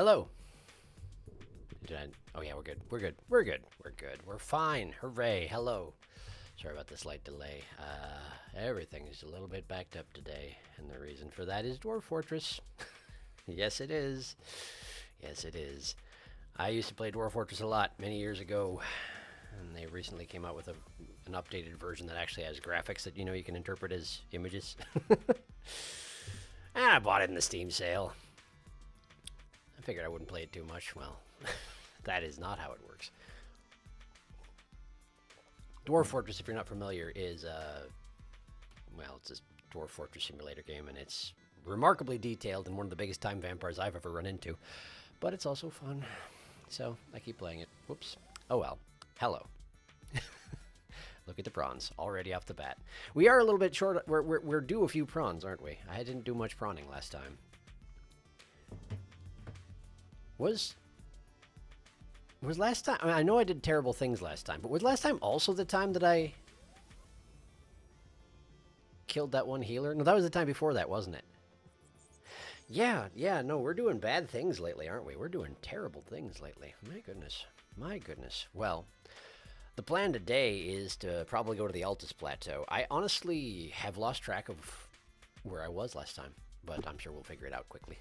Hello. Oh yeah, we're good. We're good. We're good. We're good. We're fine. Hooray. Hello. Sorry about the slight delay. Everything is a little bit backed up today, and the reason for that is Dwarf Fortress. Yes, it is. Yes, it is. I used to play Dwarf Fortress a lot many years ago, and they recently came out with an updated version that actually has graphics that, you know, you can interpret as images. And I bought it in the Steam sale. I figured I wouldn't play it too much. Well, that is not how it works. Dwarf Fortress, if you're not familiar, is well, it's a Dwarf Fortress simulator game, and it's remarkably detailed and one of the biggest time vampires I've ever run into. But it's also fun, so I keep playing it. Whoops. Oh well. Hello. Look at the prawns already off the bat. We are a little bit short. We're due a few prawns, aren't we? I didn't do much prawning last time. Was last time? I mean, I know I did terrible things last time, but was last time also the time that I killed that one healer? No, that was the time before that, wasn't it? Yeah, no, we're doing bad things lately, aren't we? We're doing terrible things lately. My goodness. My goodness. Well, the plan today is to probably go to the Altus Plateau. I honestly have lost track of where I was last time, but I'm sure we'll figure it out quickly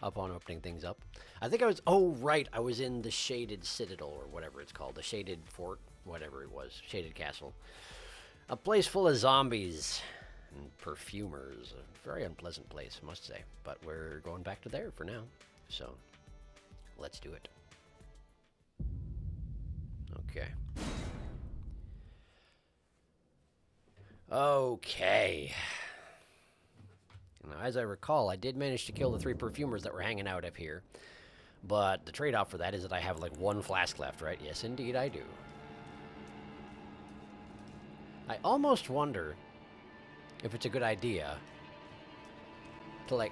upon opening things up. I think I was, oh right, I was in the Shaded Citadel, or whatever it's called, the Shaded Fort, whatever it was, Shaded Castle. A place full of zombies and perfumers. A very unpleasant place, I must say, but we're going back to there for now, so let's do it. Okay. Okay. Now, as I recall, I did manage to kill the 3 perfumers that were hanging out up here. But the trade-off for that is that I have like 1 flask left, right? Yes, indeed I do. I almost wonder if it's a good idea to, like,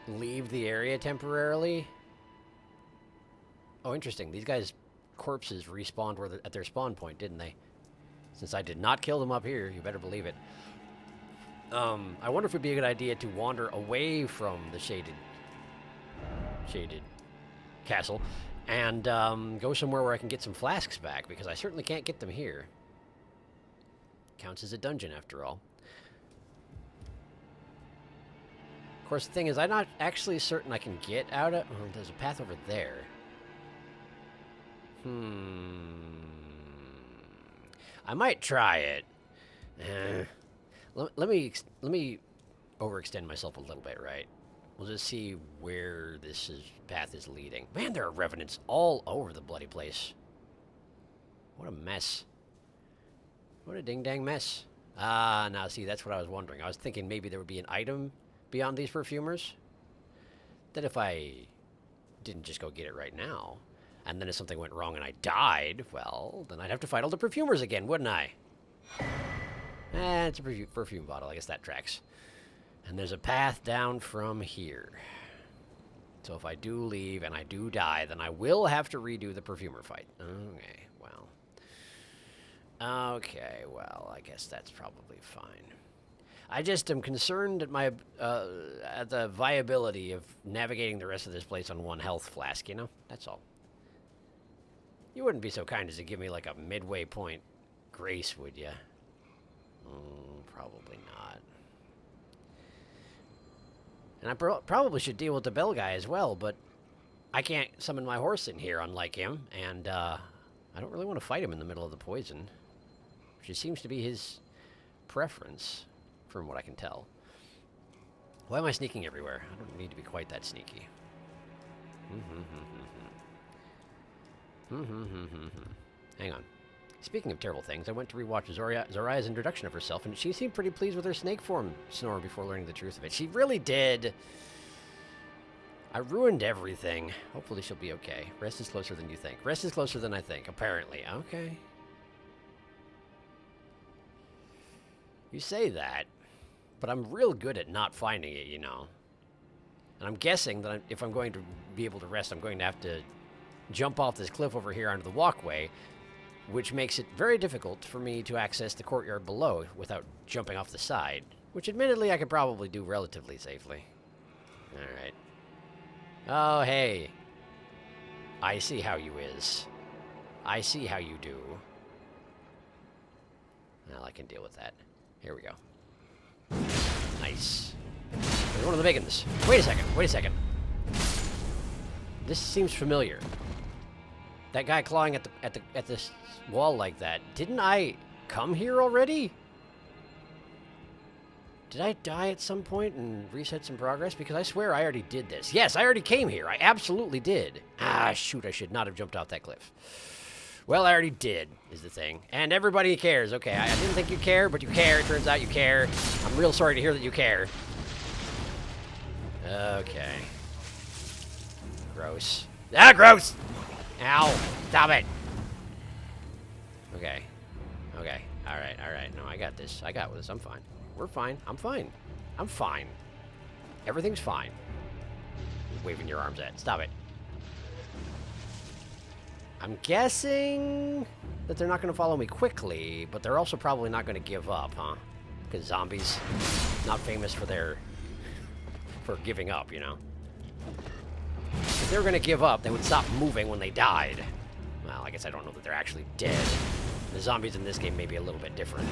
leave the area temporarily. Oh, interesting. These guys' corpses respawned at their spawn point, didn't they? Since I did not kill them up here, you better believe it. I wonder if it'd be a good idea to wander away from the shaded castle and go somewhere where I can get some flasks back, because I certainly can't get them here. Counts as a dungeon after all. Of course, the thing is, I'm not actually certain I can get out of... Oh, there's a path over there. I might try it. Let me overextend myself a little bit, right? We'll just see where path is leading. Man, there are revenants all over the bloody place. What a mess. What a ding-dang mess. Ah, now see, that's what I was wondering. I was thinking maybe there would be an item beyond these perfumers. That if I didn't just go get it right now, and then if something went wrong and I died, well, then I'd have to fight all the perfumers again, wouldn't I? It's a perfume bottle. I guess that tracks. And there's a path down from here. So if I do leave and I do die, then I will have to redo the perfumer fight. Okay, well. Okay, well, I guess that's probably fine. I just am concerned at at the viability of navigating the rest of this place on 1 health flask, you know? That's all. You wouldn't be so kind as to give me like a midway point grace, would you? Probably not. And I probably should deal with the bell guy as well, but I can't summon my horse in here, unlike him, and I don't really want to fight him in the middle of the poison, which seems to be his preference, from what I can tell. Why am I sneaking everywhere? I don't need to be quite that sneaky. Hang on. Speaking of terrible things, I went to rewatch Zoraya's introduction of herself, and she seemed pretty pleased with her snake form snore before learning the truth of it. She really did. I ruined everything. Hopefully she'll be okay. Rest is closer than you think. Rest is closer than I think, apparently. Okay. You say that, but I'm real good at not finding it, you know. And I'm guessing that if I'm going to be able to rest, I'm going to have to jump off this cliff over here onto the walkway, which makes it very difficult for me to access the courtyard below without jumping off the side, which admittedly I could probably do relatively safely. Alright. Oh, hey. I see how you is. I see how you do. Well, I can deal with that. Here we go. Nice. There's one of the big ones. Wait a second. Wait a second. This seems familiar. That guy clawing at this wall like that. Didn't I come here already? Did I die at some point and reset some progress? Because I swear I already did this. Yes, I already came here. I absolutely did. Ah, shoot, I should not have jumped off that cliff. Well, I already did, is the thing. And everybody cares. Okay, I didn't think you care, but you care. It turns out you care. I'm real sorry to hear that you care. Okay. Gross. Ah, gross! Ow! Stop it! Okay. Okay. Alright, alright. No, I got this. I got this. I'm fine. We're fine. I'm fine. I'm fine. Everything's fine. You're waving your arms at. Stop it. I'm guessing that they're not going to follow me quickly, but they're also probably not going to give up, huh? Because zombies, not famous for for giving up, you know? If they were going to give up, they would stop moving when they died. Well, I guess I don't know that they're actually dead. The zombies in this game may be a little bit different.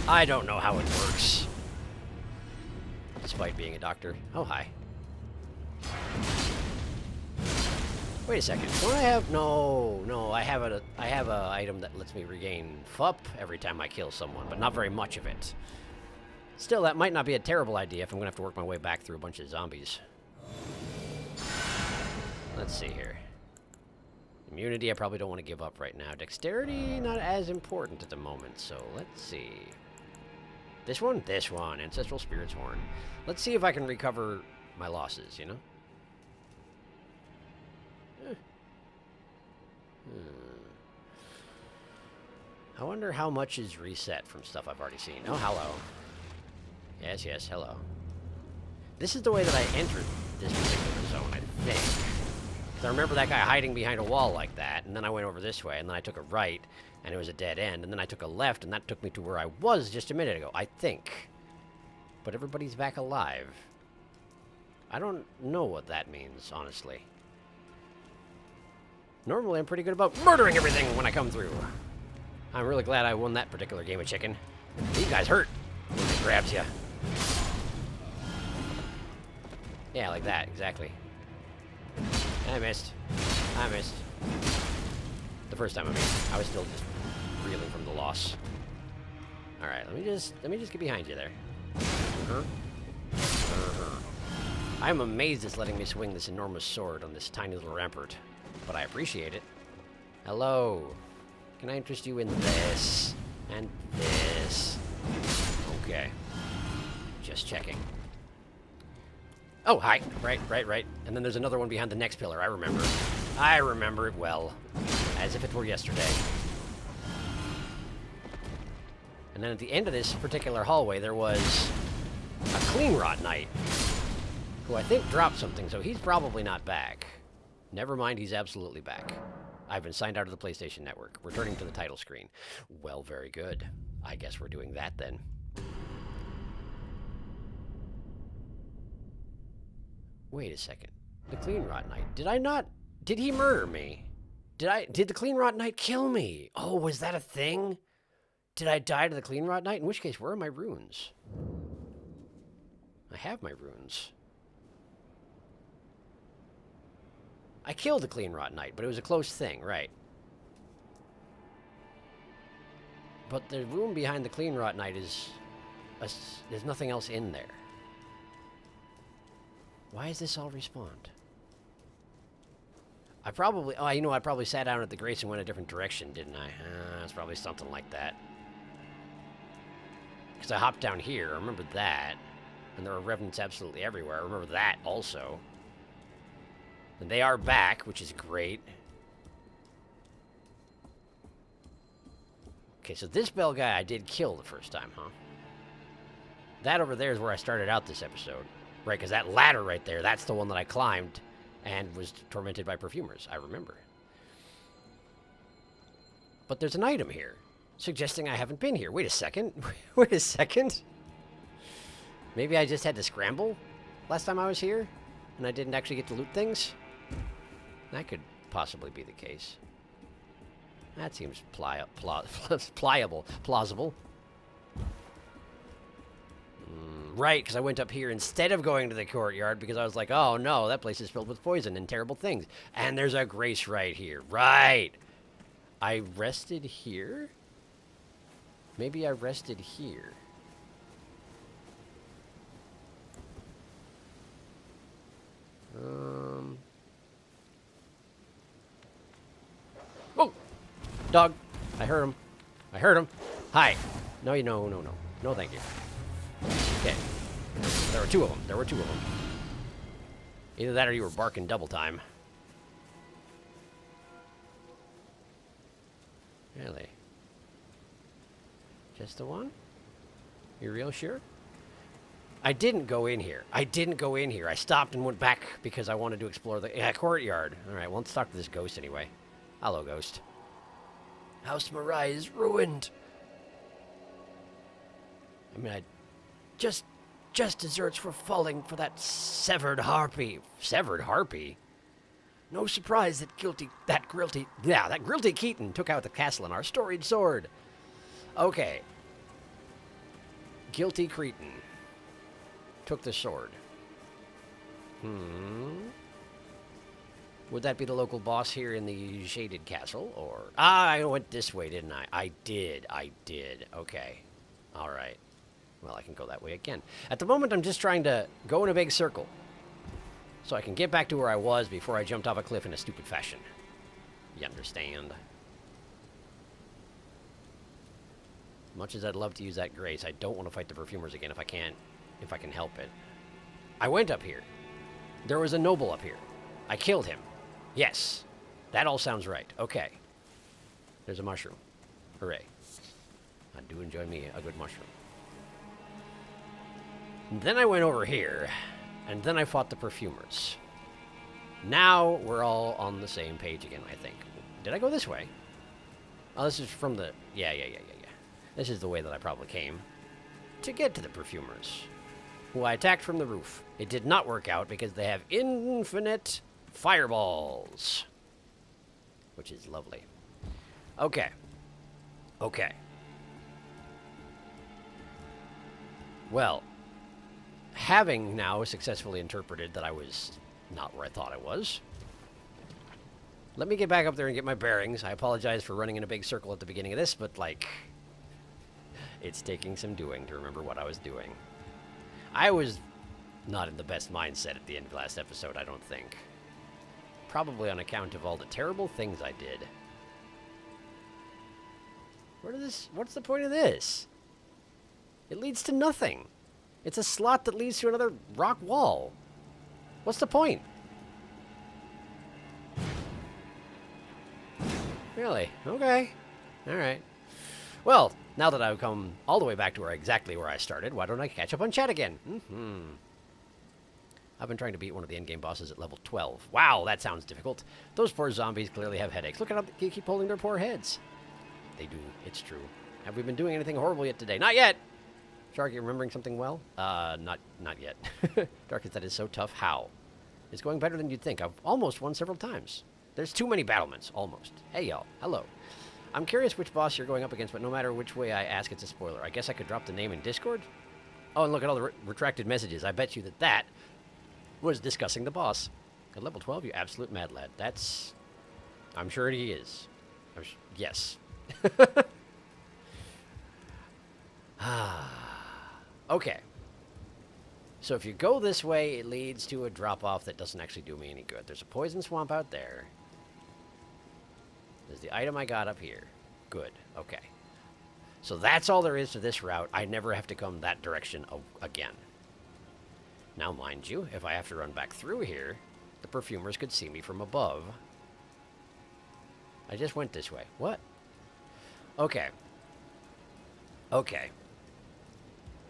I don't know how it works. Despite being a doctor. Oh, hi. Wait a second. Don't I have... No, I have a item that lets me regain FUP every time I kill someone, but not very much of it. Still, that might not be a terrible idea if I'm going to have to work my way back through a bunch of zombies. Let's see here. Immunity, I probably don't want to give up right now. Dexterity, not as important at the moment, so let's see. This one? This one. Ancestral Spirit's Horn. Let's see if I can recover my losses, you know? I wonder how much is reset from stuff I've already seen. Oh, hello. Yes, yes, hello. This is the way that I entered this particular zone, I think. I remember that guy hiding behind a wall like that, and then I went over this way, and then I took a right, and it was a dead end, and then I took a left, and that took me to where I was just a minute ago, I think. But everybody's back alive. I don't know what that means, honestly. Normally, I'm pretty good about murdering everything when I come through. I'm really glad I won that particular game of chicken. These guys hurt when it grabs you. Yeah, like that, exactly. I missed. I missed. The first time I was still just reeling from the loss. All right, let me just get behind you there. I'm amazed it's letting me swing this enormous sword on this tiny little rampart, but I appreciate it. Hello. Can I interest you in this and this? Okay. Just checking. Oh, hi. Right. And then there's another one behind the next pillar. I remember. I remember it well. As if it were yesterday. And then at the end of this particular hallway, there was a Clean Rot Knight, who I think dropped something, so he's probably not back. Never mind, he's absolutely back. I've been signed out of the PlayStation Network. Returning to the title screen. Well, very good. I guess we're doing that then. Wait a second. The Clean Rot Knight. Did he murder me? Did the Clean Rot Knight kill me? Oh, was that a thing? Did I die to the Clean Rot Knight? In which case, where are my runes? I have my runes. I killed the Clean Rot Knight, but it was a close thing, right? But the room behind the Clean Rot Knight is... there's nothing else in there. Why is this all respawned? I probably... Oh, you know, I probably sat down at the grace and went a different direction, didn't I? It's probably something like that. Because I hopped down here, I remember that. And there are revenants absolutely everywhere. I remember that also. And they are back, which is great. Okay, so this bell guy I did kill the first time, huh? That over there is where I started out this episode. Right, because that ladder right there, that's the one that I climbed and was tormented by perfumers. I remember. But there's an item here, suggesting I haven't been here. Wait a second. Wait a second. Maybe I just had to scramble last time I was here? and I didn't actually get to loot things? That could possibly be the case. That seems plausible. Right, because I went up here instead of going to the courtyard because I was like, oh no, that place is filled with poison and terrible things. And there's a grace right here. Right. I rested here? Maybe I rested here. Oh! Dog. I heard him. I heard him. Hi. No, no. No, thank you. Okay. There were two of them. Either that or you were barking double time. Really? Just the one? You real sure? I didn't go in here. I stopped and went back because I wanted to explore the courtyard. Alright, well, let's talk to this ghost anyway. Hello, ghost. House Mirai is ruined. I mean, I just desserts for falling for that severed harpy. Severed harpy? No surprise that Grilty Keaton took out the castle and our storied sword. Okay. Guilty Cretin took the sword. Would that be the local boss here in the shaded castle? Or... I went this way, didn't I? I did. Okay. Alright. Well, I can go that way again. At the moment, I'm just trying to go in a big circle. So I can get back to where I was before I jumped off a cliff in a stupid fashion. You understand? Much as I'd love to use that grace, I don't want to fight the perfumers again if I can help it. I went up here. There was a noble up here. I killed him. Yes. That all sounds right. Okay. There's a mushroom. Hooray. I do enjoy me a good mushroom. And then I went over here, and then I fought the perfumers. Now we're all on the same page again, I think. Did I go this way? Oh, this is from the... Yeah. This is the way that I probably came to get to the perfumers, who I attacked from the roof. It did not work out because they have infinite fireballs, which is lovely. Okay. Well, having now successfully interpreted that I was not where I thought I was, let me get back up there and get my bearings. I apologize for running in a big circle at the beginning of this, but, like, it's taking some doing to remember what I was doing. I was not in the best mindset at the end of last episode, I don't think. Probably on account of all the terrible things I did. What's the point of this? It leads to nothing. It's a slot that leads to another rock wall. What's the point? Really? Okay. Alright. Well, now that I've come all the way back to exactly where I started, why don't I catch up on chat again? I've been trying to beat one of the endgame bosses at level 12. Wow, that sounds difficult. Those poor zombies clearly have headaches. Look at how they keep holding their poor heads. They do. It's true. Have we been doing anything horrible yet today? Not yet! Sharky, remembering something well? Not yet. Darkest, that is so tough. How? It's going better than you'd think. I've almost won several times. There's too many battlements. Almost. Hey, y'all. Hello. I'm curious which boss you're going up against, but no matter which way I ask, it's a spoiler. I guess I could drop the name in Discord? Oh, and look at all the retracted messages. I bet you that was discussing the boss. At level 12, you absolute mad lad. That's... I'm sure he is. Yes. Okay. So if you go this way, it leads to a drop-off that doesn't actually do me any good. There's a poison swamp out there. There's the item I got up here. Good. Okay. So that's all there is to this route. I never have to come that direction again. Now, mind you, if I have to run back through here, the perfumers could see me from above. I just went this way. What? Okay. Okay.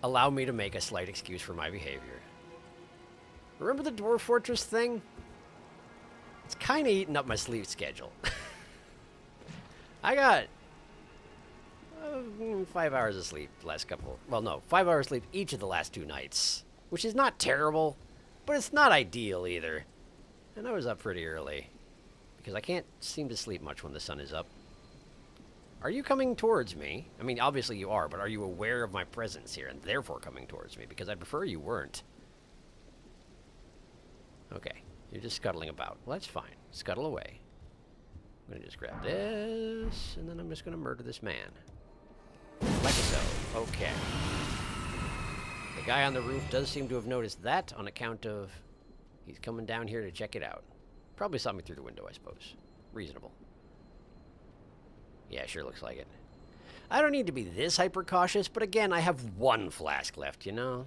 Allow me to make a slight excuse for my behavior. Remember the Dwarf Fortress thing? It's kind of eating up my sleep schedule. I got 5 hours of sleep the last couple... Well, no, 5 hours sleep each of the last 2 nights. Which is not terrible, But it's not ideal either. And I was up pretty early. Because I can't seem to sleep much when the sun is up. Are you coming towards me? I mean, obviously you are, but are you aware of my presence here and therefore coming towards me? Because I'd prefer you weren't. Okay, you're just scuttling about. Well, that's fine. Scuttle away. I'm going to just grab this, and then I'm just going to murder this man. Like so. Okay. The guy on the roof does seem to have noticed that on account of he's coming down here to check it out. Probably saw me through the window, I suppose. Reasonable. Yeah, sure looks like it. I don't need to be this hyper-cautious, but again, I have one flask left, you know?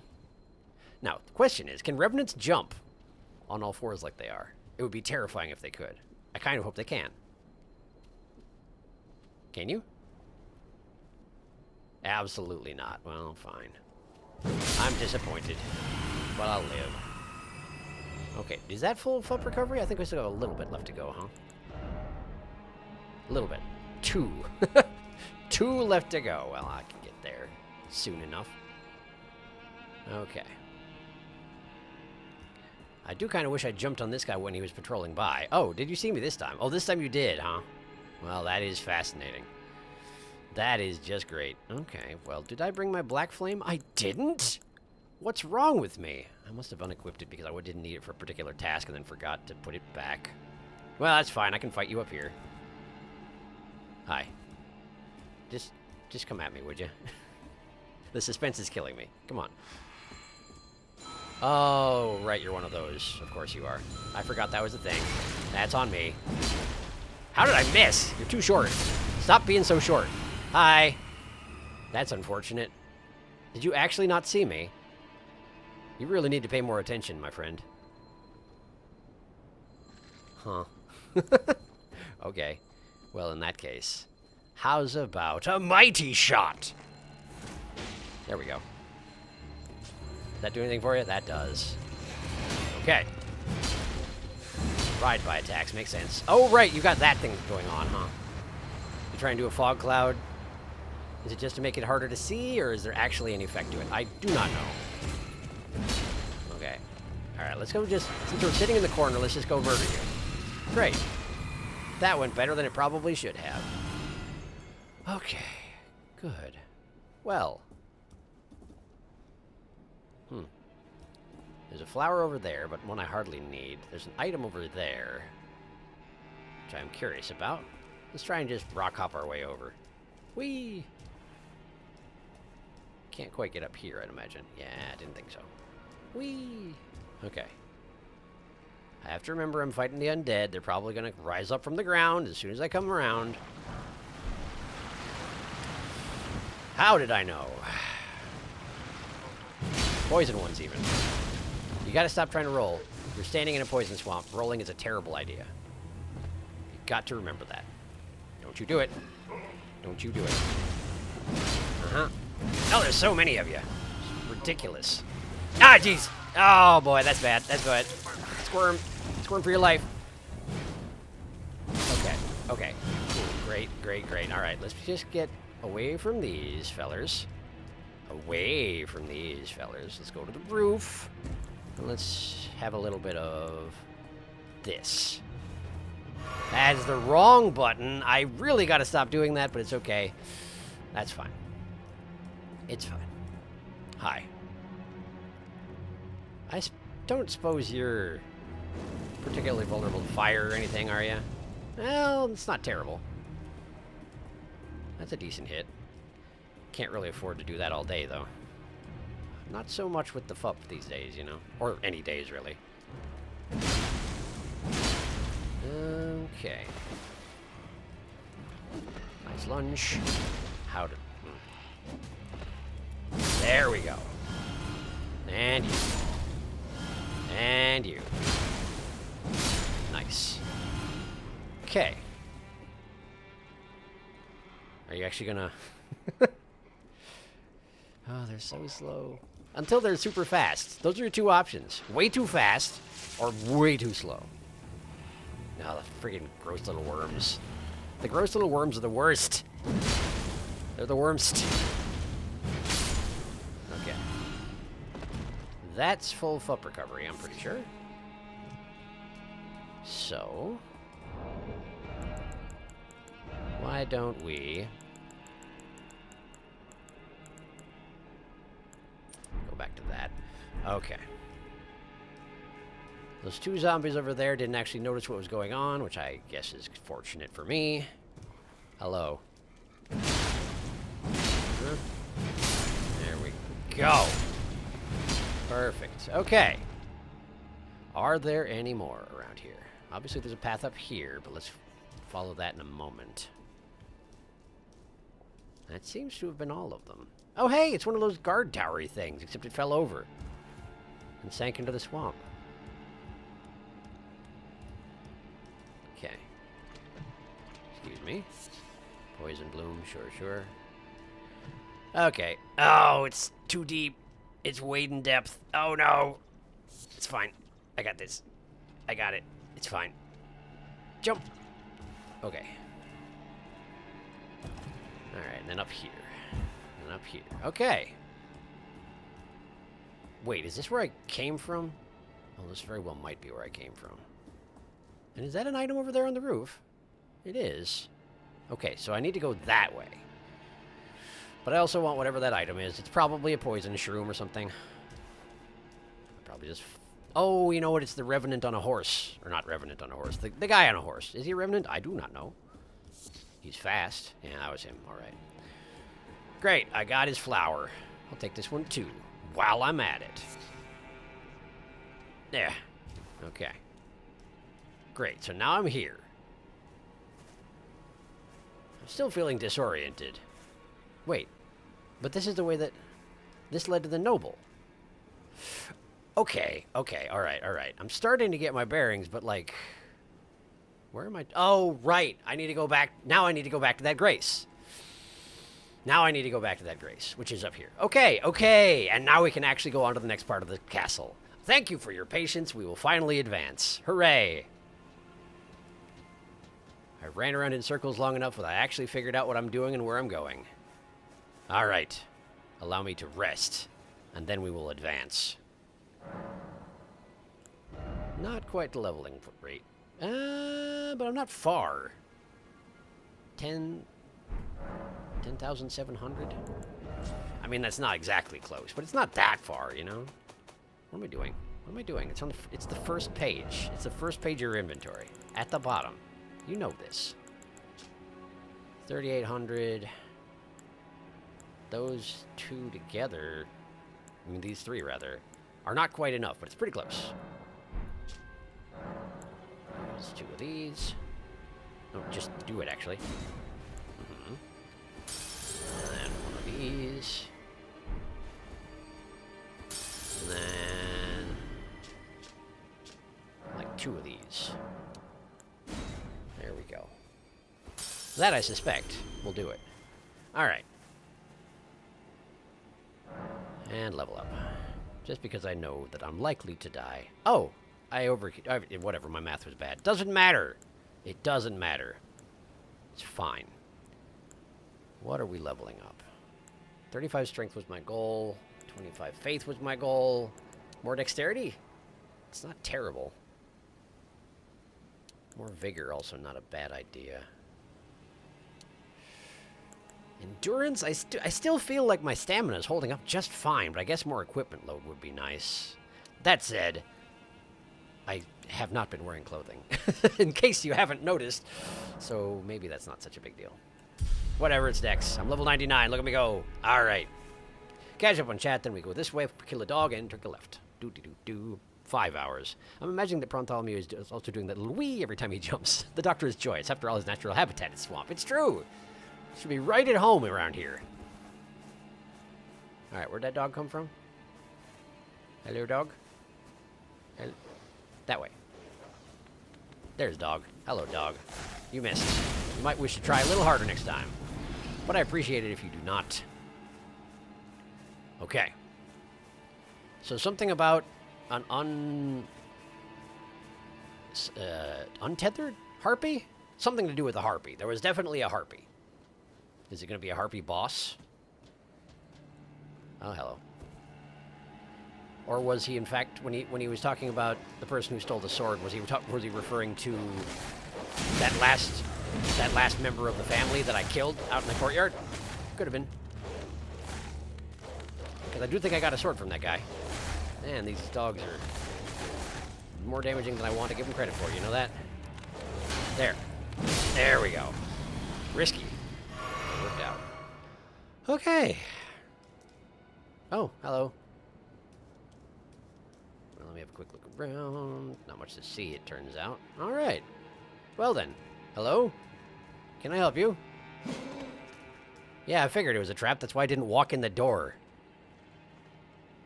Now, the question is, can revenants jump on all fours like they are? It would be terrifying if they could. I kind of hope they can. Can you? Absolutely not. Well, fine. I'm disappointed, but I'll live. Okay, is that full FUP recovery? I think we still have a little bit left to go, huh? A little bit. 2. 2 left to go. Well, I can get there soon enough. Okay. I do kind of wish I jumped on this guy when he was patrolling by. Oh, did you see me this time? Oh, this time you did, huh? Well, that is fascinating. That is just great. Okay, well, did I bring my black flame? I didn't? What's wrong with me? I must have unequipped it because I didn't need it for a particular task and then forgot to put it back. Well, that's fine. I can fight you up here. Hi. Just come at me, would you? The suspense is killing me. Come on. Oh, right, you're one of those. Of course you are. I forgot that was a thing. That's on me. How did I miss? You're too short. Stop being so short. Hi. That's unfortunate. Did you actually not see me? You really need to pay more attention, my friend. Huh. Okay. Well, in that case, how's about a mighty shot? There we go. Does that do anything for you? That does. Okay. Ride-by attacks. Makes sense. Oh, right. You got that thing going on, huh? You try and do a fog cloud? Is it just to make it harder to see, or is there actually any effect to it? I do not know. Okay. All right. Let's go just... Since we're sitting in the corner, let's just go murder you. Great. That went better than it probably should have. Okay. Good. Well. There's a flower over there, but one I hardly need. There's an item over there, which I'm curious about. Let's try and just rock hop our way over. Whee! Can't quite get up here, I'd imagine. Yeah, I didn't think so. Whee! Okay. I have to remember I'm fighting the undead. They're probably going to rise up from the ground as soon as I come around. How did I know? Poison ones, even. You gotta stop trying to roll. You're standing in a poison swamp. Rolling is a terrible idea. You've got to remember that. Don't you do it. Don't you do it. Uh-huh. Oh, there's so many of you. It's ridiculous. Ah, jeez. Oh, boy, that's bad. That's bad. Squirm. Squirm for your life. Okay. Okay. Ooh, great, great, great. All right, let's just get away from these fellers. Away from these fellers. Let's go to the roof. And let's have a little bit of this. That's the wrong button. I really got to stop doing that, but it's okay. That's fine. It's fine. Hi. I don't suppose you're particularly vulnerable to fire or anything, are you? Well, it's not terrible. That's a decent hit. Can't really afford to do that all day, though. Not so much with the FUP these days, you know. Or any days, really. Okay. Nice lunge. How to... There we go. And you. And you. Nice. Okay. Are you actually gonna... Oh, they're so slow. Until they're super fast. Those are your two options. Way too fast, or way too slow. Oh, the friggin' gross little worms. The gross little worms are the worst. They're the worst. Okay. That's full FUP recovery, I'm pretty sure. So... why don't we... go back to that. Okay. Those two zombies over there didn't actually notice what was going on, which I guess is fortunate for me. Hello. Huh? There we go. Perfect. Okay. Are there any more around here? Obviously there's a path up here, but let's follow that in a moment. That seems to have been all of them. Oh hey, it's one of those guard towery things, except it fell over and sank into the swamp. Okay. Excuse me. Poison bloom, sure. Okay. Oh, it's too deep. It's wade in depth. Oh no. It's fine. I got this. I got it. It's fine. Jump. Okay. Alright, and then up here. And up here. Okay. Wait, is this where I came from? Oh, this very well might be where I came from. And is that an item over there on the roof? It is. Okay, so I need to go that way. But I also want whatever that item is. It's probably a poison shroom or something. Probably just... oh, you know what? It's the Revenant on a horse. Or not Revenant on a horse. The guy on a horse. Is he a Revenant? I do not know. He's fast. Yeah, that was him. All right. Great. I got his flower. I'll take this one too. While I'm at it. There. Okay. Great. So now I'm here. I'm still feeling disoriented. Wait. But this is the way that... this led to the noble. Okay. Okay. Alright. Alright. I'm starting to get my bearings, but like... where am I? Oh, right. I need to go back. Now I need to go back to that grace. Now I need to go back to that grace, which is up here. Okay. Okay. And now we can actually go on to the next part of the castle. Thank you for your patience. We will finally advance. Hooray. I ran around in circles long enough that I actually figured out what I'm doing and where I'm going. All right. Allow me to rest, and then we will advance. Not quite the leveling rate. But I'm not far. 10,700? I mean, that's not exactly close, but it's not that far, you know? What am I doing? What am I doing? It's the first page. It's the first page of your inventory. At the bottom. You know this. 3,800. Those two together, I mean, these three, rather, are not quite enough, but it's pretty close. There's two of these. No, just do it, actually. And then one of these. And then... like two of these. There we go. That, I suspect, will do it. Alright. And level up. Just because I know that I'm likely to die. Oh! Whatever, my math was bad. Doesn't matter. It doesn't matter. It's fine. What are we leveling up? 35 strength was my goal. 25 faith was my goal. More dexterity? It's not terrible. More vigor, also not a bad idea. Endurance? I still feel like my stamina is holding up just fine, but I guess more equipment load would be nice. That said, I have not been wearing clothing, in case you haven't noticed, so maybe that's not such a big deal. Whatever, it's Dex. I'm level 99, look at me go. Alright. Catch up on chat, then we go this way, kill a dog, and turn left. Do. 5 hours. I'm imagining that Bartholomew is also doing that little wee every time he jumps. The doctor is joyous. After all, his natural habitat is swamp. It's true! Should be right at home around here. Alright, where'd that dog come from? Hello, dog? Hello? That way. There's dog. Hello, dog. You missed. You might wish to try a little harder next time. But I appreciate it if you do not. Okay. So something about an untethered harpy? Something to do with a harpy. There was definitely a harpy. Is it going to be a harpy boss? Oh, hello. Or was he, in fact, when he was talking about the person who stole the sword, was he referring to that last member of the family that I killed out in the courtyard? Could have been. Because I do think I got a sword from that guy. Man, these dogs are more damaging than I want to give them credit for. You know that? There. There we go. Risky. Worked out. Okay. Oh, hello. Well, let me have a quick look around. Not much to see, it turns out. All right. Well then. Hello? Can I help you? Yeah, I figured it was a trap. That's why I didn't walk in the door.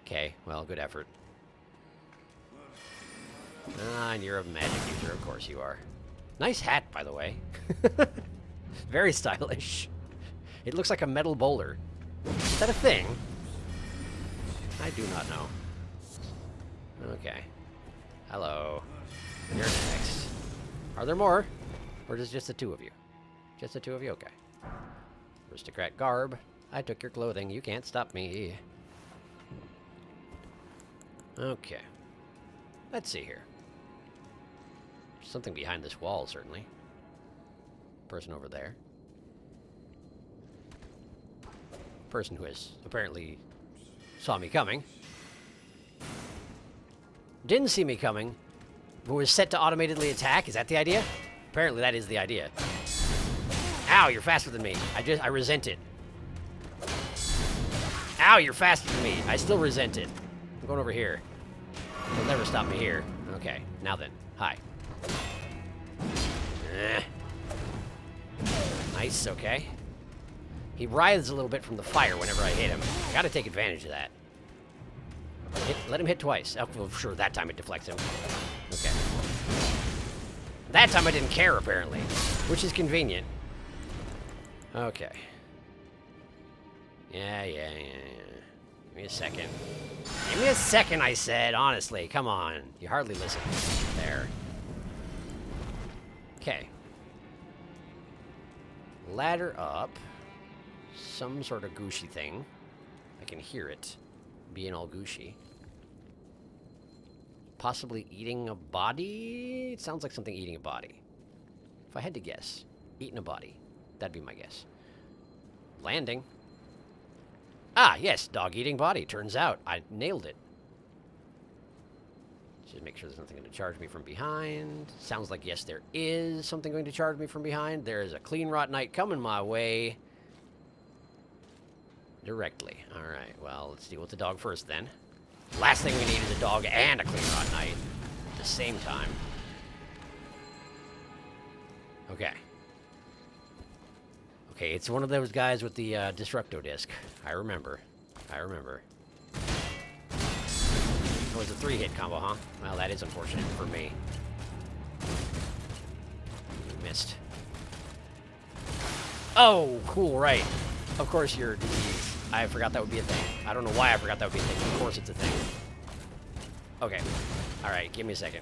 Okay, well, good effort. Ah, and you're a magic user. Of course you are. Nice hat, by the way. Very stylish. It looks like a metal bowler. Is that a thing? I do not know. Okay. Hello. You're next. Are there more? Or is it just the two of you? Just the two of you? Okay. Aristocrat garb. I took your clothing. You can't stop me. Okay. Let's see here. Something behind this wall, certainly. Person over there. Person who has apparently saw me coming. Didn't see me coming, but was set to automatically attack. Is that the idea? Apparently that is the idea. Ow, you're faster than me. I resent it. Ow, you're faster than me. I still resent it. I'm going over here. You'll never stop me here. Okay, now then. Hi. Nice, okay. He writhes a little bit from the fire whenever I hit him. I gotta take advantage of that. Let him hit twice. Oh, well, sure, that time it deflects him. Okay. That time I didn't care, apparently. Which is convenient. Okay. Yeah. Give me a second. Give me a second, I said. Honestly, come on. You hardly listen. There. Okay. Ladder up. Some sort of gooshy thing. I can hear it being all gooshy. Possibly eating a body? It sounds like something eating a body. If I had to guess, eating a body. That'd be my guess. Landing. Ah, yes, dog-eating body. Turns out I nailed it. Just make sure there's nothing going to charge me from behind. Sounds like, yes, there is something going to charge me from behind. There is a clean rot knight coming my way. Directly. All right, well, let's deal with the dog first, then. Last thing we need is a dog and a clean rot knight at the same time. Okay. Okay, it's one of those guys with the Destructo disc. I remember. It was a 3-hit combo, huh? Well, that is unfortunate for me. Missed. Oh, cool, right. Of course you're diseased. I forgot that would be a thing. I don't know why I forgot that would be a thing. Of course it's a thing. Okay. Alright, give me a second.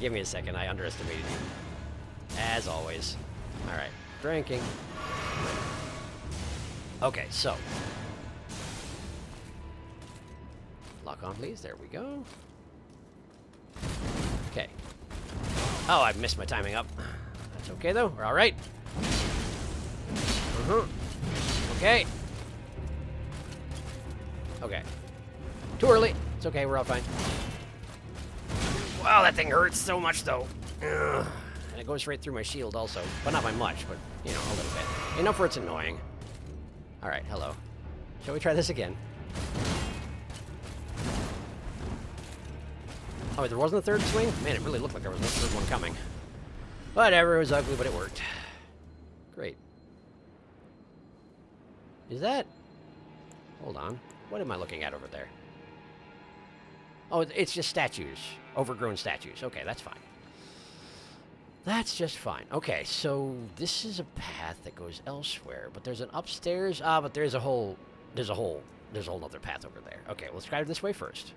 Give me a second. I underestimated you. As always. Alright. Drinking. Okay, so. Lock on, please. There we go. Okay. Oh, I missed my timing up. That's okay, though. We're alright. Okay. Okay. Too early. It's okay. We're all fine. Wow, that thing hurts so much, though. Ugh. And it goes right through my shield also. But not by much, but, you know, a little bit. Enough where it's annoying. Alright, hello. Shall we try this again? Oh, there wasn't a third swing? Man, it really looked like there was no third one coming. Whatever, it was ugly, but it worked. Great. Is that... Hold on. What am I looking at over there? Oh, it's just statues. Overgrown statues. Okay, that's fine. That's just fine. Okay, so this is a path that goes elsewhere, but there's an upstairs. Ah, but there's a whole other path over there. Okay, let's try this way first.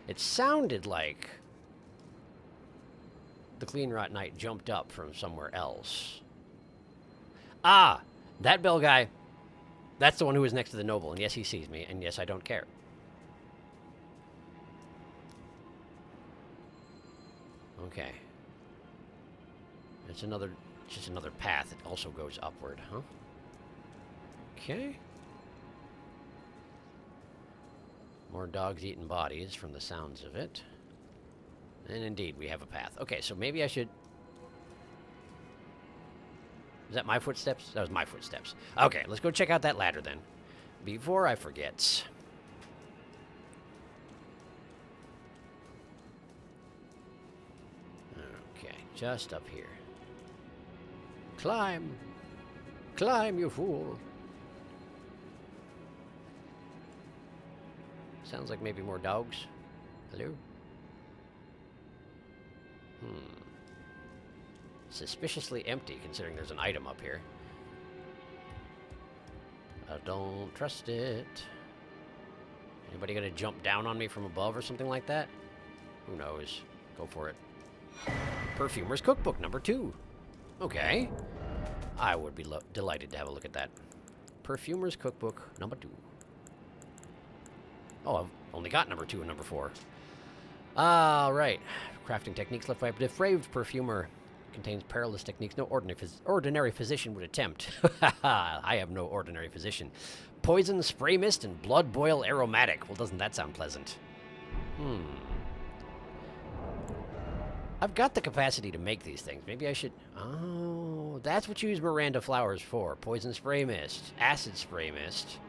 It sounded like the Clean Rot Knight jumped up from somewhere else. Ah, that bell guy. That's the one who was next to the noble, and yes, he sees me, and yes, I don't care. Okay. It's just another path. It also goes upward, huh? Okay. More dogs eating bodies from the sounds of it. And indeed, we have a path. Okay, so maybe I should... Is that my footsteps? That was my footsteps. Okay, let's go check out that ladder then. Before I forget. Okay, just up here. Climb! Climb, you fool! Sounds like maybe more dogs. Hello? Suspiciously empty, considering there's an item up here. I don't trust it. Anybody gonna jump down on me from above or something like that? Who knows? Go for it. Perfumer's Cookbook number 2. Okay. I would be delighted to have a look at that. Perfumer's Cookbook number 2. Oh, I've only got number 2 and number 4. Right. Crafting techniques left by a depraved perfumer. Contains perilous techniques no ordinary physician would attempt. I am no ordinary physician. Poison, spray mist, and blood boil aromatic. Well, doesn't that sound pleasant? I've got the capacity to make these things. Maybe I should... Oh, that's what you use Miranda flowers for. Poison spray mist, acid spray mist,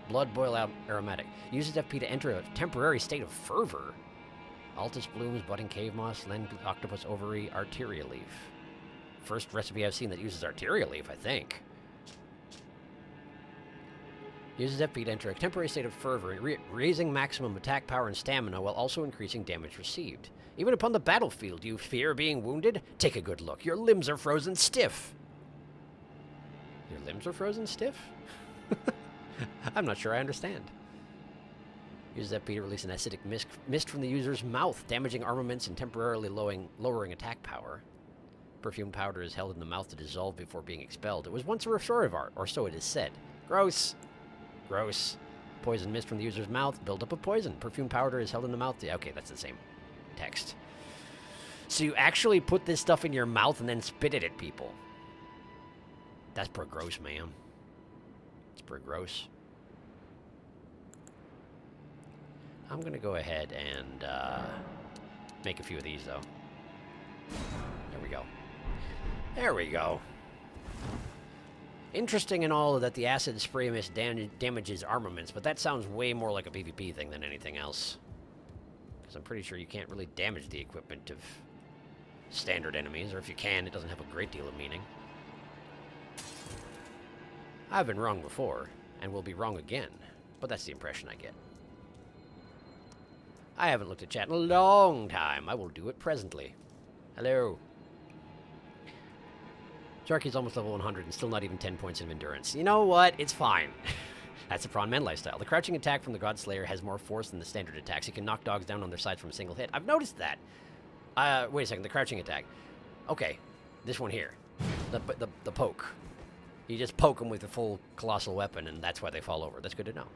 blood boil aromatic. Uses FP to enter a temporary state of fervor. Altus blooms, budding cave moss, lend octopus ovary, arteria leaf. First recipe I've seen that uses arteria leaf, I think. Uses FP to enter a temporary state of fervor, raising maximum attack power and stamina while also increasing damage received. Even upon the battlefield, you fear being wounded? Take a good look. Your limbs are frozen stiff. Your limbs are frozen stiff? I'm not sure I understand. Uses FP to release an acidic mist from the user's mouth, damaging armaments and temporarily lowering attack power. Perfume powder is held in the mouth to dissolve before being expelled. It was once a restorative art, or so it is said. Gross. Gross. Poison mist from the user's mouth, buildup of poison. Perfume powder is held in the mouth. Okay, that's the same text. So you actually put this stuff in your mouth and then spit it at people. That's pretty gross, ma'am. It's pretty gross. I'm going to go ahead and make a few of these, though. There we go. There we go. Interesting and all that the acid spray mist damages armaments, but that sounds way more like a PvP thing than anything else. Because I'm pretty sure you can't really damage the equipment of standard enemies, or if you can, it doesn't have a great deal of meaning. I've been wrong before, and will be wrong again, but that's the impression I get. I haven't looked at chat in a long time. I will do it presently. Hello. Sharky's almost level 100 and still not even 10 points of endurance. You know what? It's fine. That's a prawn man lifestyle. The crouching attack from the God Slayer has more force than the standard attacks. He can knock dogs down on their sides from a single hit. I've noticed that. Wait a second. The crouching attack. Okay. This one here. The poke. You just poke them with a full colossal weapon, and that's why they fall over. That's good to know.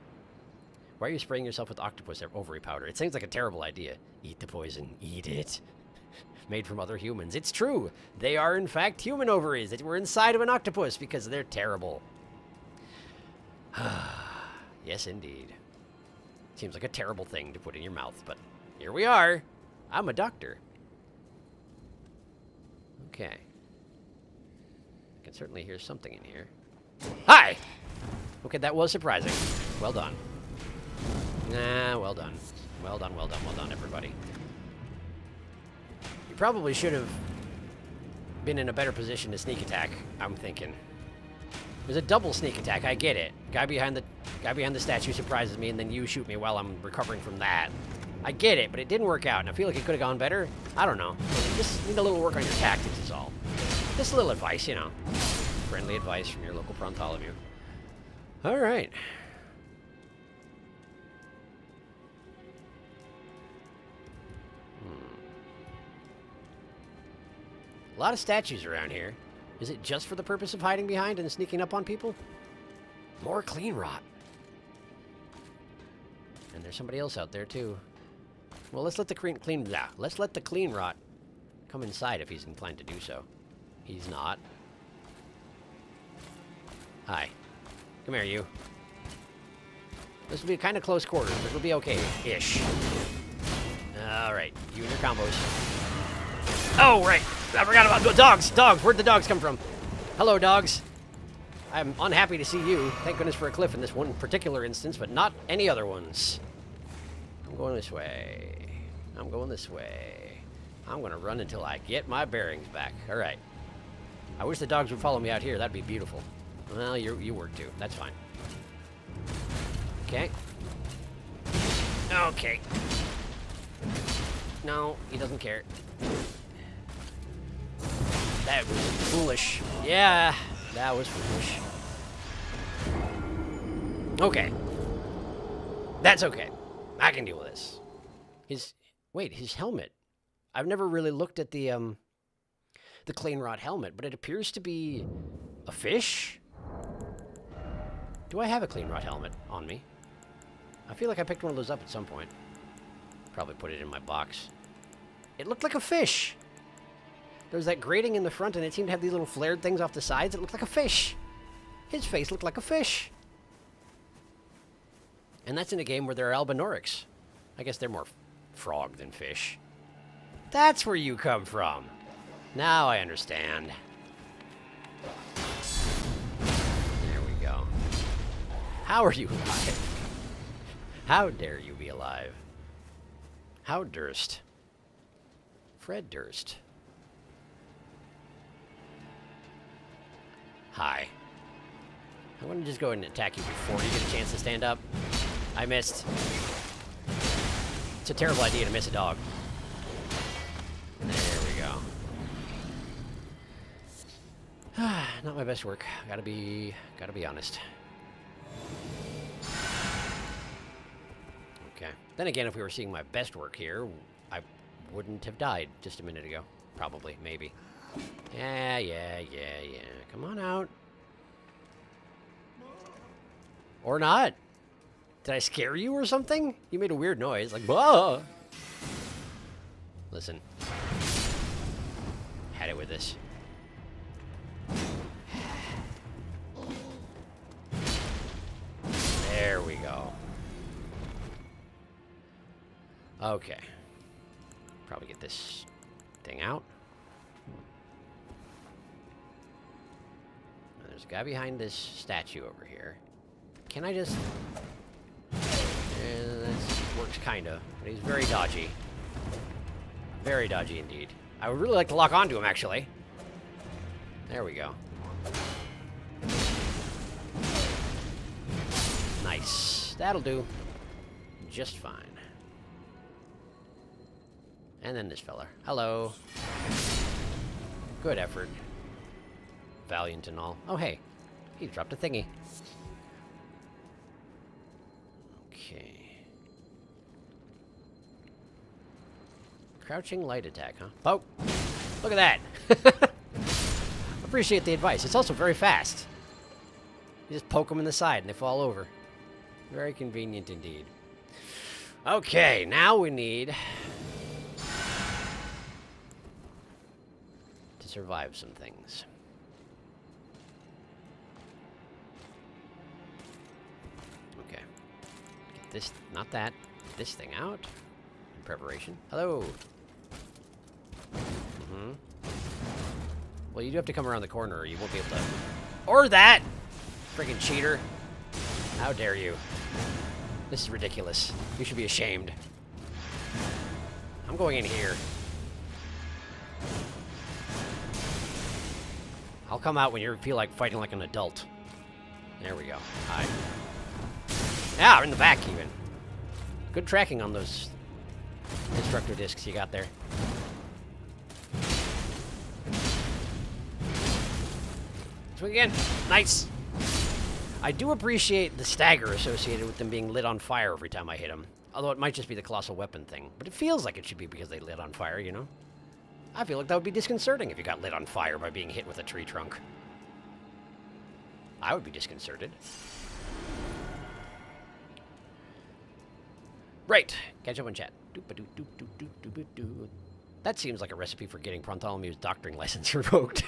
Why are you spraying yourself with octopus ovary powder? It seems like a terrible idea. Eat the poison. Eat it. Made from other humans. It's true. They are, in fact, human ovaries that were inside of an octopus because they're terrible. Yes, indeed. Seems like a terrible thing to put in your mouth, but here we are. I'm a doctor. Okay. I can certainly hear something in here. Hi! Okay, that was surprising. Well done. Well done. Well done, well done, well done, everybody. You probably should have been in a better position to sneak attack, I'm thinking. There's a double sneak attack, I get it. Guy behind the statue surprises me, and then you shoot me while I'm recovering from that. I get it, but it didn't work out, and I feel like it could have gone better. I don't know. You just need a little work on your tactics is all. Just a little advice, you know. Friendly advice from your local Prontolomew. Alright. A lot of statues around here. Is it just for the purpose of hiding behind and sneaking up on people? More clean rot. And there's somebody else out there too. Well, let's let the clean rot come inside if he's inclined to do so. He's not. Hi. Come here, you. This will be kind of close quarters, but it'll be okay-ish. Alright, you and your combos. Oh, right! I forgot about the dogs! Dogs! Where'd the dogs come from? Hello, dogs. I'm unhappy to see you. Thank goodness for a cliff in this one particular instance, but not any other ones. I'm going this way. I'm going this way. I'm going to run until I get my bearings back. Alright. I wish the dogs would follow me out here. That'd be beautiful. Well, you work too. That's fine. Okay. Okay. No, he doesn't care. That was foolish. Yeah, that was foolish. Okay. That's okay. I can deal with this. His helmet. I've never really looked at the Clean Rot helmet, but it appears to be a fish? Do I have a Clean Rot helmet on me? I feel like I picked one of those up at some point. Probably put it in my box. It looked like a fish. There was that grating in the front, and it seemed to have these little flared things off the sides. It looked like a fish. His face looked like a fish. And that's in a game where there are albinorics. I guess they're more frog than fish. That's where you come from. Now I understand. There we go. How are you alive? How dare you be alive? How Durst? Fred Durst. Hi. I want to just go ahead and attack you before you get a chance to stand up. I missed. It's a terrible idea to miss a dog. There we go. Not my best work. Gotta be honest. Okay. Then again, if we were seeing my best work here, I wouldn't have died just a minute ago. Probably, maybe. Yeah. Come on out. Or not. Did I scare you or something? You made a weird noise, like, bah! Listen. Had it with this. There we go. Okay. Probably get this thing out. There's a guy behind this statue over here. Can I just... that works kinda, but he's very dodgy. Very dodgy indeed. I would really like to lock onto him, actually. There we go. Nice. That'll do. Just fine. And then this fella. Hello. Good effort. Valiant and all. Oh, hey. He dropped a thingy. Okay. Crouching light attack, huh? Oh! Look at that! Appreciate the advice. It's also very fast. You just poke them in the side and they fall over. Very convenient indeed. Okay, now we need to survive some things. Okay. Get this, not that, this thing out in preparation. Hello. Mm-hmm. Well, you do have to come around the corner or you won't be able to... Or that! Friggin' cheater. How dare you. This is ridiculous. You should be ashamed. I'm going in here. I'll come out when you feel like fighting like an adult. There we go. Hi. Yeah, in the back even. Good tracking on those instructor discs you got there. Swing again. Nice. I do appreciate the stagger associated with them being lit on fire every time I hit them. Although it might just be the colossal weapon thing. But it feels like it should be because they lit on fire, you know? I feel like that would be disconcerting if you got lit on fire by being hit with a tree trunk. I would be disconcerted. Right. Catch up on chat. That seems like a recipe for getting Bartholomew's doctoring license revoked.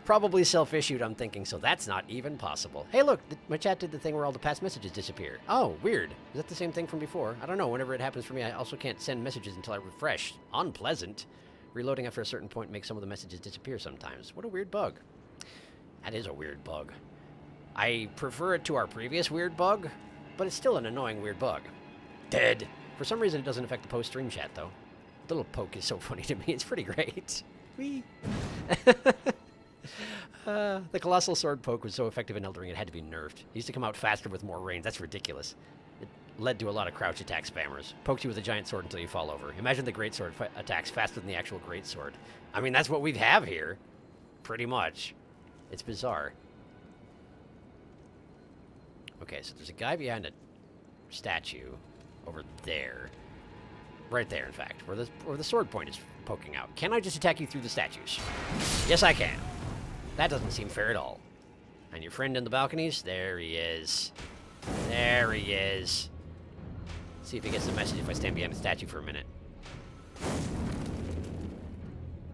Probably self-issued, I'm thinking, so that's not even possible. Hey, look, my chat did the thing where all the past messages disappear. Oh, weird. Is that the same thing from before? I don't know. Whenever it happens for me, I also can't send messages until I refresh. Unpleasant. Reloading after a certain point makes some of the messages disappear sometimes. What a weird bug. That is a weird bug. I prefer it to our previous weird bug, but it's still an annoying weird bug. Dead. For some reason, it doesn't affect the post-stream chat, though. The little poke is so funny to me. It's pretty great. Whee! The Colossal Sword poke was so effective in Elden Ring, it had to be nerfed. It used to come out faster with more range. That's ridiculous. It led to a lot of crouch attack spammers. Pokes you with a giant sword until you fall over. Imagine the great sword attacks faster than the actual great sword. I mean, that's what we have here. Pretty much. It's bizarre. Okay, so there's a guy behind a statue over there. Right there, in fact, where the sword point is poking out. Can I just attack you through the statues? Yes, I can. That doesn't seem fair at all. And your friend in the balconies? There he is. There he is. Let's see if he gets the message if I stand behind the statue for a minute.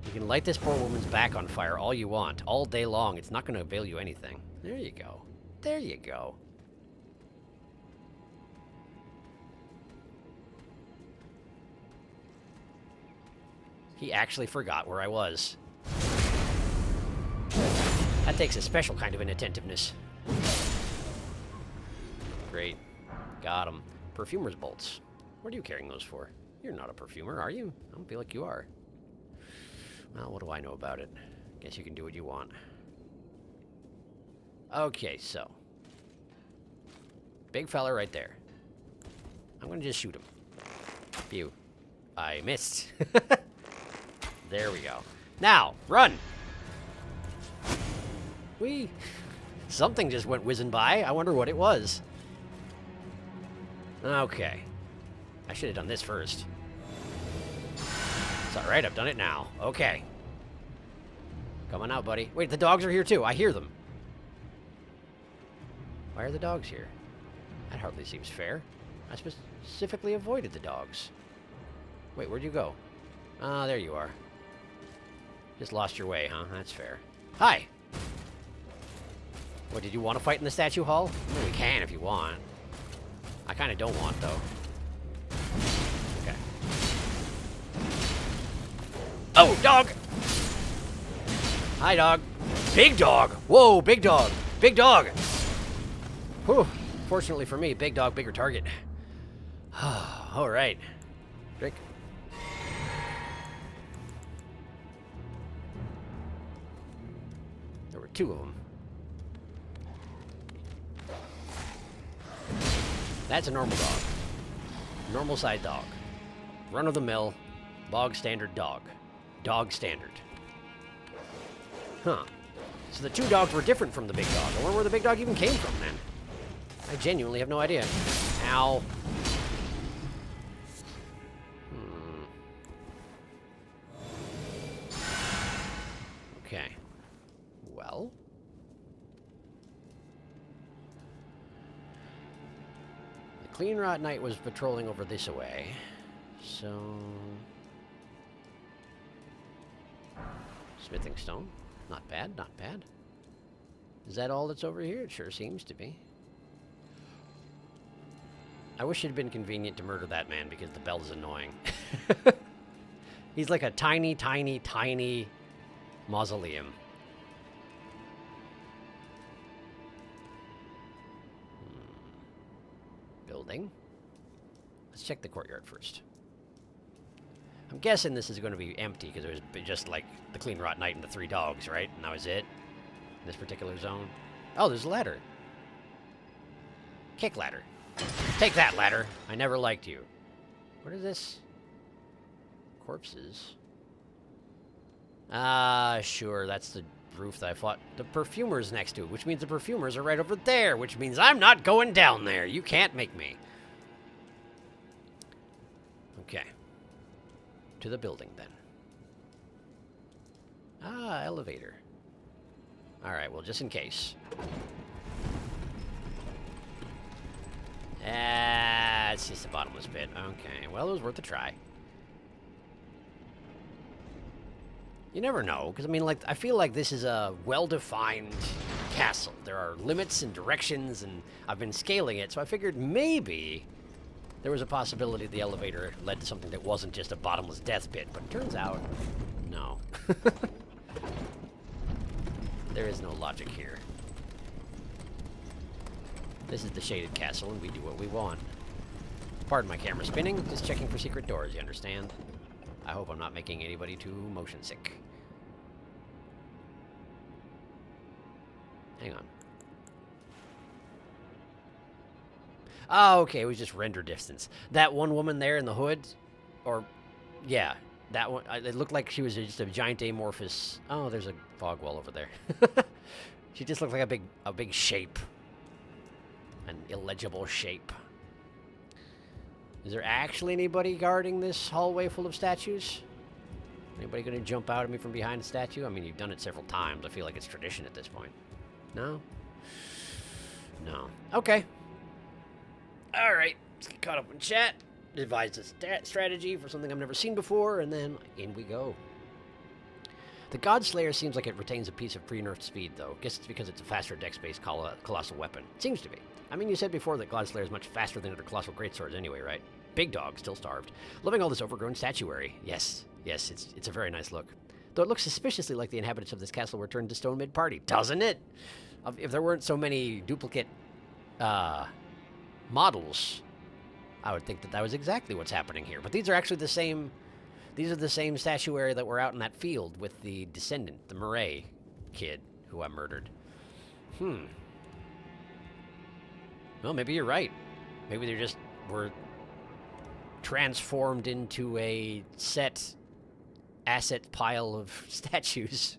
You can light this poor woman's back on fire all you want, all day long. It's not going to avail you anything. There you go. There you go. He actually forgot where I was. That takes a special kind of inattentiveness. Great. Got him. Perfumer's bolts. What are you carrying those for? You're not a perfumer, are you? I don't feel like you are. Well, what do I know about it? Guess you can do what you want. Okay, so. Big fella right there. I'm gonna just shoot him. Phew. I missed. There we go. Now, run! Whee! Something just went whizzing by. I wonder what it was. Okay. I should have done this first. It's alright, I've done it now. Okay. Coming out, buddy. Wait, the dogs are here too. I hear them. Why are the dogs here? That hardly seems fair. I specifically avoided the dogs. Wait, where'd you go? Ah, there you are. Just lost your way, huh? That's fair. Hi! What, did you want to fight in the statue hall? I mean, we can if you want. I kind of don't want, though. Okay. Oh, dog! Hi, dog. Big dog! Whoa, big dog! Big dog! Whew. Fortunately for me, big dog, bigger target. All right. Drink. There were two of them. That's a normal dog. Normal sized dog. Run of the mill, bog standard dog. Dog standard. Huh. So the two dogs were different from the big dog. I wonder where the big dog even came from then. I genuinely have no idea. Ow. Okay. Well. The Clean Rot Knight was patrolling over this way. So... Smithing stone. Not bad, not bad. Is that all that's over here? It sure seems to be. I wish it had been convenient to murder that man because the bell is annoying. He's like a tiny, tiny, tiny mausoleum. Building. Let's check the courtyard first. I'm guessing this is going to be empty because it was just like the Clean Rot Knight and the three dogs, right? And that was it in this particular zone. Oh, there's a ladder. Kick ladder. Take that, ladder. I never liked you. What is this? Corpses. Ah, sure. That's the roof that I fought. The perfumer's next to it, which means the perfumers are right over there, which means I'm not going down there. You can't make me. Okay. To the building, then. Ah, elevator. Alright, well, just in case. It's just a bottomless pit. Okay, well, it was worth a try. You never know, because I mean, like, I feel like this is a well-defined castle. There are limits and directions, and I've been scaling it, so I figured maybe there was a possibility the elevator led to something that wasn't just a bottomless death pit, but it turns out, no. There is no logic here. This is the shaded castle, and we do what we want. Pardon my camera spinning, just checking for secret doors, you understand? I hope I'm not making anybody too motion sick. Hang on. Oh, okay, it was just render distance. That one woman there in the hood, or, yeah, that one, it looked like she was just a giant amorphous, oh, there's a fog wall over there. She just looked like a big shape. An illegible shape. Is there actually anybody guarding this hallway full of statues? Anybody gonna jump out at me from behind a statue? I mean, you've done it several times. I feel like it's tradition at this point. No? No. Okay. Alright. Let's get caught up in chat. Devise a strategy for something I've never seen before, and then in we go. The Godslayer seems like it retains a piece of pre-nerfed speed, though. Guess it's because it's a faster dex-based colossal weapon. Seems to be. I mean, you said before that Godslayer is much faster than other colossal greatswords anyway, right? Big dog, still starved. Loving all this overgrown statuary. Yes, it's a very nice look. Though it looks suspiciously like the inhabitants of this castle were turned to stone mid-party. Doesn't it? If there weren't so many duplicate models, I would think that was exactly what's happening here. But these are actually the same... These are the same statuary that were out in that field with the descendant, the Murray kid, who I murdered. Well, maybe you're right. Maybe they just were transformed into a set asset pile of statues.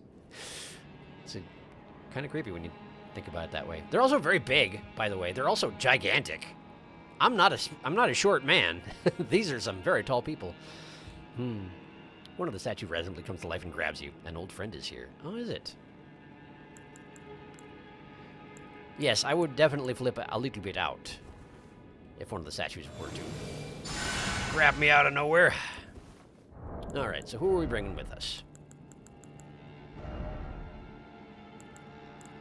It's kind of creepy when you think about it that way. They're also very big, by the way. They're also gigantic. I'm not a short man. These are some very tall people. One of the statues randomly comes to life and grabs you. An old friend is here. Oh, is it? Yes, I would definitely flip a little bit out if one of the statues were to grab me out of nowhere. Alright, so who are we bringing with us?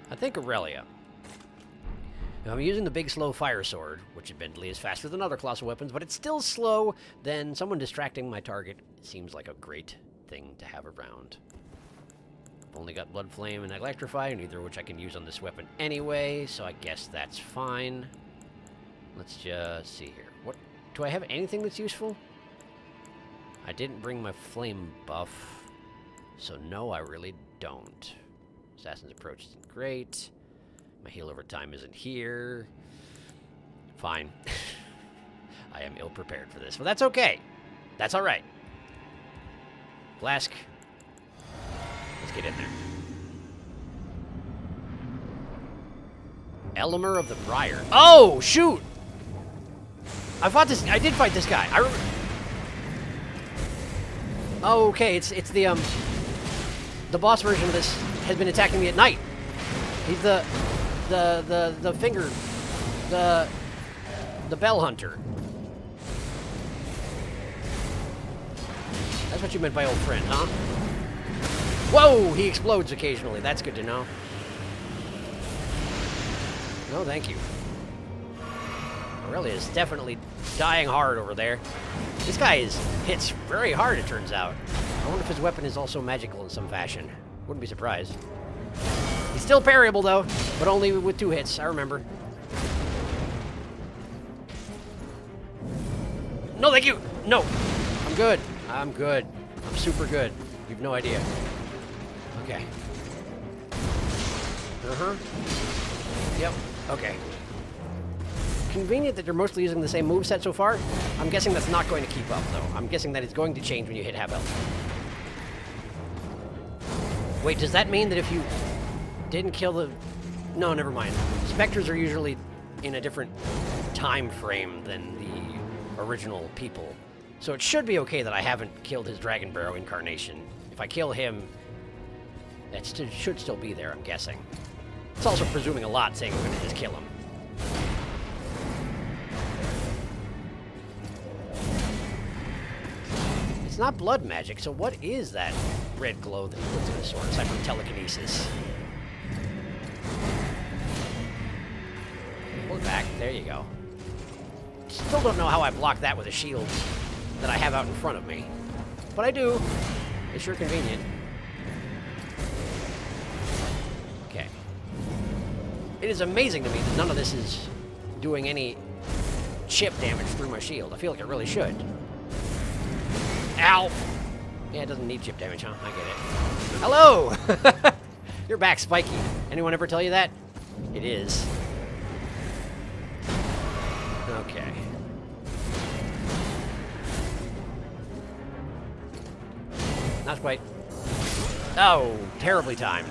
I think Aurelia. If I'm using the big slow fire sword, which admittedly is faster than other colossal weapons, but it's still slow, then someone distracting my target seems like a great thing to have around. I've only got Blood Flame and Electrify, neither of which I can use on this weapon anyway, so I guess that's fine. Let's just see here. What do I have anything that's useful? I didn't bring my flame buff, so no, I really don't. Assassin's Approach isn't great. My heal over time isn't here. Fine. I am ill-prepared for this, but that's okay. That's all right. Flask. Let's get in there. Elimer of the Briar. Oh, shoot! I did fight this guy. Oh, okay. It's the boss version of this has been attacking me at night. He's the finger, the bell hunter. That's what you meant by old friend, huh? Whoa, he explodes occasionally. That's good to know. No, thank you. Aurelia is definitely dying hard over there. This guy hits very hard, it turns out. I wonder if his weapon is also magical in some fashion. Wouldn't be surprised. He's still parryable, though, but only with 2 hits, I remember. No, thank you! No! I'm good. I'm good. I'm super good. You have no idea. Okay. Yep. Okay. Convenient that you're mostly using the same moveset so far. I'm guessing that's not going to keep up, though. I'm guessing that it's going to change when you hit half health. Wait, does that mean that if you didn't kill the... No, never mind. Specters are usually in a different time frame than the original people. So it should be okay that I haven't killed his Dragon Barrow incarnation. If I kill him, that should still be there, I'm guessing. It's also presuming a lot, saying I'm going to just kill him. It's not blood magic, so what is that red glow that puts in the sword, aside from telekinesis. Pull it back. There you go. Still don't know how I block that with a shield that I have out in front of me. But I do. It's sure convenient. Okay. It is amazing to me that none of this is doing any chip damage through my shield. I feel like it really should. Ow! Yeah, it doesn't need chip damage, huh? I get it. Hello! You're back, Spiky. Anyone ever tell you that? It is. Okay. Not quite. Oh, terribly timed.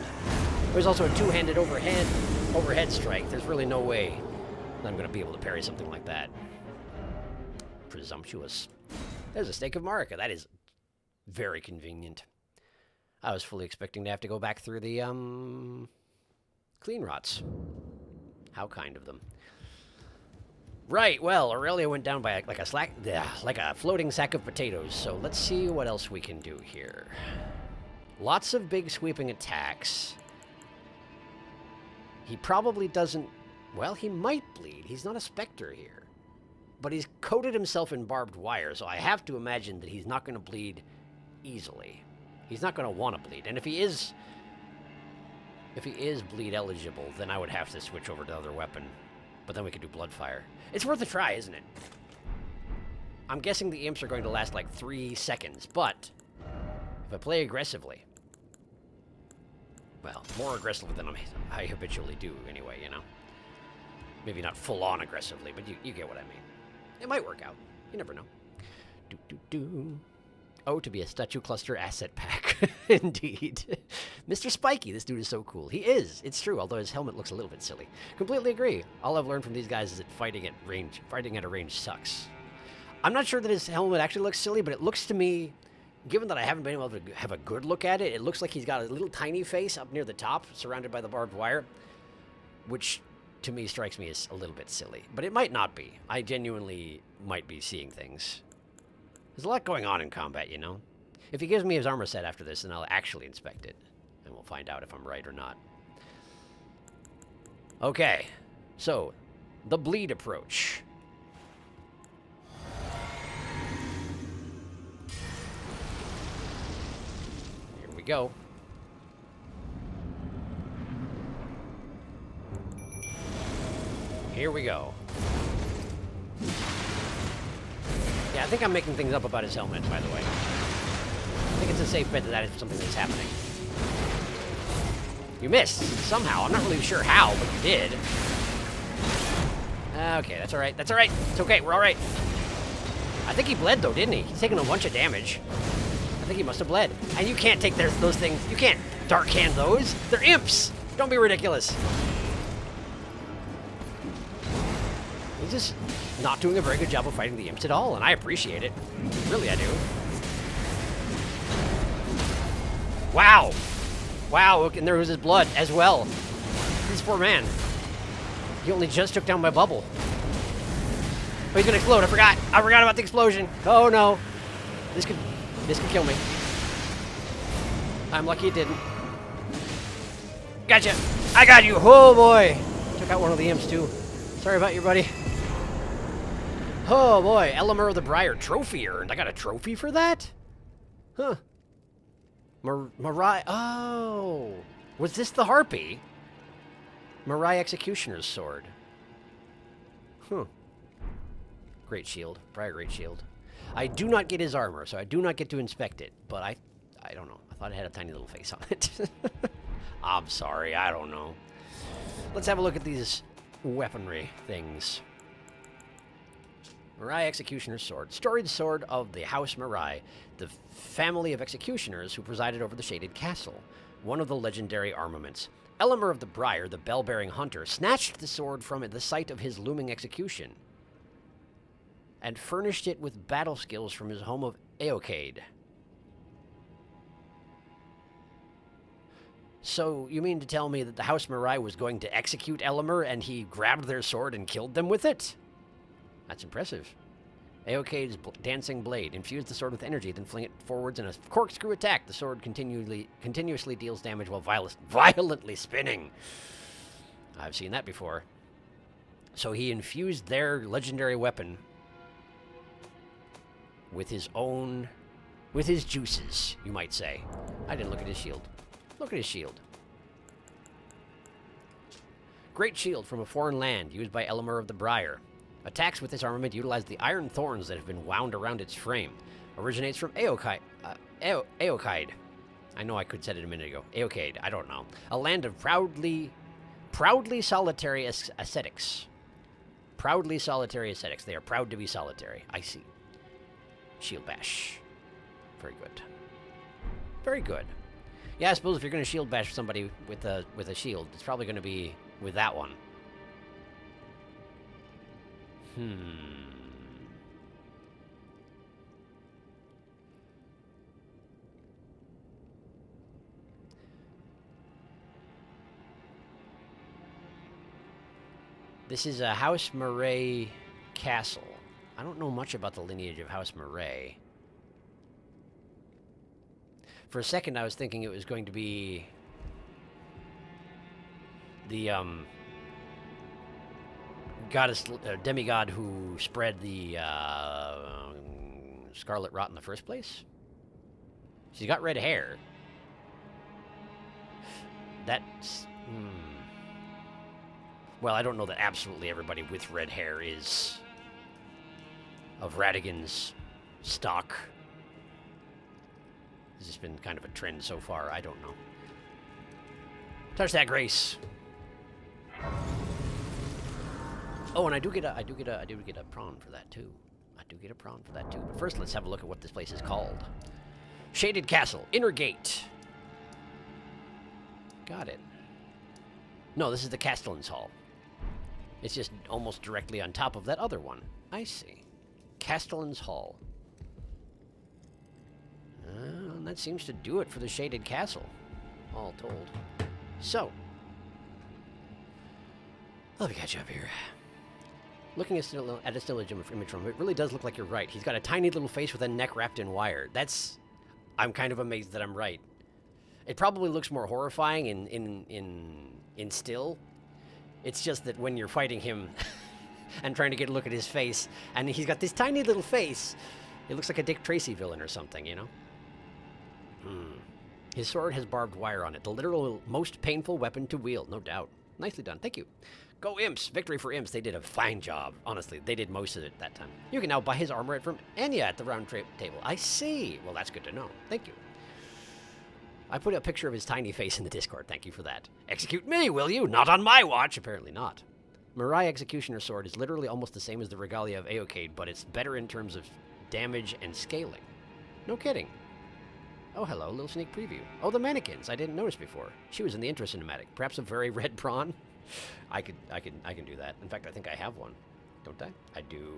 There's also a two-handed overhead strike. There's really no way that I'm going to be able to parry something like that. Presumptuous. There's a stake of Marika. That is very convenient. I was fully expecting to have to go back through the, clean rots. How kind of them. Right, well, Aurelia went down by like a floating sack of potatoes, so let's see what else we can do here. Lots of big sweeping attacks. He probably doesn't... Well, he might bleed. He's not a Spectre here. But he's coated himself in barbed wire, so I have to imagine that he's not going to bleed easily. He's not going to want to bleed. And if he is bleed eligible, then I would have to switch over to another weapon. But then we could do Bloodfire. It's worth a try, isn't it? I'm guessing the imps are going to last like 3 seconds, but if I play aggressively, well, more aggressively than I habitually do anyway, you know? Maybe not full-on aggressively, but you get what I mean. It might work out. You never know. Oh, to be a statue cluster asset pack. Indeed. Mr. Spiky, this dude is so cool. He is. It's true, although his helmet looks a little bit silly. Completely agree. All I've learned from these guys is that fighting at a range sucks. I'm not sure that his helmet actually looks silly, but it looks to me, given that I haven't been able to have a good look at it, it looks like he's got a little tiny face up near the top, surrounded by the barbed wire, which to me strikes me as a little bit silly. But it might not be. I genuinely might be seeing things. There's a lot going on in combat, you know? If he gives me his armor set after this, then I'll actually inspect it. And we'll find out if I'm right or not. Okay. So, the bleed approach. Here we go. Here we go. Yeah, I think I'm making things up about his helmet, by the way. I think it's a safe bet that that is something that's happening. You missed, somehow. I'm not really sure how, but you did. Okay, that's alright. That's alright. It's okay, we're alright. I think he bled, though, didn't he? He's taking a bunch of damage. I think he must have bled. And you can't take those things. You can't dark hand those. They're imps. Don't be ridiculous. He's just not doing a very good job of fighting the imps at all, and I appreciate it. Really, I do. Wow. Wow, look, and there was his blood as well. This poor man. He only just took down my bubble. Oh, he's gonna explode. I forgot about the explosion. Oh, no. This could kill me. I'm lucky it didn't. Gotcha. I got you. Oh, boy. Took out one of the imps, too. Sorry about you, buddy. Oh, boy. Elemer of the Briar trophy earned. I got a trophy for that? Huh. Marai. Oh. Was this the Harpy? Marai Executioner's Sword. Huh. Great shield. Briar Great Shield. I do not get his armor, so I do not get to inspect it. But I don't know. I thought it had a tiny little face on it. I'm sorry. I don't know. Let's have a look at these weaponry things. Marai Executioner's Sword. Storied sword of the House Marai, the family of executioners who presided over the Shaded Castle. One of the legendary armaments. Elemer of the Briar, the bell-bearing hunter, snatched the sword from the site of his looming execution and furnished it with battle skills from his home of Eocade. So, you mean to tell me that the House Marai was going to execute Elemer and he grabbed their sword and killed them with it? That's impressive. Aokade's dancing blade. Infuse the sword with energy, then fling it forwards in a corkscrew attack. The sword continuously deals damage while violently spinning. I've seen that before. So he infused their legendary weapon with his own... with his juices, you might say. I didn't look at his shield. Look at his shield. Great shield from a foreign land, used by Elamur of the Briar. Attacks with this armament utilize the iron thorns that have been wound around its frame. Originates from Aokide. I know I could said it a minute ago. Aokade, I don't know. A land of proudly solitary ascetics. Proudly solitary ascetics. They are proud to be solitary. I see. Shield bash. Very good. Very good. Yeah, I suppose if you're going to shield bash somebody with a shield, it's probably going to be with that one. This is a House Murray castle. I don't know much about the lineage of House Murray. For a second, I was thinking it was going to be the goddess, demigod who spread the scarlet rot in the first place. She's got red hair. That's... Well, I don't know that absolutely everybody with red hair is of Radigan's stock. This has been kind of a trend so far. I don't know. Touch that, Grace. Oh, and I do get a prawn for that too. I do get a prawn for that too. But first, let's have a look at what this place is called. Shaded Castle, Inner Gate. Got it. No, this is the Castellan's Hall. It's just almost directly on top of that other one. I see. Castellan's Hall. And that seems to do it for the Shaded Castle, all told. So, let me catch you up here. Looking at a still image from him, it really does look like you're right. He's got a tiny little face with a neck wrapped in wire. I'm kind of amazed that I'm right. It probably looks more horrifying in still. It's just that when you're fighting him and trying to get a look at his face, and he's got this tiny little face, it looks like a Dick Tracy villain or something, you know? His sword has barbed wire on it. The literal most painful weapon to wield, no doubt. Nicely done. Thank you. Go Imps. Victory for Imps. They did a fine job. Honestly, they did most of it that time. You can now buy his armor from Enya at the round table. I see. Well, that's good to know. Thank you. I put a picture of his tiny face in the Discord. Thank you for that. Execute me, will you? Not on my watch. Apparently not. Mirai Executioner Sword is literally almost the same as the Regalia of Aokade, but it's better in terms of damage and scaling. No kidding. Oh, hello, little sneak preview. Oh, the mannequins. I didn't notice before. She was in the intro cinematic. Perhaps a very red prawn. I can do that. In fact, I think I have one. Don't I? I do.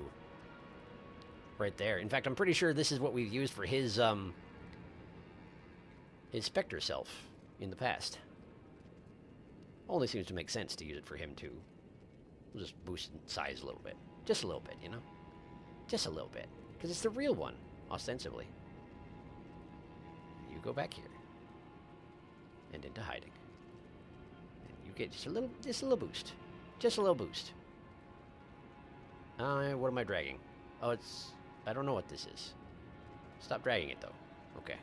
Right there. In fact, I'm pretty sure this is what we've used for his Spectre self in the past. Only seems to make sense to use it for him, too. We'll just boost in size a little bit. Just a little bit, you know? Just a little bit. Because it's the real one, ostensibly. You go back here. And into hiding. And you get just a little boost. Just a little boost. What am I dragging? Oh, I don't know what this is. Stop dragging it, though. Okay.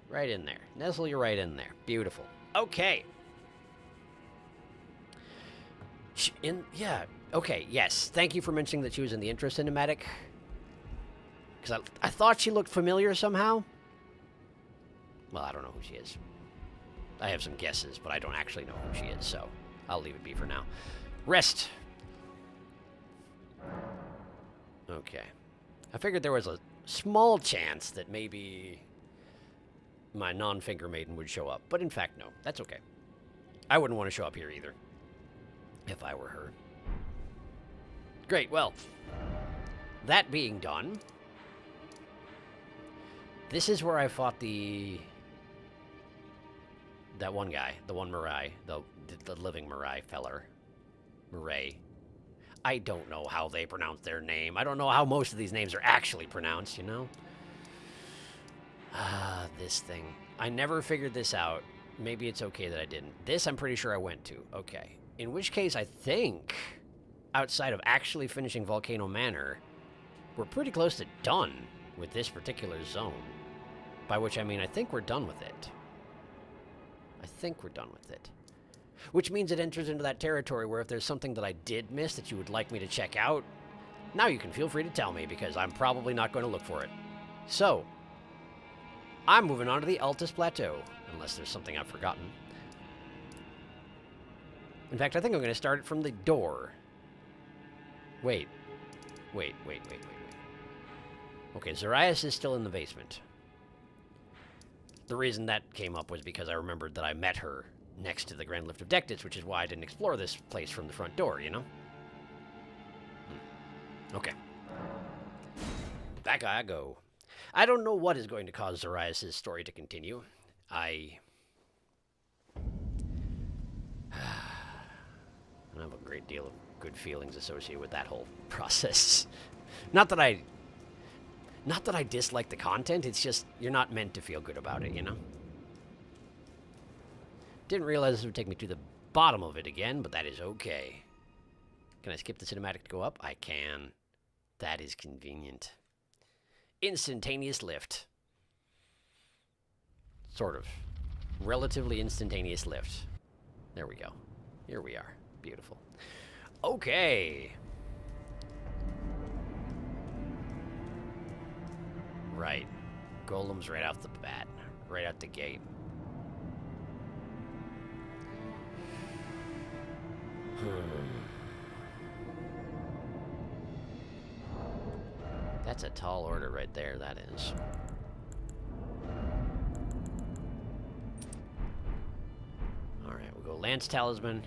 Right in there. Nestle you right in there. Beautiful. Okay. Yeah. Okay, yes. Thank you for mentioning that she was in the intro cinematic. Because I thought she looked familiar somehow. Well, I don't know who she is. I have some guesses, but I don't actually know who she is, so I'll leave it be for now. Rest. Okay. I figured there was a small chance that maybe my non-finger maiden would show up, but in fact, no. That's okay. I wouldn't want to show up here either, if I were her. Great, well, that being done, this is where I fought that one guy, the one Mirai, the living Mirai feller. Mirai. I don't know how they pronounce their name. I don't know how most of these names are actually pronounced, you know? Ah, this thing. I never figured this out. Maybe it's okay that I didn't. This I'm pretty sure I went to. Okay. In which case, I think, outside of actually finishing Volcano Manor, we're pretty close to done with this particular zone. By which I mean, I think we're done with it. I think we're done with it. Which means it enters into that territory where if there's something that I did miss that you would like me to check out, now you can feel free to tell me, because I'm probably not going to look for it. So, I'm moving on to the Altus Plateau, unless there's something I've forgotten. In fact, I think I'm going to start it from the door. Wait. Okay, Zarias is still in the basement. The reason that came up was because I remembered that I met her next to the Grand Lift of Dectus, which is why I didn't explore this place from the front door, you know? Okay. Back I go. I don't know what is going to cause Zarias' story to continue. I have a great deal of good feelings associated with that whole process. Not that I dislike the content, it's just you're not meant to feel good about it, you know? Didn't realize this would take me to the bottom of it again, but that is okay. Can I skip the cinematic to go up? I can. That is convenient. Instantaneous lift. Sort of. Relatively instantaneous lift. There we go. Here we are. Beautiful. Okay. Right. Golems right off the bat. Right out the gate. That's a tall order right there, that is. Alright, we'll go Lance Talisman.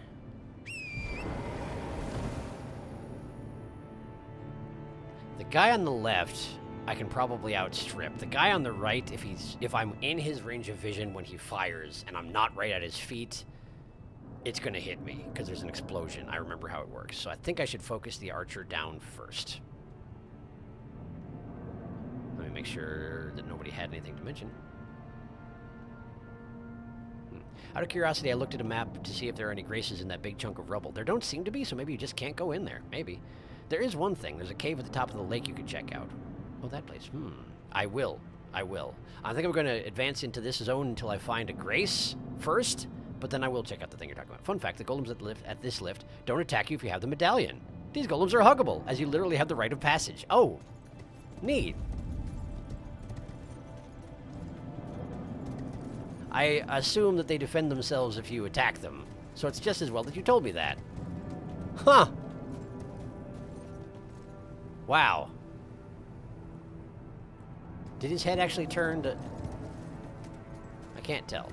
The guy on the left, I can probably outstrip. The guy on the right, if I'm in his range of vision when he fires and I'm not right at his feet, it's gonna hit me, because there's an explosion. I remember how it works. So I think I should focus the archer down first. Let me make sure that nobody had anything to mention. Out of curiosity, I looked at a map to see if there are any graces in that big chunk of rubble. There don't seem to be, so maybe you just can't go in there. Maybe. There is one thing. There's a cave at the top of the lake you could check out. Oh, that place. I will. I think I'm going to advance into this zone until I find a grace first, but then I will check out the thing you're talking about. Fun fact, the golems at this lift don't attack you if you have the medallion. These golems are huggable, as you literally have the rite of passage. Oh, neat. I assume that they defend themselves if you attack them, so it's just as well that you told me that. Huh. Wow. Did his head actually turn to... I can't tell.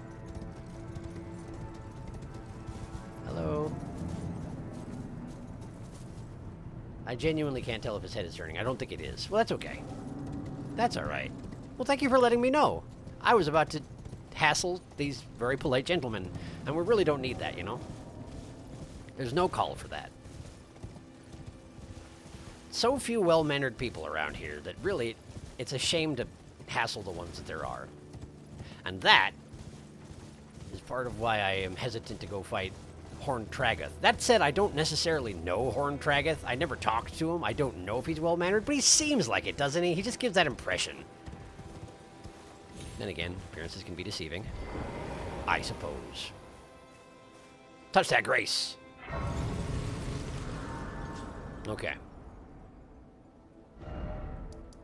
Hello? I genuinely can't tell if his head is turning. I don't think it is. Well, that's okay. That's alright. Well, thank you for letting me know. I was about to hassle these very polite gentlemen, and we really don't need that, you know? There's no call for that. So few well-mannered people around here that really, it's a shame to hassle the ones that there are. And that is part of why I am hesitant to go fight Horned Tragoth. That said, I don't necessarily know Horned Tragoth. I never talked to him. I don't know if he's well-mannered, but he seems like it, doesn't he? He just gives that impression. Then again, appearances can be deceiving. I suppose. Touch that grace! Okay.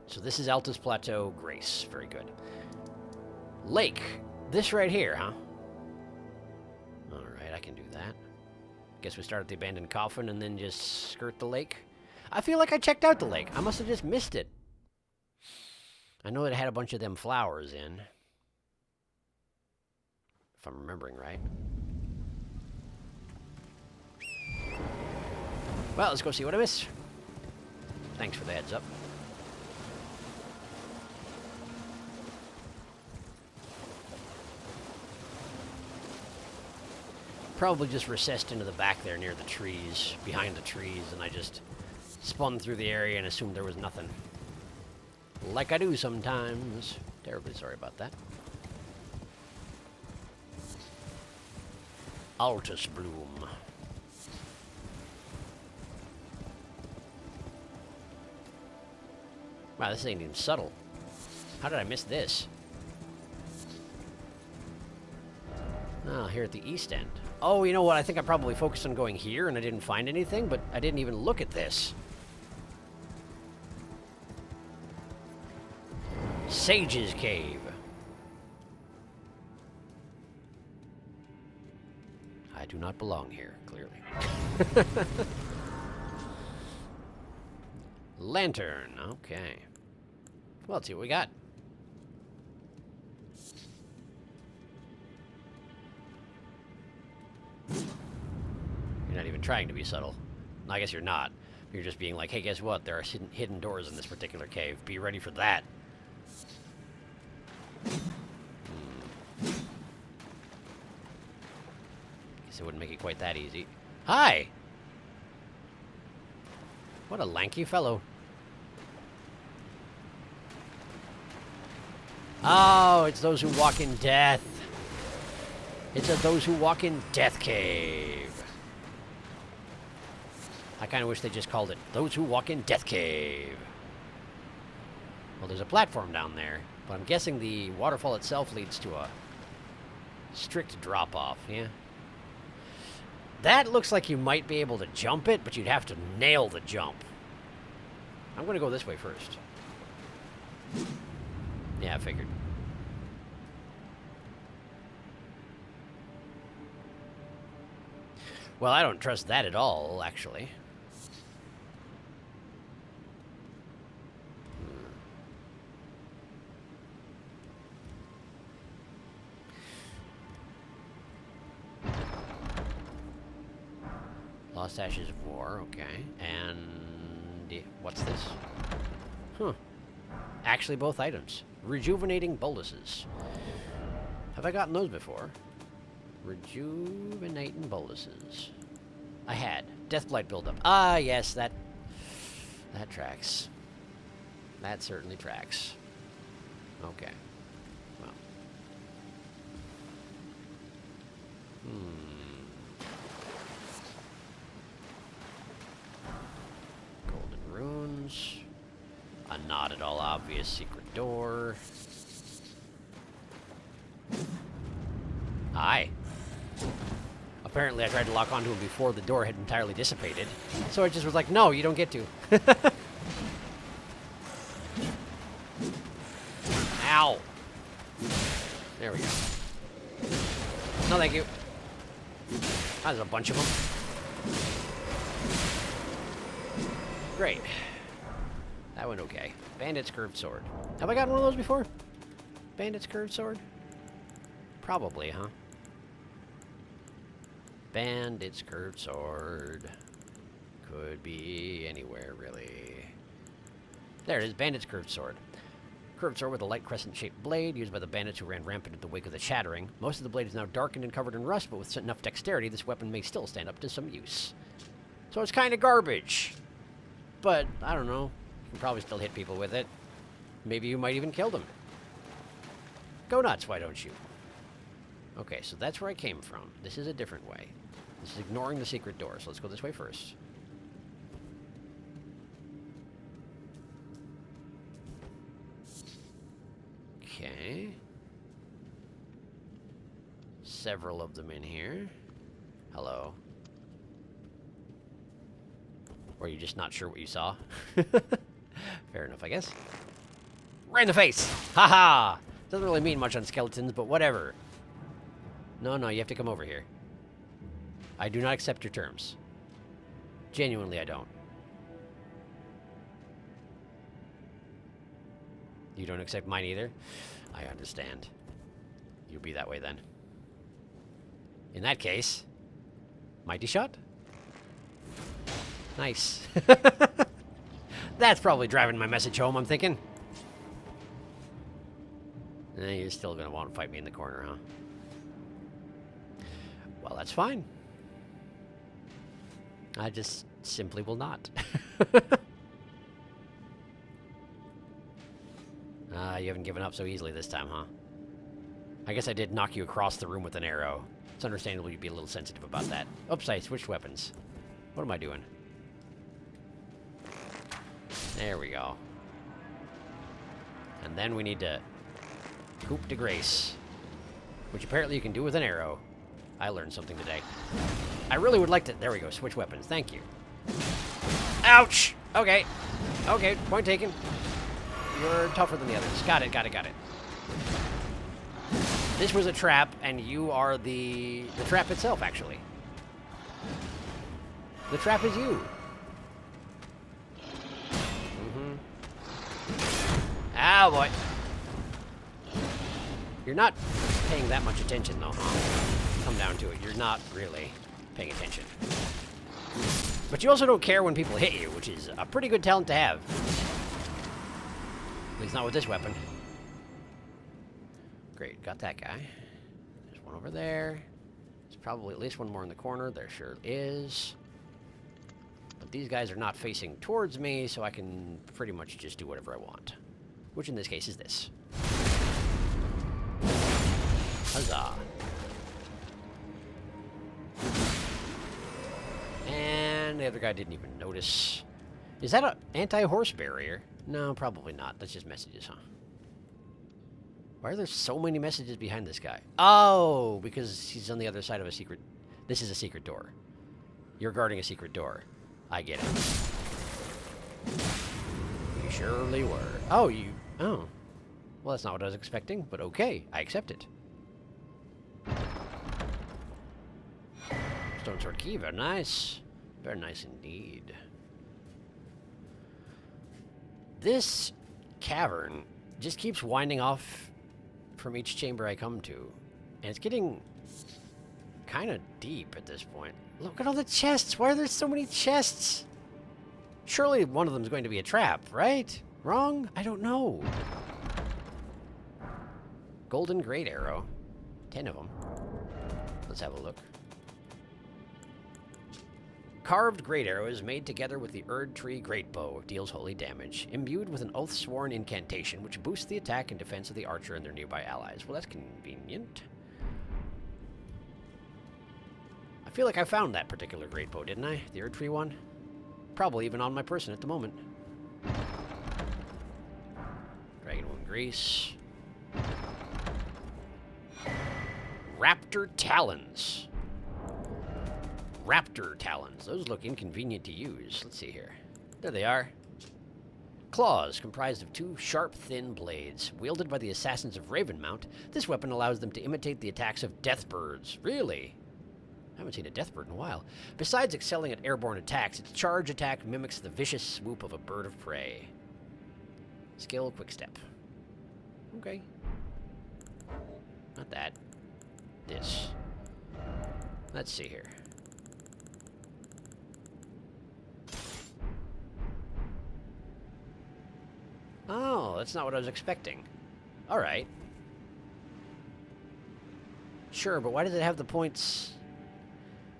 So this is Altus Plateau, Grace. Very good. Lake. This right here, huh? Alright, I can do that. Guess we start at the abandoned coffin and then just skirt the lake. I feel like I checked out the lake. I must have just missed it. I know it had a bunch of them flowers in. If I'm remembering right. Well, let's go see what I missed. Thanks for the heads up. probably just recessed into the back there near the trees, behind the trees, and I just spun through the area and assumed there was nothing. Like I do sometimes. Terribly sorry about that. Altus Bloom. Wow, this ain't even subtle. How did I miss this? Oh, here at the east end. Oh, you know what? I think I probably focused on going here and I didn't find anything, but I didn't even look at this. Sage's Cave. I do not belong here, clearly. Lantern, okay. Well, let's see what we got. You're not even trying to be subtle. I guess you're not. You're just being like, hey, guess what? There are hidden doors in this particular cave. Be ready for that. Guess it wouldn't make it quite that easy. Hi! What a lanky fellow. Oh, it's those who walk in death. It's those who walk in Death Cave. I kind of wish they just called it Those Who Walk in Death Cave. Well, there's a platform down there, but I'm guessing the waterfall itself leads to a strict drop-off, yeah? That looks like you might be able to jump it, but you'd have to nail the jump. I'm going to go this way first. Yeah, I figured. Well, I don't trust that at all, actually. Lost Ashes of War, okay. And what's this? Huh. Actually, both items. Rejuvenating boluses. Have I gotten those before? Rejuvenating boluses. I had. Deathblight buildup. Ah, yes, that tracks. That certainly tracks. Okay. Well. Golden runes. A not at all obvious secret door. Hi. Apparently I tried to lock onto him before the door had entirely dissipated. So I just was like, no, you don't get to. Ow. There we go. No, thank you. There's a bunch of them. Great. That went okay. Bandit's curved sword. Have I gotten one of those before? Bandit's curved sword? Probably, huh? Bandit's curved sword. Could be anywhere, really. There it is, Bandit's curved sword. Curved sword with a light crescent-shaped blade, used by the bandits who ran rampant in the wake of the Shattering. Most of the blade is now darkened and covered in rust, but with enough dexterity, this weapon may still stand up to some use. So it's kind of garbage. But, I don't know. You can probably still hit people with it. Maybe you might even kill them. Go nuts, why don't you? Okay, so that's where I came from. This is a different way. This is ignoring the secret door, so let's go this way first. Okay. Several of them in here. Hello. Or are you just not sure what you saw? Fair enough, I guess. Right in the face! Haha! Doesn't really mean much on skeletons, but whatever. No, you have to come over here. I do not accept your terms. Genuinely, I don't. You don't accept mine either? I understand. You be that way then. In that case, mighty shot? Nice. That's probably driving my message home, I'm thinking. You're still going to want to fight me in the corner, huh? Well, that's fine. I just simply will not. You haven't given up so easily this time, huh? I guess I did knock you across the room with an arrow. It's understandable you'd be a little sensitive about that. Oops, I switched weapons. What am I doing? There we go. And then we need to coup de grace, which apparently you can do with an arrow. I learned something today. I really would like to... There we go, switch weapons. Thank you. Ouch! Okay. Okay, point taken. You're tougher than the others. Got it, got it, got it. This was a trap, and you are the trap itself, actually. The trap is you. Ah, boy. You're not paying that much attention, though, huh? Come down to it. You're not really paying attention. But you also don't care when people hit you, which is a pretty good talent to have. At least not with this weapon. Great, got that guy. There's one over there. There's probably at least one more in the corner. There sure is. But these guys are not facing towards me, so I can pretty much just do whatever I want. Which in this case is this. Huzzah. And the other guy didn't even notice. Is that an anti-horse barrier? No, probably not. That's just messages, huh? Why are there so many messages behind this guy? Oh, because he's on the other side of a secret... This is a secret door. You're guarding a secret door. I get it. You surely were. Oh, you... Oh. Well, that's not what I was expecting, but okay. I accept it. Stone sword key. Very nice. Very nice indeed. This cavern just keeps winding off from each chamber I come to. And it's getting kind of deep at this point. Look at all the chests. Why are there so many chests? Surely one of them is going to be a trap, right? Wrong? I don't know. Golden great arrow. 10 of them. Let's have a look. Carved great arrow is made together with the Erd Tree great bow. Deals holy damage. Imbued with an oath-sworn incantation, which boosts the attack and defense of the archer and their nearby allies. Well, that's convenient. I feel like I found that particular great bow, didn't I? The Erd Tree one? Probably even on my person at the moment. Dragonbone Grease. Raptor Talons. Raptor Talons. Those look inconvenient to use. Let's see here. There they are. Claws, comprised of two sharp, thin blades. Wielded by the assassins of Ravenmount, this weapon allows them to imitate the attacks of death birds. Really? I haven't seen a death bird in a while. Besides excelling at airborne attacks, its charge attack mimics the vicious swoop of a bird of prey. Skill, quick step. Okay. Not that. This. Let's see here. Oh, that's not what I was expecting. Alright. Sure, but why does it have the points...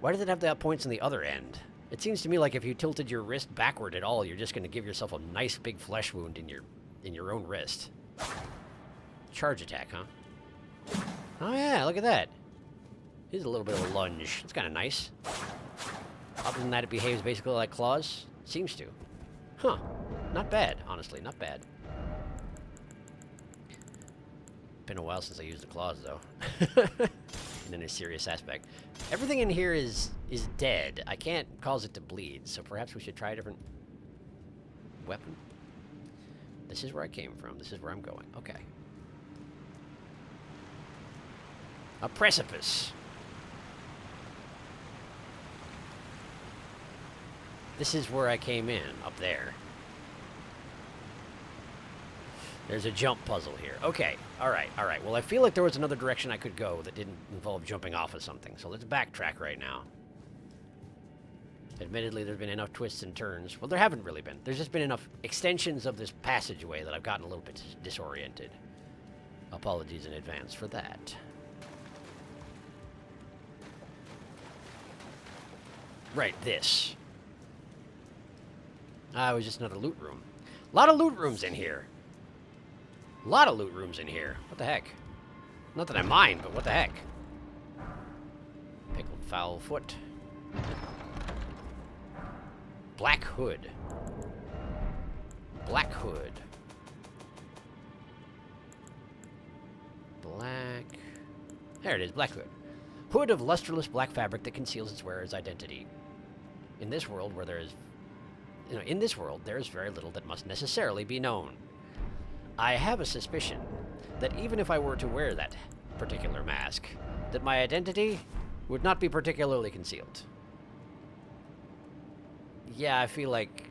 Why does it have the points on the other end? It seems to me like if you tilted your wrist backward at all, you're just going to give yourself a nice big flesh wound in your own wrist. Charge attack, huh? Oh yeah, look at that. Here's a little bit of a lunge. It's kind of nice. Other than that, it behaves basically like claws. Seems to. Huh. Not bad, honestly. Not bad. Been a while since I used the claws, though. In a serious aspect. Everything in here is dead. I can't cause it to bleed, so perhaps we should try a different weapon. This is where I came from. This is where I'm going. Okay. A precipice. This is where I came in, up there. There's a jump puzzle here. Okay, alright. Well, I feel like there was another direction I could go that didn't involve jumping off of something, so let's backtrack right now. Admittedly, there's been enough twists and turns. Well, there haven't really been. There's just been enough extensions of this passageway that I've gotten a little bit disoriented. Apologies in advance for that. Right, this. It was just another loot room. A lot of loot rooms in here. A lot of loot rooms in here. What the heck? Not that I mind, but what the heck? Pickled foul foot. Black hood. Black hood. Black... There it is, black hood. Hood of lusterless black fabric that conceals its wearer's identity. In this world where there is... in this world, there is very little that must necessarily be known. I have a suspicion that even if I were to wear that particular mask, that my identity would not be particularly concealed. Yeah, I feel like...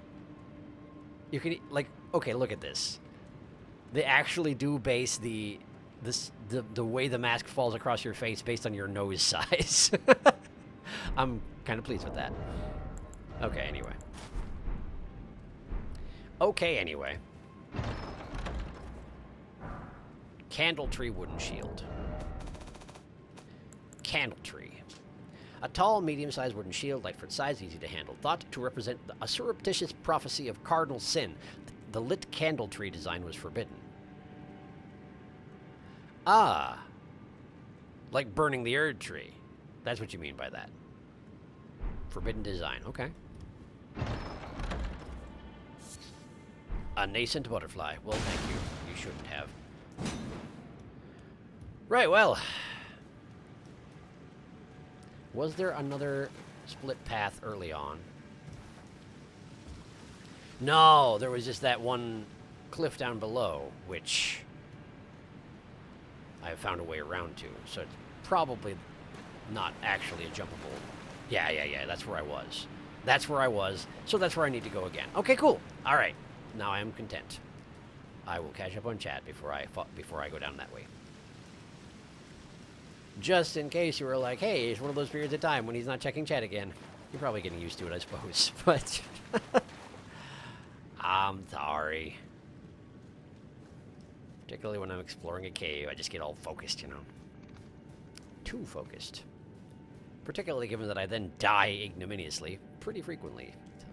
You can... Like, okay, look at this. They actually do base the way the mask falls across your face based on your nose size. I'm kind of pleased with that. Okay, anyway. Okay, anyway. Candle tree wooden shield. Candle tree. A tall, medium-sized wooden shield, light for its size, easy to handle. Thought to represent a surreptitious prophecy of cardinal sin. The lit candle tree design was forbidden. Ah. Like burning the Erd tree. That's what you mean by that. Forbidden design. Okay. A nascent butterfly. Well, thank you. You shouldn't have. Right, well. Was there another split path early on? No, there was just that one cliff down below, which I have found a way around to. So it's probably not actually a jumpable. Yeah, that's where I was. That's where I was, so that's where I need to go again. Okay, cool. All right. Now I am content. I will catch up on chat before I go down that way. Just in case you were like, hey, it's one of those periods of time when he's not checking chat again. You're probably getting used to it, I suppose. But I'm sorry. Particularly when I'm exploring a cave, I just get all focused, you know. Too focused. Particularly given that I then die ignominiously pretty frequently. So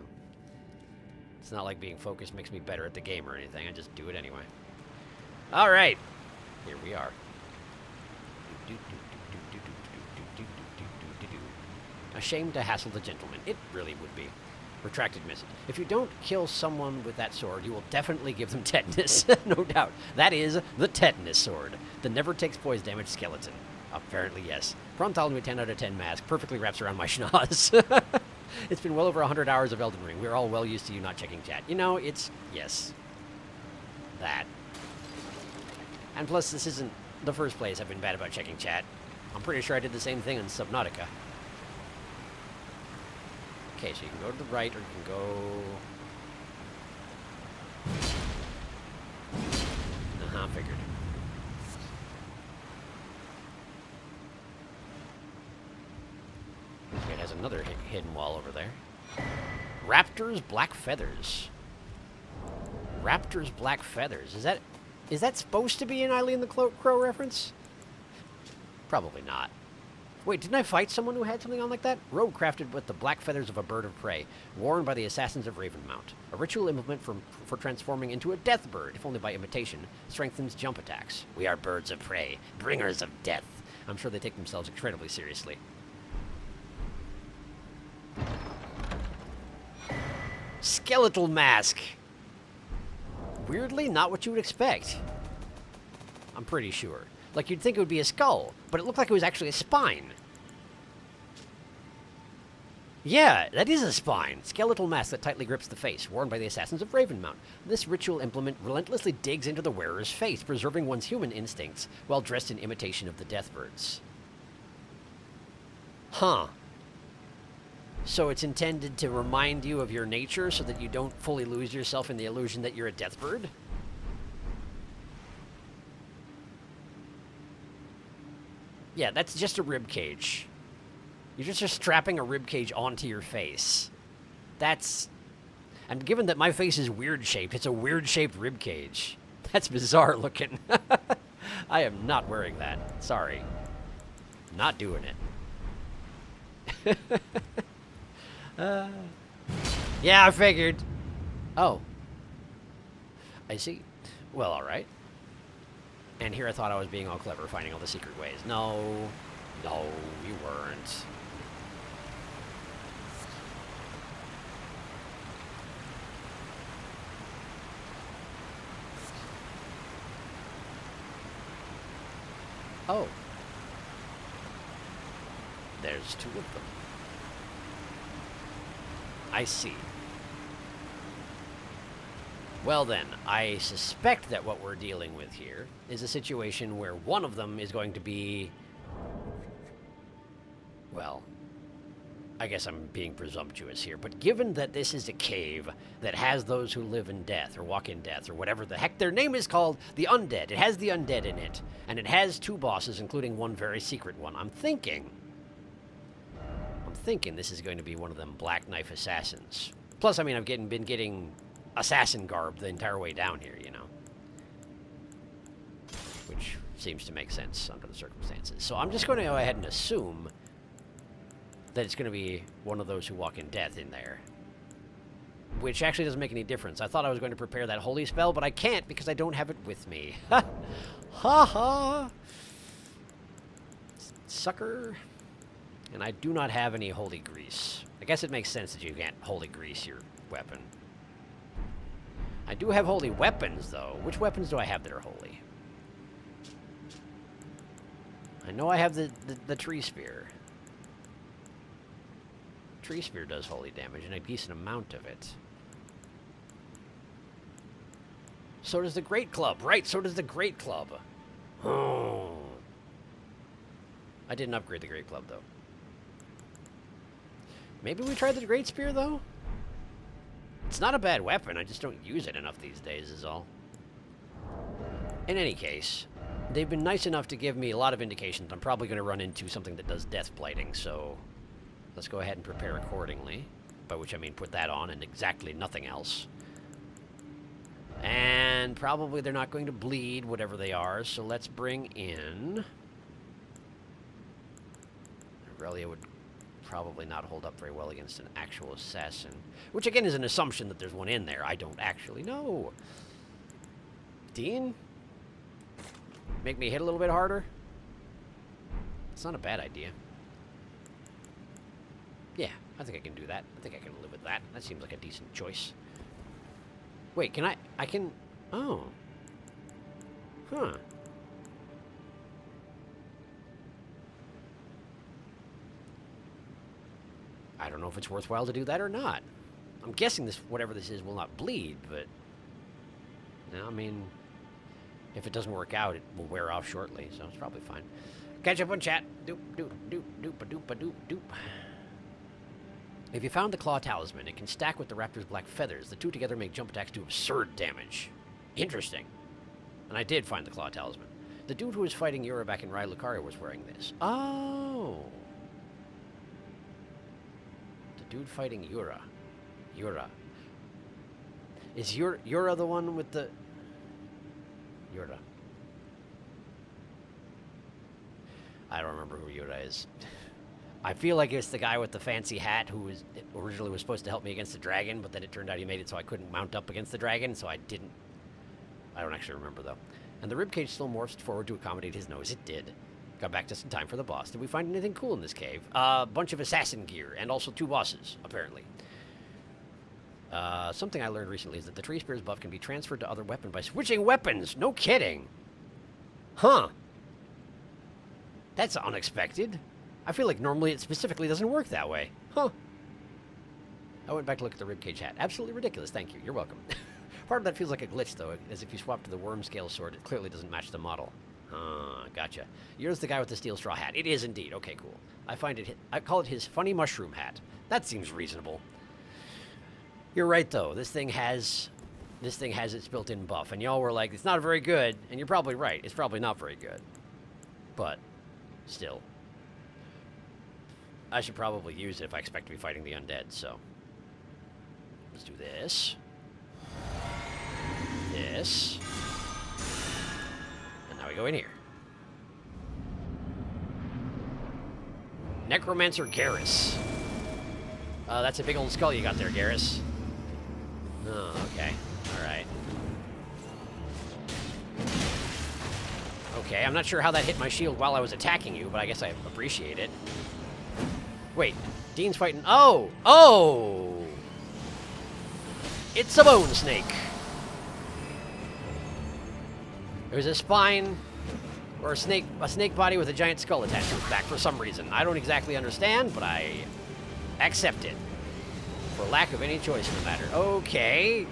it's not like being focused makes me better at the game or anything. I just do it anyway. All right. Here we are. Ashamed to hassle the gentleman. It really would be. Retracted message. If you don't kill someone with that sword, you will definitely give them tetanus. No doubt. That is the tetanus sword. The never takes poison damage skeleton. Apparently, yes. Prawn told me 10 out of 10 mask. Perfectly wraps around my schnoz. It's been well over 100 hours of Elden Ring. We're all well used to you not checking chat. You know, it's... Yes. That. And plus, this isn't the first place I've been bad about checking chat. I'm pretty sure I did the same thing in Subnautica. Okay, so you can go to the right, or you can go... Figured. Okay, it has another hidden wall over there. Raptor's Black Feathers. Raptor's Black Feathers. Is that supposed to be an Eileen the Crow reference? Probably not. Wait, didn't I fight someone who had something on like that? Robe crafted with the black feathers of a bird of prey, worn by the assassins of Ravenmount. A ritual implement for transforming into a death bird, if only by imitation, strengthens jump attacks. We are birds of prey, bringers of death. I'm sure they take themselves incredibly seriously. Skeletal mask! Weirdly, not what you would expect. I'm pretty sure. Like, you'd think it would be a skull, but it looked like it was actually a spine. Yeah, that is a spine. Skeletal mask that tightly grips the face, worn by the assassins of Ravenmount. This ritual implement relentlessly digs into the wearer's face, preserving one's human instincts, while dressed in imitation of the Deathbirds. Huh. So it's intended to remind you of your nature so that you don't fully lose yourself in the illusion that you're a Deathbird? Yeah, that's just a rib cage. You're just strapping a rib cage onto your face. That's... And given that my face is weird-shaped, it's a weird-shaped rib cage. That's bizarre looking. I am not wearing that. Sorry. Not doing it. Yeah, I figured. Oh. I see. Well, alright. And here I thought I was being all clever, finding all the secret ways. No. No, you weren't. Oh. There's two of them. I see. Well then, I suspect that what we're dealing with here is a situation where one of them is going to be... Well, I guess I'm being presumptuous here, but given that this is a cave that has those who live in death, or walk in death, or whatever the heck their name is called, the undead. It has the undead in it, and it has two bosses, including one very secret one. I'm thinking this is going to be one of them Black Knife assassins. Plus, I mean, I've been getting assassin garb the entire way down here, you know. Which seems to make sense under the circumstances. So I'm just going to go ahead and assume that it's going to be one of those who walk in death in there. Which actually doesn't make any difference. I thought I was going to prepare that holy spell, but I can't because I don't have it with me. Ha! Ha ha! Sucker. And I do not have any holy grease. I guess it makes sense that you can't holy grease your weapon. I do have holy weapons, though. Which weapons do I have that are holy? I know I have the tree spear. Tree spear does holy damage, and a decent amount of it. So does the Great Club. Right, so does the Great Club. Oh. I didn't upgrade the Great Club, though. Maybe we tried the Great Spear, though? It's not a bad weapon, I just don't use it enough these days, is all. In any case, they've been nice enough to give me a lot of indications. I'm probably going to run into something that does death blighting, so let's go ahead and prepare accordingly. By which I mean put that on and exactly nothing else. And probably they're not going to bleed, whatever they are, so let's bring in... Aurelia would probably not hold up very well against an actual assassin. Which, again, is an assumption that there's one in there. I don't actually know. Dean? Make me hit a little bit harder? It's not a bad idea. Yeah, I think I can do that. I think I can live with that. That seems like a decent choice. Wait, can I can... Oh. Huh. I don't know if it's worthwhile to do that or not. I'm guessing this, whatever this is, will not bleed, but... No, I mean... If it doesn't work out, it will wear off shortly, so it's probably fine. Catch up on chat. Doop, doop, doop, doop, doop, doop, doop. If you found the Claw Talisman, it can stack with the Raptor's black feathers. The two together make jump attacks do absurd damage. Interesting. And I did find the Claw Talisman. The dude who was fighting Yura back in Rai Lucaria was wearing this. Oh. The dude fighting Yura. Yura. Is Yura the one with the... Yura. I don't remember who Yura is. I feel like it's the guy with the fancy hat who was originally was supposed to help me against the dragon, but then it turned out he made it so I couldn't mount up against the dragon, so I didn't. I don't actually remember, though. And the ribcage still morphed forward to accommodate his nose. It did. Got back just in time for the boss. Did we find anything cool in this cave? A bunch of assassin gear, and also two bosses, apparently. Something I learned recently is that the Tree Spear's buff can be transferred to other weapons by switching weapons. No kidding. Huh. That's unexpected. I feel like normally it specifically doesn't work that way. Huh. I went back to look at the ribcage hat. Absolutely ridiculous. Thank you. You're welcome. Part of that feels like a glitch, though, as if you swap to the worm scale sword, it clearly doesn't match the model. Gotcha. Yours the guy with the steel straw hat. It is indeed. Okay, cool. I call it his funny mushroom hat. That seems reasonable. You're right, though. This thing has its built-in buff, and y'all were like, it's not very good, and you're probably right. It's probably not very good. But, still. I should probably use it if I expect to be fighting the undead, so. Let's do this. This. And now we go in here. Necromancer Garrus. That's a big old skull you got there, Garrus. Oh, okay. Alright. Okay, I'm not sure how that hit my shield while I was attacking you, but I guess I appreciate it. Wait, Dean's fighting... Oh! Oh! It's a bone snake. There's a spine, or a snake body with a giant skull attached to its back for some reason. I don't exactly understand, but I accept it. For lack of any choice in the matter. Okay.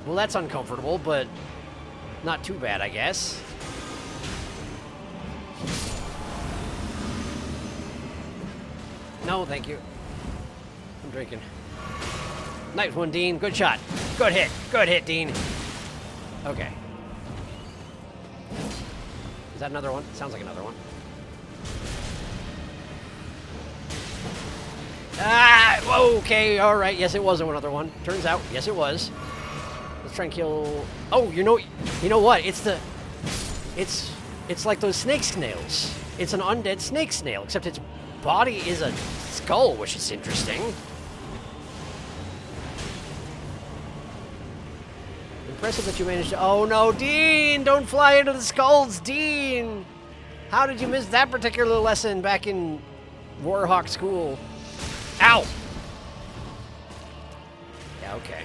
Well, that's uncomfortable, but not too bad, I guess. No, thank you. I'm drinking. Nice one, Dean. Good shot. Good hit. Good hit, Dean. Okay. Is that another one? Sounds like another one. Ah, okay, all right. Yes, it was another one. Turns out, yes, it was. Let's try and kill... Oh, you know what? It's like those snake snails. It's an undead snake snail, except its body is a skull, which is interesting. Impressive that you managed to... Oh, no, Dean! Don't fly into the skulls, Dean! How did you miss that particular lesson back in Warhawk school? Ow! Yeah, okay.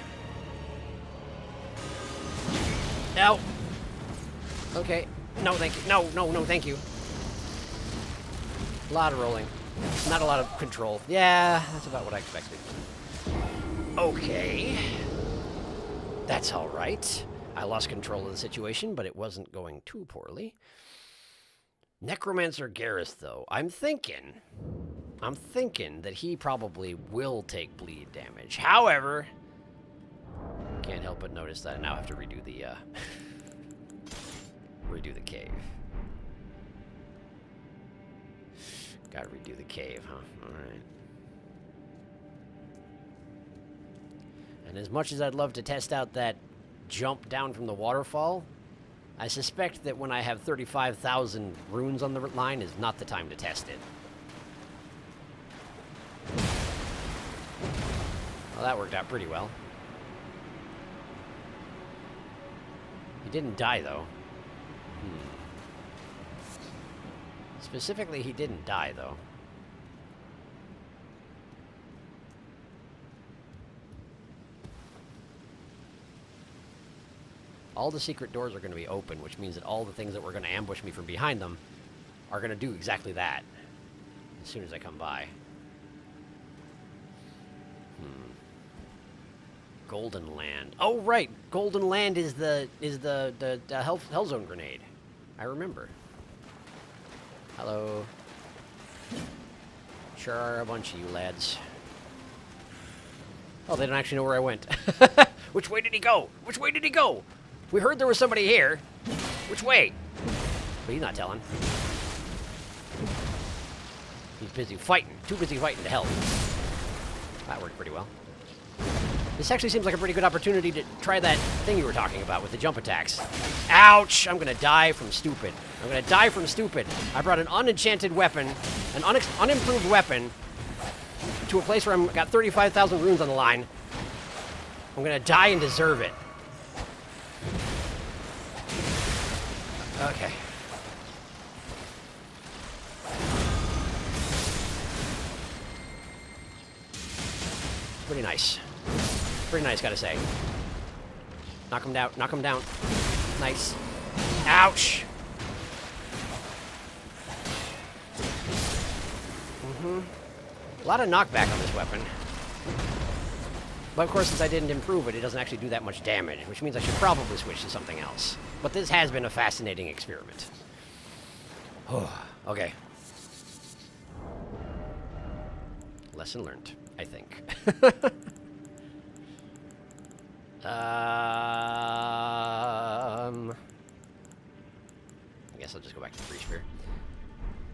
Ow! Okay. No, thank you. No, thank you. A lot of rolling. Not a lot of control. Yeah, that's about what I expected. Okay. That's all right. I lost control of the situation, but it wasn't going too poorly. Necromancer Garrus, though. I'm thinking that he probably will take bleed damage. However, can't help but notice that I now have to redo the redo the cave. Gotta redo the cave, huh? Alright. And as much as I'd love to test out that jump down from the waterfall, I suspect that when I have 35,000 runes on the line is not the time to test it. Well, that worked out pretty well. He didn't die, though. Specifically, he didn't die, though. All the secret doors are going to be open, which means that all the things that were going to ambush me from behind them are going to do exactly that as soon as I come by. Golden Land. Oh, right. Golden Land is the Hellzone grenade. I remember. Hello. Sure are a bunch of you lads. Oh, they don't actually know where I went. Which way did he go? Which way did he go? We heard there was somebody here. Which way? But he's not telling. He's busy fighting. Too busy fighting to help. That worked pretty well. This actually seems like a pretty good opportunity to try that thing you were talking about with the jump attacks. Ouch! I'm gonna die from stupid. I'm gonna die from stupid. I brought an unenchanted weapon, an unimproved weapon, to a place where I've got 35,000 runes on the line. I'm gonna die and deserve it. Okay. Pretty nice. Pretty nice, gotta say. Knock him down. Knock him down. Nice. Ouch! A lot of knockback on this weapon. But of course, since I didn't improve it, it doesn't actually do that much damage, which means I should probably switch to something else. But this has been a fascinating experiment. Oh, okay. Lesson learned, I think. I guess I'll just go back to the free spear.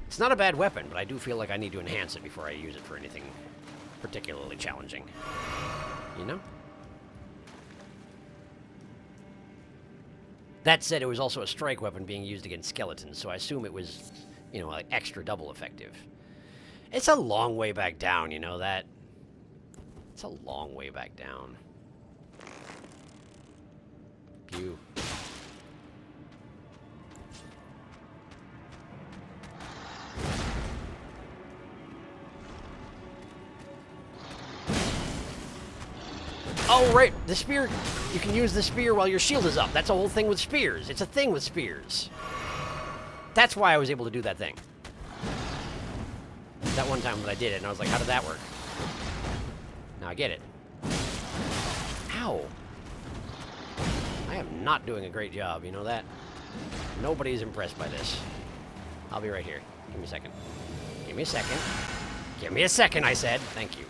It's not a bad weapon, but I do feel like I need to enhance it before I use it for anything particularly challenging. You know? That said, it was also a strike weapon being used against skeletons, so I assume it was, you know, like extra double effective. It's a long way back down, you know that? It's a long way back down. Pew. Oh, right. The spear. You can use the spear while your shield is up. That's a whole thing with spears. It's a thing with spears. That's why I was able to do that thing. That one time when I did it, and I was like, how did that work? Now I get it. Ow. I am not doing a great job, you know that? Nobody's impressed by this. I'll be right here. Give me a second. Give me a second. Give me a second, I said. Thank you.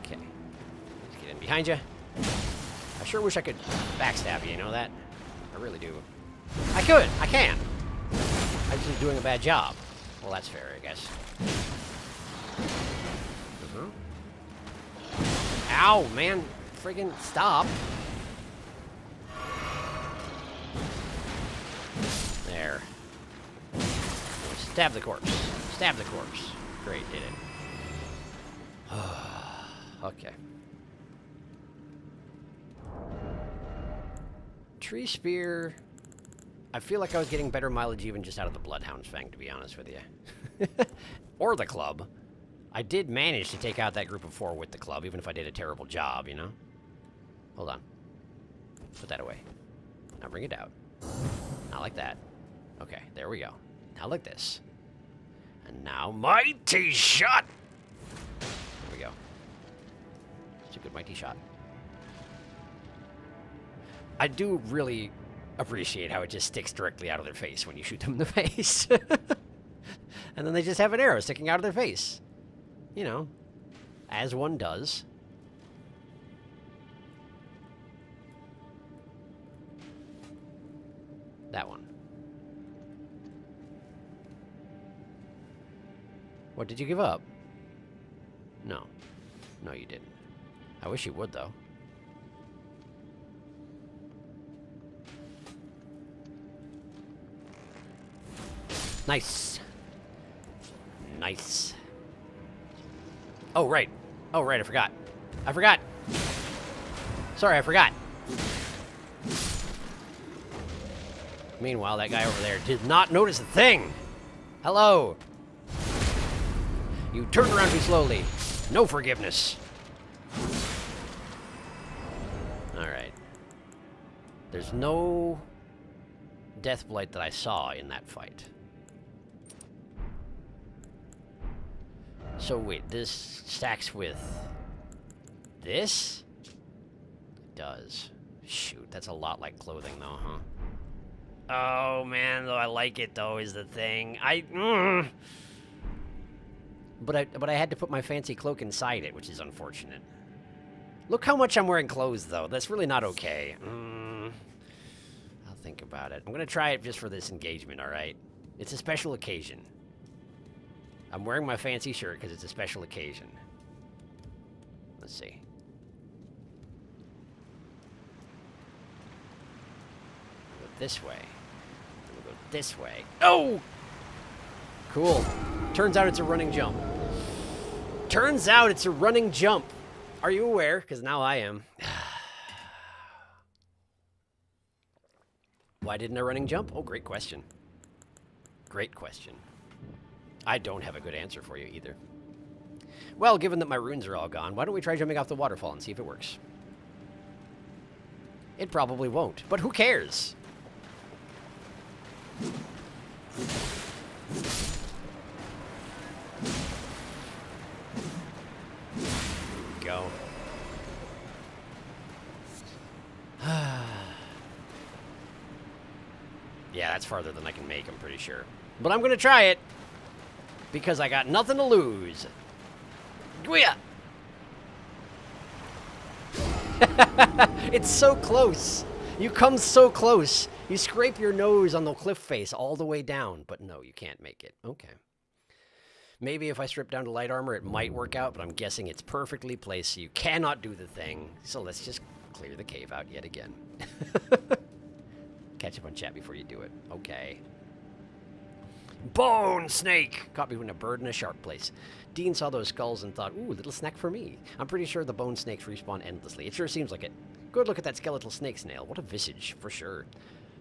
Okay. Let's get in behind you. I sure wish I could backstab you, you know that? I really do. I could. I can. I'm just doing a bad job. Well, that's fair, I guess. Ow, man. Friggin' stop. There. Stab the corpse. Stab the corpse. Great, did it. Okay. Tree spear. I feel like I was getting better mileage even just out of the Bloodhound's Fang, to be honest with you. Or the club. I did manage to take out that group of 4 with the club, even if I did a terrible job, you know? Hold on. Put that away. Now bring it out. Not like that. Okay, there we go. Now like this. And now mighty shot! There we go. It's a good mighty shot. I do really appreciate how it just sticks directly out of their face when you shoot them in the face. And then they just have an arrow sticking out of their face. You know, as one does. That one. What, did you give up? No. No, you didn't. I wish you would, though. Nice. Nice. Oh, right. Oh, right, I forgot. I forgot. Sorry, I forgot. Meanwhile, that guy over there did not notice a thing. Hello. You turn around too slowly. No forgiveness. All right. There's no death blight that I saw in that fight. So wait, this stacks with this? It does. Shoot, that's a lot like clothing though, huh? Oh man, though I like it though is the thing. But I had to put my fancy cloak inside it, which is unfortunate. Look how much I'm wearing clothes though. That's really not okay. I'll think about it. I'm gonna try it just for this engagement, alright? It's a special occasion. I'm wearing my fancy shirt because it's a special occasion. Let's see. Go this way. We'll go this way. Oh! Cool. Turns out it's a running jump. Turns out it's a running jump. Are you aware? Because now I am. Why didn't I running jump? Oh, great question. Great question. I don't have a good answer for you either. Well, given that my runes are all gone, why don't we try jumping off the waterfall and see if it works? It probably won't, but who cares? Go. Yeah, that's farther than I can make, I'm pretty sure. But I'm gonna try it! Because I got nothing to lose. Gwiya! It's so close. You come so close. You scrape your nose on the cliff face all the way down. But no, you can't make it. Okay. Maybe if I strip down to light armor, it might work out, but I'm guessing it's perfectly placed, so you cannot do the thing. So let's just clear the cave out yet again. Catch up on chat before you do it. Okay. Bone snake! Caught between a bird and a sharp place. Dean saw those skulls and thought, ooh, little snack for me. I'm pretty sure the bone snakes respawn endlessly. It sure seems like it. Good look at that skeletal snake snail. What a visage, for sure.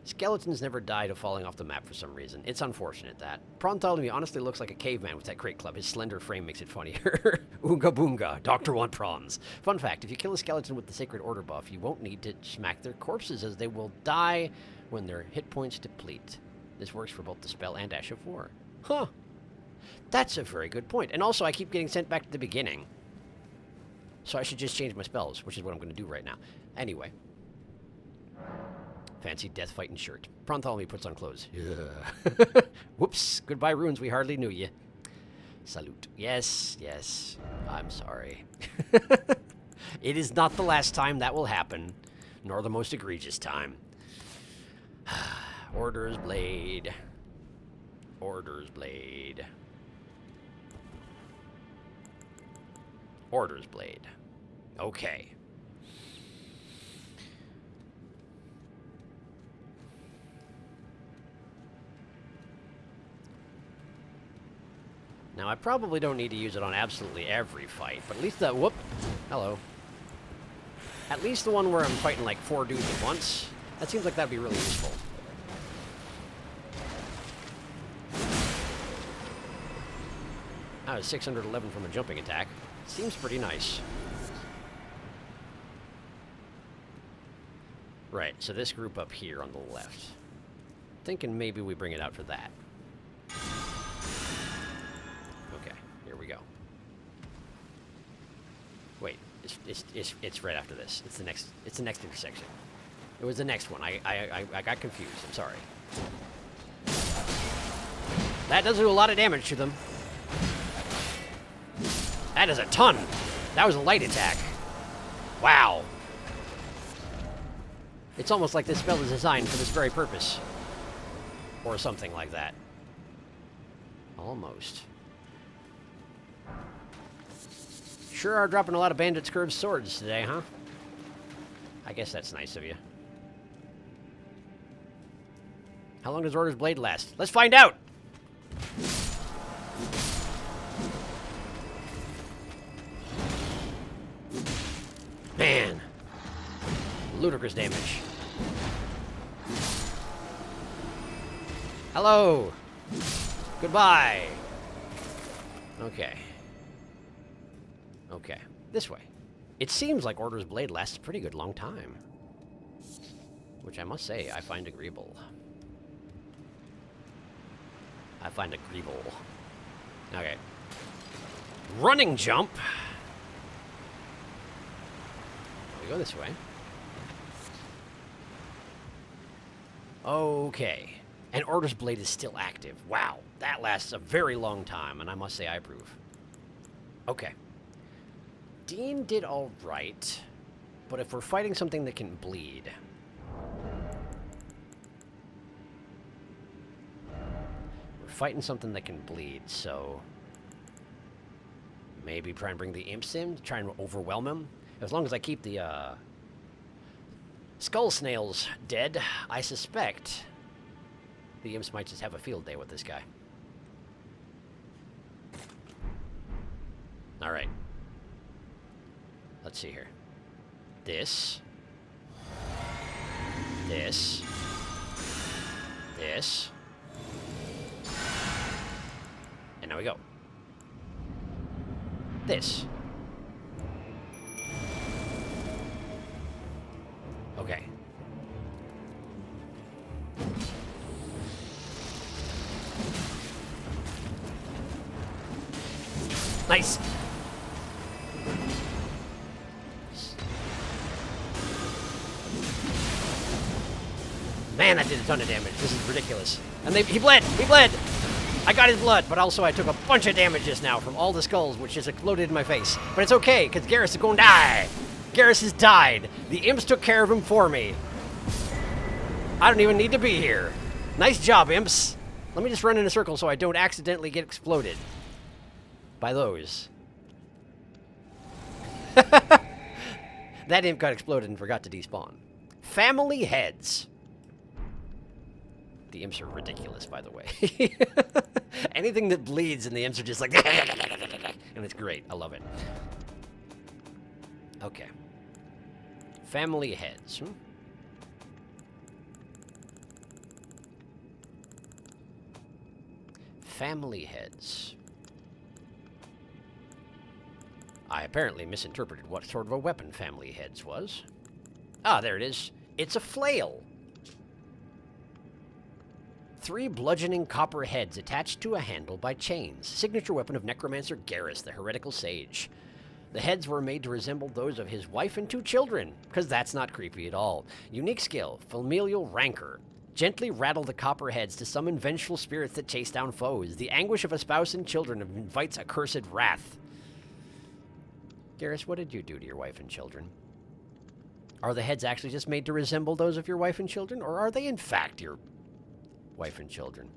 Skeletons never died of falling off the map for some reason. It's unfortunate, that. Bartholomew honestly looks like a caveman with that crate club. His slender frame makes it funnier. Oonga boonga. Doctor want prawns. Fun fact, if you kill a skeleton with the Sacred Order buff, you won't need to smack their corpses, as they will die when their hit points deplete. This works for both the spell and Ash of War. Huh. That's a very good point. And also, I keep getting sent back to the beginning. So I should just change my spells, which is what I'm going to do right now. Anyway. Fancy death fighting shirt. Bartholomew puts on clothes. Whoops. Goodbye, runes. We hardly knew you. Salute. Yes, yes. I'm sorry. It is not the last time that will happen, nor the most egregious time. Order's blade. Order's blade. Order's blade. Okay. Now, I probably don't need to use it on absolutely every fight, but at least the... Whoop. Hello. At least the one where I'm fighting like 4 dudes at once. That seems like that'd be really useful. That was 611 from a jumping attack. Seems pretty nice. Right, so this group up here on the left. Thinking maybe we bring it out for that. Okay, here we go. Wait, it's right after this. It's the next intersection. It was the next one. I got confused. I'm sorry. That does do a lot of damage to them. That is a ton. That was a light attack. Wow. It's almost like this spell is designed for this very purpose. Or something like that. Almost. Sure are dropping a lot of bandits' curved swords today, huh? I guess that's nice of you. How long does Order's blade last? Let's find out! Man. Ludicrous damage. Hello. Goodbye. Okay. Okay. This way. It seems like Order's blade lasts a pretty good long time. Which I must say, I find agreeable. I find agreeable. Okay. Running jump. We go this way. Okay. And Order's blade is still active. Wow. That lasts a very long time, and I must say I approve. Okay. Dean did all right, but if we're fighting something that can bleed... We're fighting something that can bleed, so... Maybe try and bring the imps in, try and overwhelm him. As long as I keep the, skull snails dead, I suspect the imps might just have a field day with this guy. Alright. Let's see here. This. This. This. And now we go. This. Okay. Nice. Man, that did a ton of damage. This is ridiculous. And he bled! He bled! I got his blood, but also I took a bunch of damage just now from all the skulls, which just exploded in my face. But it's okay, because Garrus is going to die! Garrus has died. The imps took care of him for me. I don't even need to be here. Nice job, imps. Let me just run in a circle so I don't accidentally get exploded by those. That imp got exploded and forgot to despawn. Family heads. The imps are ridiculous, by the way. Anything that bleeds and the imps are just like... and it's great. I love it. Okay. Family heads. Family heads. I apparently misinterpreted what sort of a weapon family heads was. Ah, there it is. It's a flail. 3 bludgeoning copper heads attached to a handle by chains. Signature weapon of Necromancer Garrus, the heretical sage. The heads were made to resemble those of his wife and 2 children, because that's not creepy at all. Unique skill, familial rancor. Gently rattle the copper heads to summon vengeful spirits that chase down foes. The anguish of a spouse and children invites accursed wrath. Garrus, what did you do to your wife and children? Are the heads actually just made to resemble those of your wife and children, or are they in fact your wife and children?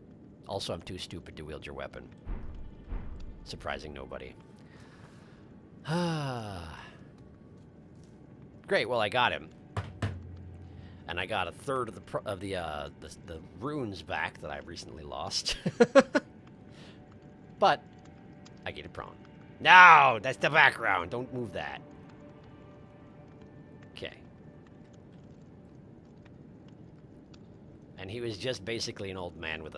Also, I'm too stupid to wield your weapon. Surprising nobody. Great, well, I got him. And I got a third of the runes back that I recently lost. But I get a prawn. No, that's the background. Don't move that. Okay. And he was just basically an old man with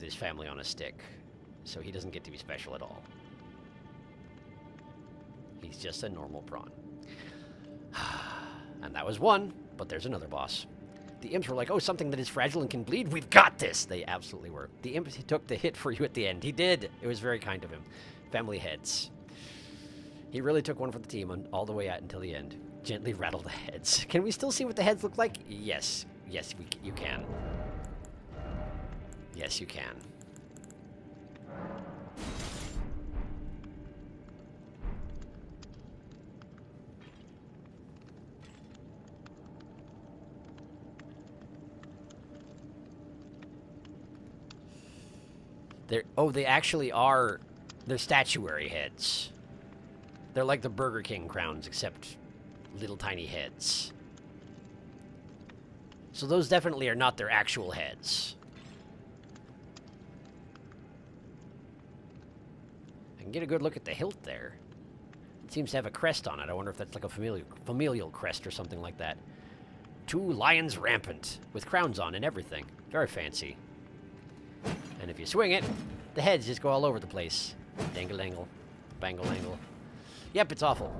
his family on a stick. So he doesn't get to be special at all. He's just a normal prawn. And that was one, but there's another boss. The imps were like, oh, something that is fragile and can bleed? We've got this! They absolutely were. The imp took the hit for you at the end. He did. It was very kind of him. Family heads. He really took one for the team all the way out until the end. Gently rattle the heads. Can we still see what the heads look like? Yes. Yes, you can. Yes, you can. They actually are... They're statuary heads. They're like the Burger King crowns, except little tiny heads. So those definitely are not their actual heads. I can get a good look at the hilt there. It seems to have a crest on it. I wonder if that's like a familial crest or something like that. 2 lions rampant, with crowns on and everything. Very fancy. And if you swing it, the heads just go all over the place. Dangle-dangle, bangle-dangle. Yep, it's awful.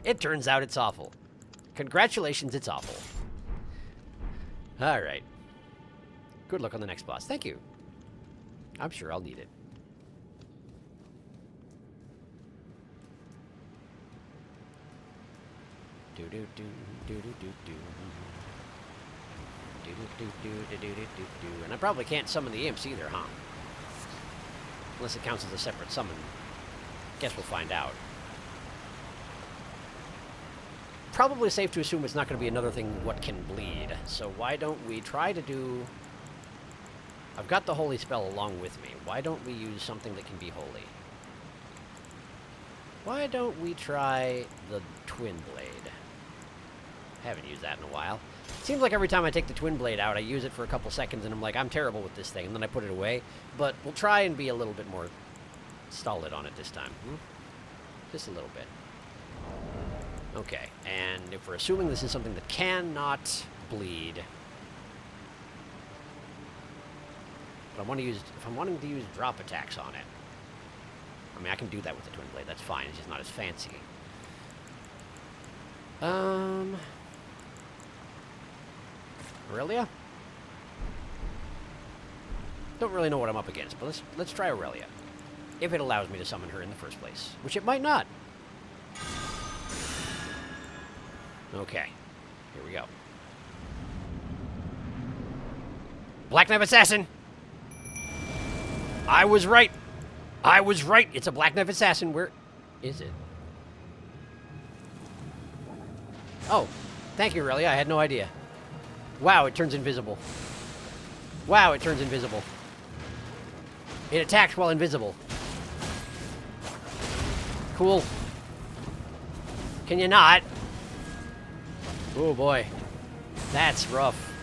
It turns out it's awful. Congratulations, it's awful. All right. Good luck on the next boss. Thank you. I'm sure I'll need it. Do-do-do, do-do-do-do. Do-do-do-do-do-do-do-do. And I probably can't summon the imps either, huh? Unless it counts as a separate summon. Guess we'll find out. Probably safe to assume it's not going to be another thing what can bleed. So why don't we try to do... I've got the holy spell along with me. Why don't we use something that can be holy? Why don't we try the twin blade? Haven't used that in a while. Seems like every time I take the twin blade out, I use it for a couple seconds and I'm like, I'm terrible with this thing, and then I put it away. But we'll try and be a little bit more stolid on it this time. Just a little bit. Okay, and if we're assuming this is something that cannot bleed, but if I'm wanting to use drop attacks on it, I mean, I can do that with the twin blade. That's fine. It's just not as fancy. Aurelia? Don't really know what I'm up against, but let's try Aurelia. If it allows me to summon her in the first place, which it might not. Okay, here we go. Black Knife Assassin! I was right! I was right! It's a Black Knife Assassin. Where is it? Oh, thank you, Aurelia. I had no idea. Wow, it turns invisible. Wow, it turns invisible. It attacks while invisible. Cool. Can you not? Oh boy. That's rough.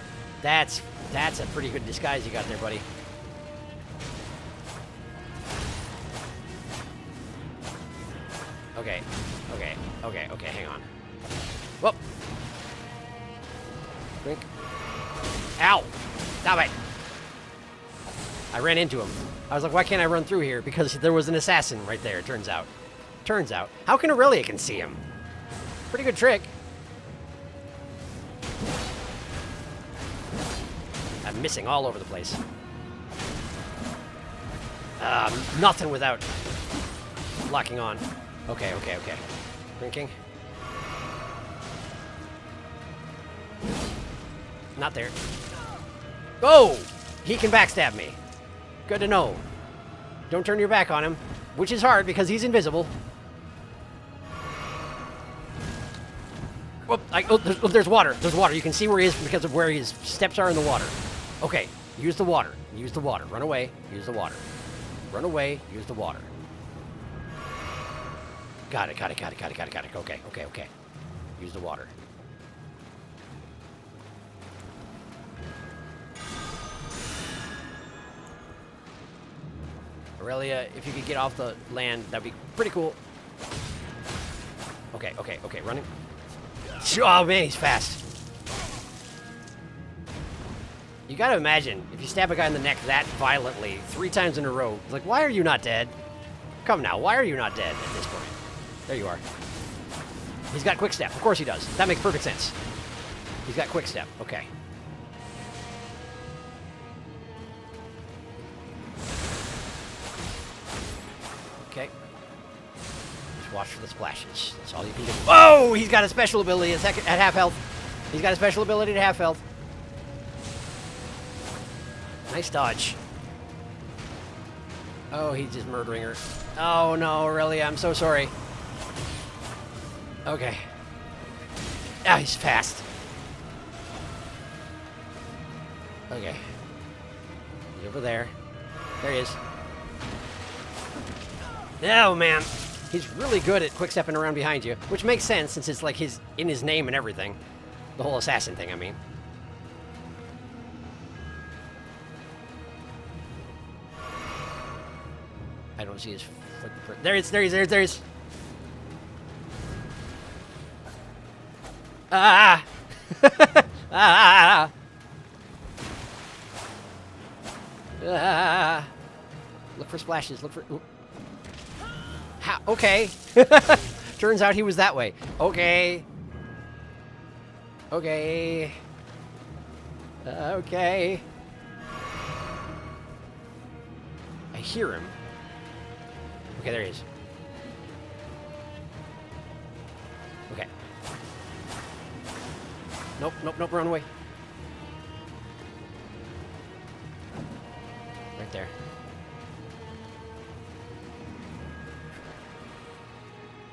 That's a pretty good disguise you got there, buddy. Okay. Okay. Okay. Okay. Hang on. Whoop. Drink. Ow! Stop it! I ran into him. I was like, why can't I run through here? Because there was an assassin right there, it turns out. Turns out. How can Aurelia can see him? Pretty good trick. I'm missing all over the place. Nothing without locking on. Okay, okay, okay. Drinking. Not there. Oh! He can backstab me. Good to know. Don't turn your back on him, which is hard because he's invisible. Oh, there's water. There's water. You can see where he is because of where his steps are in the water. Okay, use the water. Use the water. Run away. Use the water. Run away. Use the water. Got it. Got it. Got it. Got it. Got it. Got it. Okay. Okay. Okay. Use the water. Aurelia, if you could get off the land, that'd be pretty cool. Okay. Okay. Okay. Running. Oh man, he's fast. You gotta imagine, if you stab a guy in the neck that violently 3 times in a row, it's like, why are you not dead? Come now, why are you not dead at this point? There you are. He's got quick step. Of course he does. That makes perfect sense. He's got quick step. Okay. Okay. Just watch for the splashes. That's all you can do. Oh, he's got a special ability at half health. He's got a special ability at half health. Nice dodge. Oh, he's just murdering her. Oh no, Aurelia, I'm so sorry. Okay. Ah, he's fast. Okay. He's over there. There he is. Oh man, he's really good at quick stepping around behind you, which makes sense since it's like in his name and everything. The whole assassin thing, I mean. I don't see his footprint. There he is. Ah! Ah! Ah! Look for splashes. Look for. How? Okay. Turns out he was that way. Okay. Okay. Okay. I hear him. Okay, there he is. Okay. Nope, nope, nope, run away. Right there.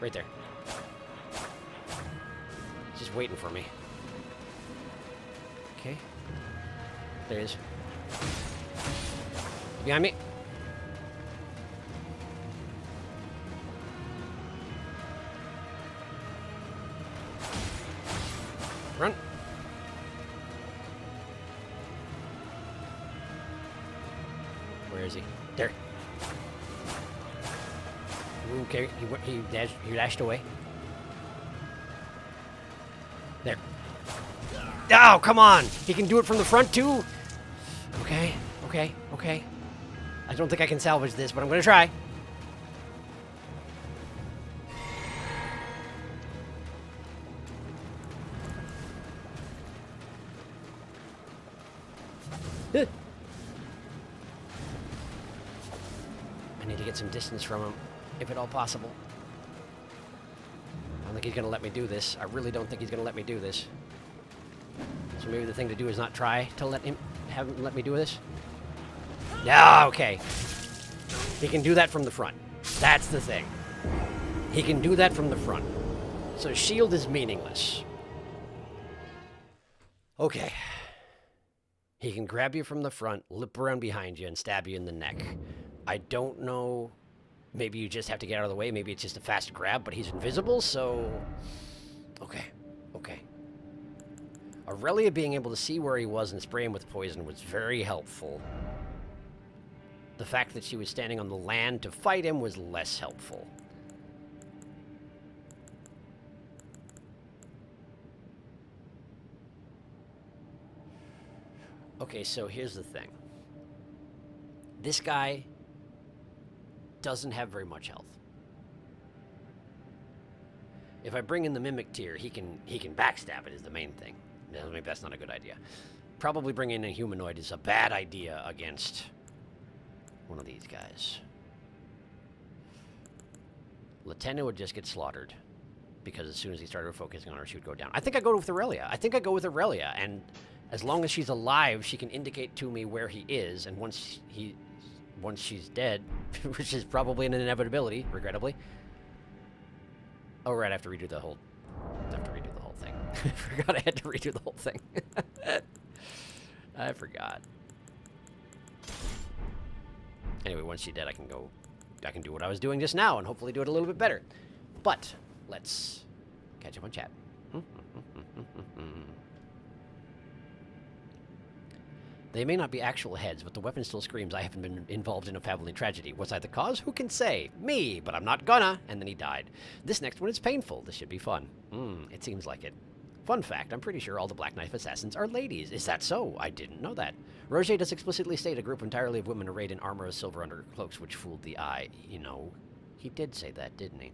Right there. Just waiting for me. Okay. There he is. Behind me. Run. Where is he? There. Okay, he dashed away. There. Oh, come on! He can do it from the front too. Okay, okay, okay. I don't think I can salvage this, but I'm gonna try. I need to get some distance from him, if at all possible. I don't think he's going to let me do this. I really don't think he's going to let me do this. So maybe the thing to do is not try to let him let me do this. Yeah, okay. He can do that from the front. That's the thing. He can do that from the front. So shield is meaningless. Okay. He can grab you from the front, lip around behind you, and stab you in the neck. I don't know. Maybe you just have to get out of the way. Maybe it's just a fast grab, but he's invisible, so... Okay. Okay. Aurelia being able to see where he was and spray him with poison was very helpful. The fact that she was standing on the land to fight him was less helpful. Okay, so here's the thing. This guy doesn't have very much health. If I bring in the Mimic tier, he can backstab it is the main thing. No, maybe that's not a good idea. Probably bringing in a humanoid is a bad idea against one of these guys. Latenna would just get slaughtered because as soon as he started focusing on her, she would go down. I think I go with Aurelia. And as long as she's alive, she can indicate to me where he is, and once she's dead, which is probably an inevitability, regrettably. Oh, right, I have to redo the whole thing. I forgot I had to redo the whole thing. I forgot. Anyway, once she's dead, I can do what I was doing just now and hopefully do it a little bit better. But let's catch up on chat. They may not be actual heads, but the weapon still screams, I haven't been involved in a family tragedy. Was I the cause? Who can say? Me, but I'm not gonna. And then he died. This next one is painful. This should be fun. It seems like it. Fun fact, I'm pretty sure all the Black Knife assassins are ladies. Is that so? I didn't know that. Roger does explicitly state a group entirely of women arrayed in armor of silver under cloaks, which fooled the eye. You know, he did say that, didn't he?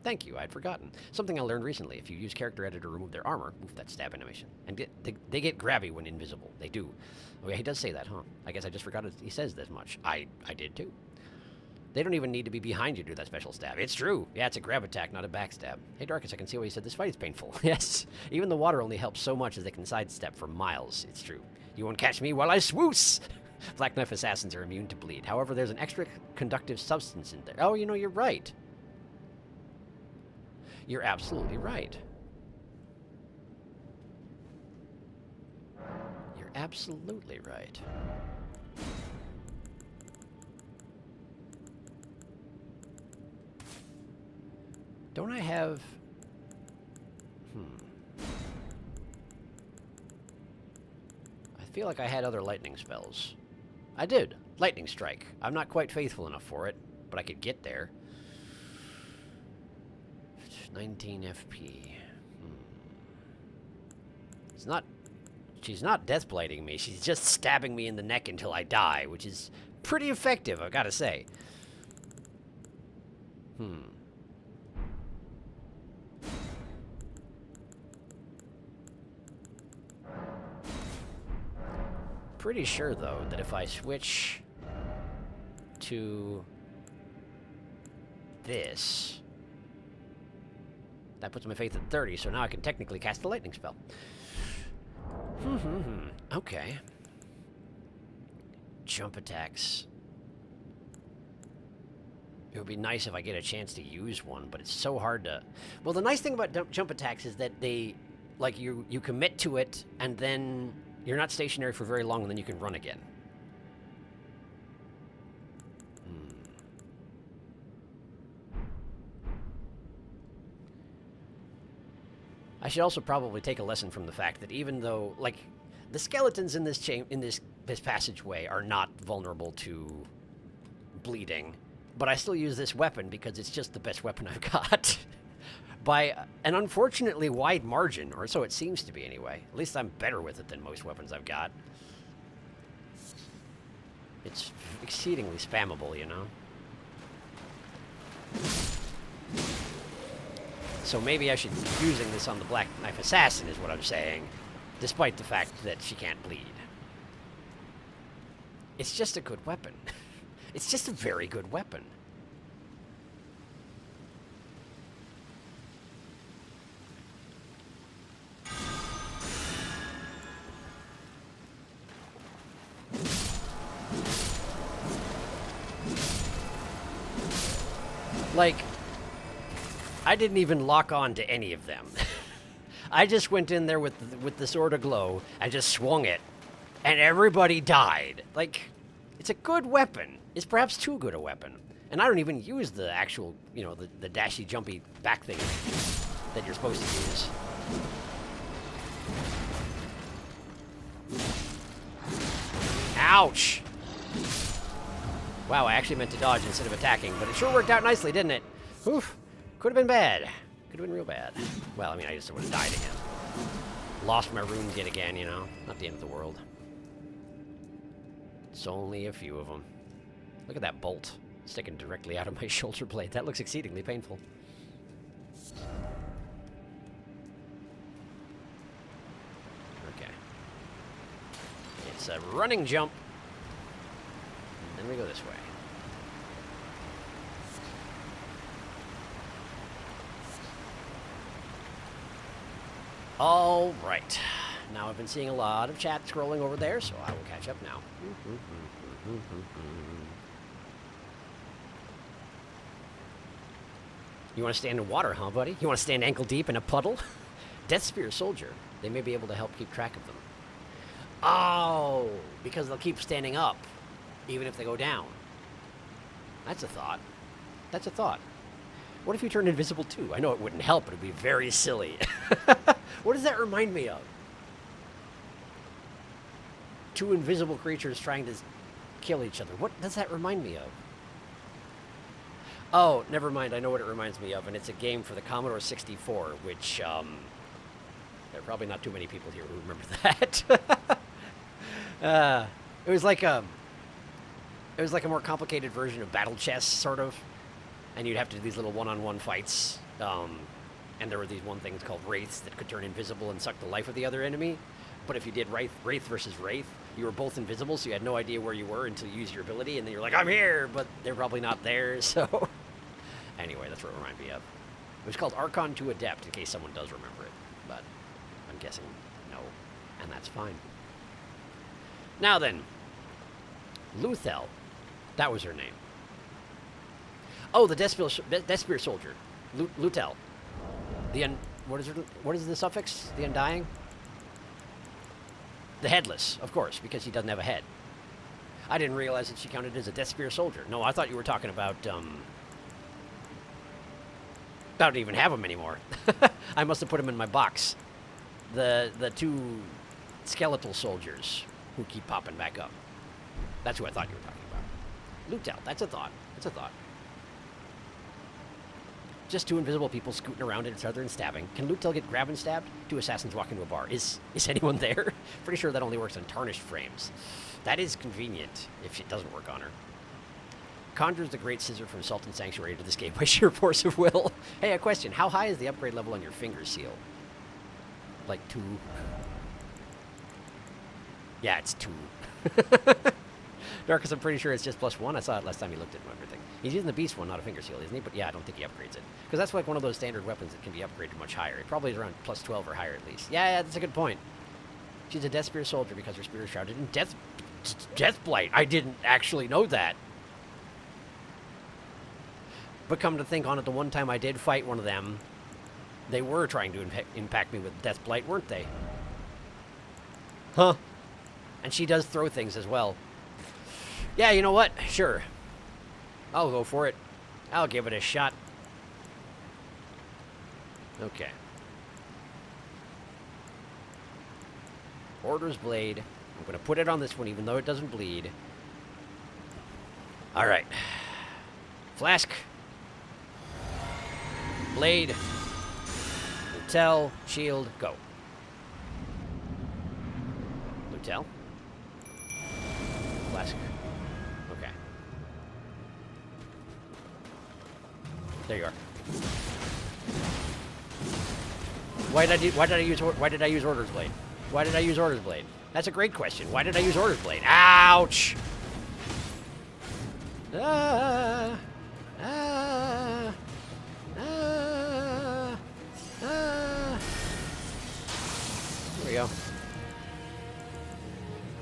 Thank you, I'd forgotten. Something I learned recently. If you use character editor to remove their armor, move that stab animation. And they get grabby when invisible. They do. Oh yeah, he does say that, huh? I guess I just forgot he says this much. I did too. They don't even need to be behind you to do that special stab. It's true. Yeah, it's a grab attack, not a backstab. Hey, Darkus, I can see why you said this fight is painful. Yes. Even the water only helps so much as they can sidestep for miles. It's true. You won't catch me while I swoos! Black Knife assassins are immune to bleed. However, there's an extra conductive substance in there. Oh, you know, you're right. You're absolutely right. You're absolutely right. Don't I have... I feel like I had other lightning spells. I did. Lightning Strike. I'm not quite faithful enough for it, but I could get there. 19 FP. It's not... She's not death blighting me. She's just stabbing me in the neck until I die, which is pretty effective, I've got to say. Pretty sure, though, that if I switch to this, that puts my faith at 30, so now I can technically cast the lightning spell. Okay. Jump attacks. It would be nice if I get a chance to use one, but it's so hard to... Well, the nice thing about jump attacks is that they... Like, you commit to it, and then you're not stationary for very long, and then you can run again. I should also probably take a lesson from the fact that even though, like, the skeletons in this passageway are not vulnerable to bleeding, but I still use this weapon because it's just the best weapon I've got. By an unfortunately wide margin, or so it seems to be anyway. At least I'm better with it than most weapons I've got. It's exceedingly spammable, you know? So maybe I should be using this on the Black Knife Assassin, is what I'm saying, despite the fact that she can't bleed. It's just a good weapon. It's just a very good weapon. Like, I didn't even lock on to any of them. I just went in there with the Sword of Glow and just swung it, and everybody died. Like, it's a good weapon. It's perhaps too good a weapon. And I don't even use the actual, you know, the dashy, jumpy back thing that you're supposed to use. Ouch! Wow, I actually meant to dodge instead of attacking, but it sure worked out nicely, didn't it? Oof. Could have been bad. Could have been real bad. Well, I mean, I just would have died again. Lost my runes yet again, you know? Not the end of the world. It's only a few of them. Look at that bolt sticking directly out of my shoulder blade. That looks exceedingly painful. Okay. It's a running jump. And then we go this way. All right. Now I've been seeing a lot of chat scrolling over there, so I will catch up now. You want to stand in water, huh, buddy? You want to stand ankle deep in a puddle? Death Spear Soldier. They may be able to help keep track of them. Oh, because they'll keep standing up, even if they go down. That's a thought. That's a thought. What if you turn invisible too? I know it wouldn't help, but it'd be very silly. What does that remind me of? Two invisible creatures trying to kill each other. What does that remind me of? Oh, never mind. I know what it reminds me of, and it's a game for the Commodore 64, which, there are probably not too many people here who remember that. It was like a more complicated version of Battle Chess, sort of, and you'd have to do these little one-on-one fights, and there were these one things called wraiths that could turn invisible and suck the life of the other enemy. But if you did wraith versus wraith, you were both invisible, so you had no idea where you were until you used your ability, and then you're like, I'm here, but they're probably not there, so... Anyway, that's what it reminded me of. It was called Archon to Adept, in case someone does remember it, but I'm guessing no, and that's fine. Now then, Luthel, that was her name. Oh, the Death Spear Soldier, Luthel. What is the suffix? The Undying? The Headless, of course, because he doesn't have a head. I didn't realize that she counted as a Death Spear Soldier. No, I thought you were talking about, I don't even have them anymore. I must have put them in my box. The two skeletal soldiers who keep popping back up. That's who I thought you were talking about. Luthel, that's a thought. That's a thought. Just two invisible people scooting around at each other and stabbing. Can Luthel get grabbed and stabbed? Two assassins walk into a bar. Is anyone there? Pretty sure that only works on tarnished frames. That is convenient if it doesn't work on her. Conjures the Great Scissor from Sultan Sanctuary into this game by sheer force of will. Hey, a question. How high is the upgrade level on your finger seal? Like 2. Yeah, it's 2. Darkus, I'm pretty sure it's just +1. I saw it last time he looked at everything. He's using the beast one, not a finger seal, isn't he? But yeah, I don't think he upgrades it. Because that's like one of those standard weapons that can be upgraded much higher. It probably is around +12 or higher at least. Yeah, that's a good point. She's a Death Spear Soldier because her spear is shrouded in death blight. I didn't actually know that. But come to think on it, the one time I did fight one of them, they were trying to impact me with death blight, weren't they? Huh. And she does throw things as well. Yeah, you know what? Sure. I'll go for it. I'll give it a shot. Okay. Order's Blade. I'm going to put it on this one even though it doesn't bleed. Alright. Flask. Blade. Luthel. Shield. Go. Luthel. Flask. Okay. There you are. Why did I use Order's Blade? Why did I use Order's Blade? That's a great question. Why did I use Order's Blade? Ouch! Ah! Ah! Ah! Ah! Here we go.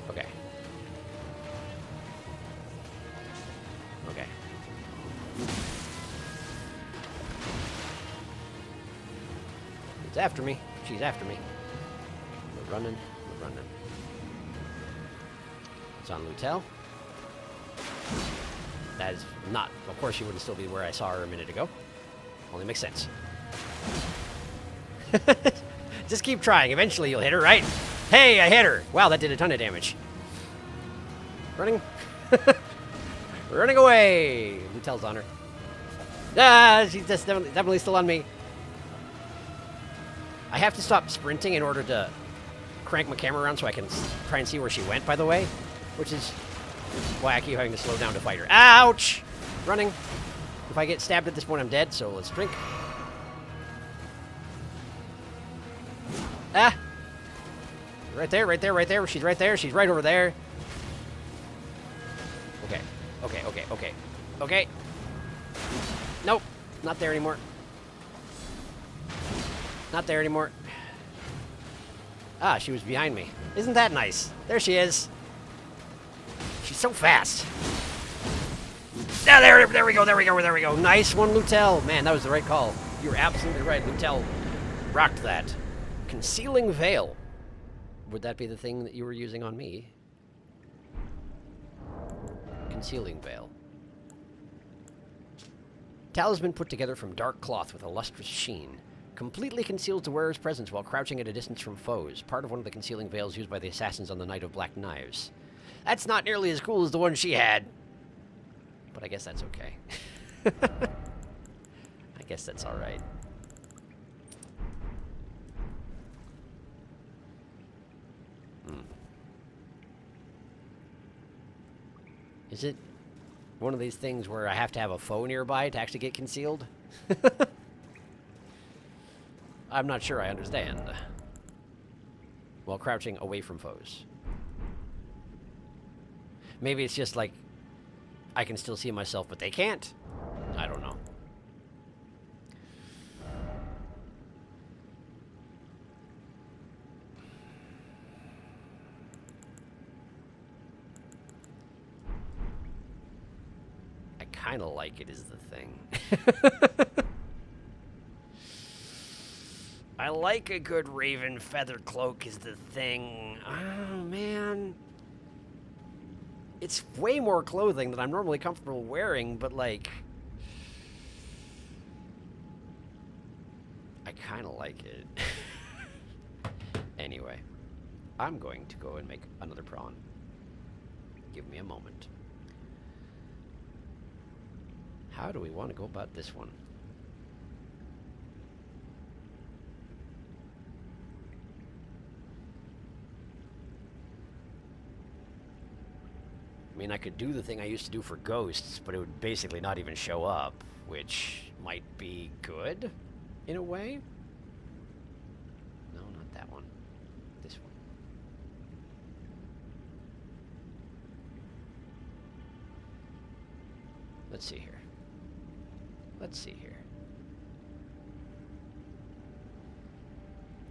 Okay. Okay. It's after me. She's after me. We're running. We're running. It's on Luthel. That is not... Of course, she wouldn't still be where I saw her a minute ago. Only makes sense. Just keep trying. Eventually you'll hit her, right? Hey, I hit her! Wow, that did a ton of damage. Running. Running away! Luthel's on her. Ah, she's just definitely still on me. I have to stop sprinting in order to crank my camera around so I can try and see where she went, by the way. Which is Why I keep having to slow down to fight her. Ouch! Running. If I get stabbed at this point, I'm dead, so let's drink. Ah! Right there, right there, right there. She's right there. She's right over there. Okay. Okay, okay, okay. Okay. Nope. Not there anymore. Not there anymore. Ah, she was behind me. Isn't that nice? There she is. She's so fast. Ah, there we go, there we go, there we go. Nice one, Lutel. Man, that was the right call. You were absolutely right. Lutel rocked that. Concealing Veil. Would that be the thing that you were using on me? Concealing Veil. Talisman put together from dark cloth with a lustrous sheen. Completely conceals the wearer's presence while crouching at a distance from foes. Part of one of the concealing veils used by the assassins on the Night of Black Knives. That's not nearly as cool as the one she had. But I guess that's okay. I guess that's alright. Is it one of these things where I have to have a foe nearby to actually get concealed? I'm not sure I understand. While crouching away from foes. Maybe it's just like I can still see myself, but they can't. I don't know. I kind of like it is the thing. I like a good raven feather cloak is the thing. Oh, man. It's way more clothing than I'm normally comfortable wearing, but, like... I kind of like it. Anyway. I'm going to go and make another prawn. Give me a moment. How do we want to go about this one? I mean, I could do the thing I used to do for ghosts, but it would basically not even show up, which might be good, in a way. No, not that one. This one. Let's see here. Let's see here.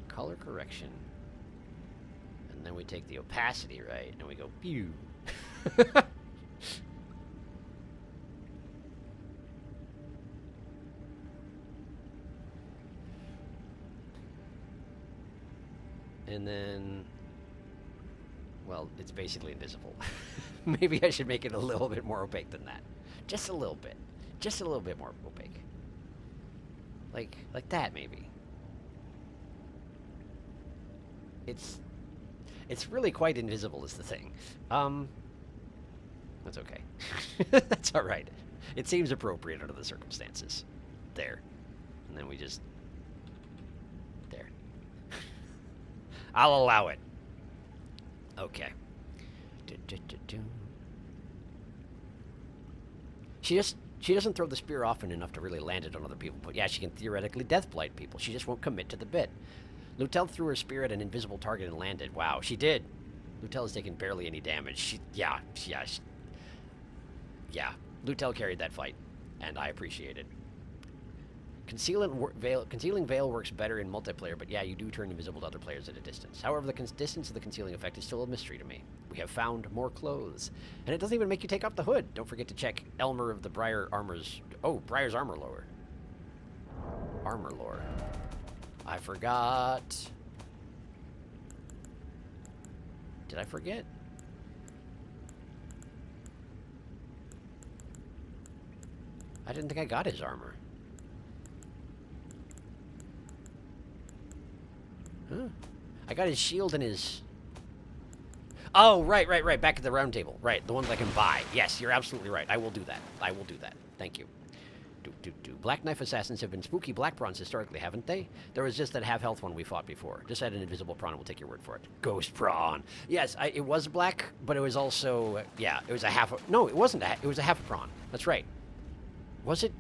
Color correction. And then we take the opacity, right? And we go, pew. And then, well, it's basically invisible. Maybe I should make it a little bit more opaque than that. Just a little bit. Just a little bit more opaque. Like that, maybe. It's really quite invisible is the thing. That's okay. That's alright. It seems appropriate under the circumstances. There. And then we just... There. I'll allow it. Okay. She doesn't throw the spear often enough to really land it on other people, but yeah, she can theoretically deathblight people. She just won't commit to the bit. Lutel threw her spear at an invisible target and landed. Wow, she did. Lutel has taken barely any damage. Yeah. Lutel carried that fight, and I appreciate it. Concealing Veil works better in multiplayer, but yeah, you do turn invisible to other players at a distance. However, the distance of the concealing effect is still a mystery to me. We have found more clothes. And it doesn't even make you take off the hood. Don't forget to check Elmer of the Briar Armor's... Oh, Briar's Armor Lore. Armor Lore. I forgot. Did I forget? I didn't think I got his armor. Huh. I got his shield and his... Oh, right. Back at the round table. Right, the ones I can buy. Yes, you're absolutely right. I will do that. I will do that. Thank you. Black Knife Assassins have been spooky black prawns historically, haven't they? There was just that half-health one we fought before. Just add an invisible prawn and we'll take your word for it. Ghost prawn. Yes, it was black, but it was also... yeah, it was a half... no, it wasn't it was a half a prawn. That's right. Was it?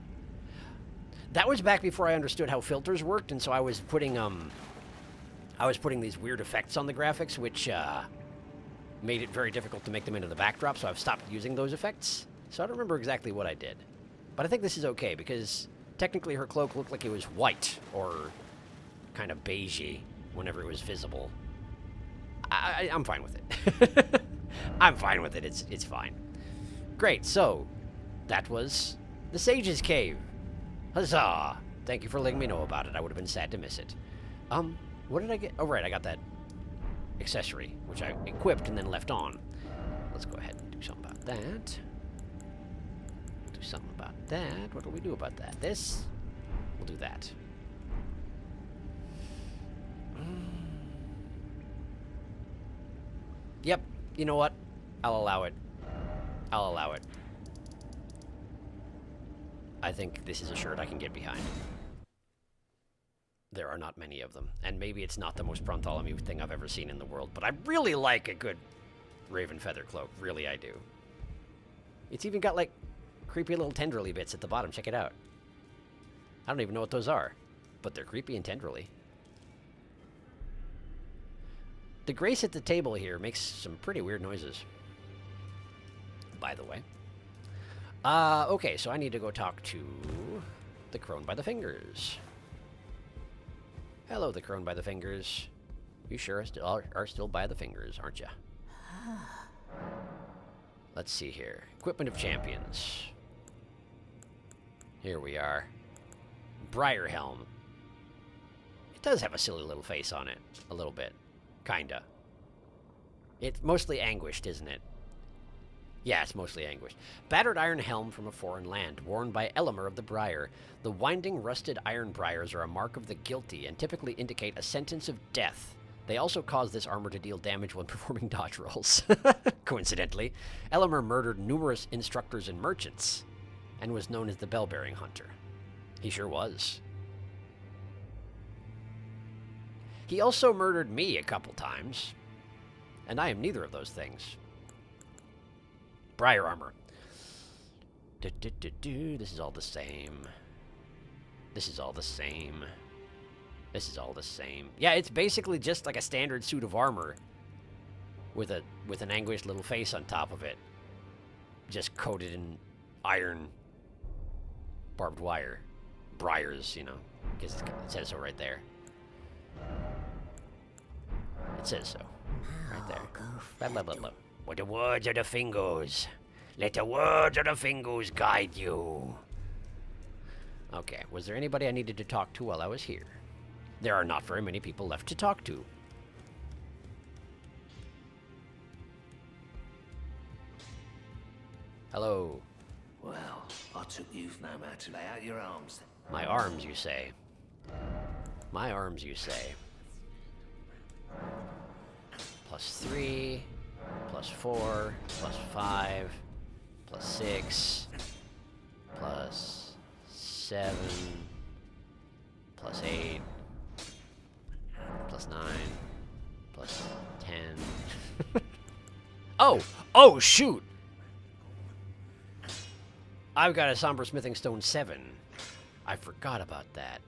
That was back before I understood how filters worked, and so I was putting these weird effects on the graphics, which made it very difficult to make them into the backdrop, so I've stopped using those effects. So I don't remember exactly what I did. But I think this is okay, because technically her cloak looked like it was white, or kind of beigey, whenever it was visible. I'm fine with it. I'm fine with it. It's fine. Great, so that was the Sage's Cave. Huzzah! Thank you for letting me know about it. I would have been sad to miss it. What did I get? Oh, right, I got that accessory, which I equipped and then left on. Let's go ahead and do something about that. Do something about that. What do we do about that? This? We'll do that. Yep, you know what? I'll allow it. I'll allow it. I think this is a shirt I can get behind. There are not many of them, and maybe it's not the most Bartholomew thing I've ever seen in the world, but I really like a good raven feather cloak. Really, I do. It's even got, like, creepy little tendrily bits at the bottom. Check it out. I don't even know what those are, but they're creepy and tendrily. The Grace at the table here makes some pretty weird noises, by the way. Okay, so I need to go talk to the crone by the fingers. Hello, the crone by the fingers. You sure are still by the fingers, aren't you? Let's see here. Equipment of champions. Here we are. Briar helm. It does have a silly little face on it. A little bit. Kinda. It's mostly anguished, isn't it? Yeah, it's mostly anguished. Battered iron helm from a foreign land, worn by Elemer of the Briar. The winding, rusted iron briars are a mark of the guilty and typically indicate a sentence of death. They also cause this armor to deal damage when performing dodge rolls. Coincidentally, Elemer murdered numerous instructors and merchants, and was known as the Bell-Bearing Hunter. He sure was. He also murdered me a couple times, and I am neither of those things. Briar armor. This is all the same. This is all the same. This is all the same. Yeah, it's basically just like a standard suit of armor with an anguished little face on top of it, just coated in iron barbed wire. Briars, you know, because it says so right there. It says so. Right there. Blah, blah, blah, blah. With the words of the fingers. Let the words of the fingers guide you. Okay, was there anybody I needed to talk to while I was here? There are not very many people left to talk to. Hello. Well, I took youth no matter to lay out your arms. My arms, you say. My arms, you say. +3, +4, +5, +6, +7, +8, +9, +10. Oh, shoot! I've got a Somber Smithing Stone 7. I forgot about that.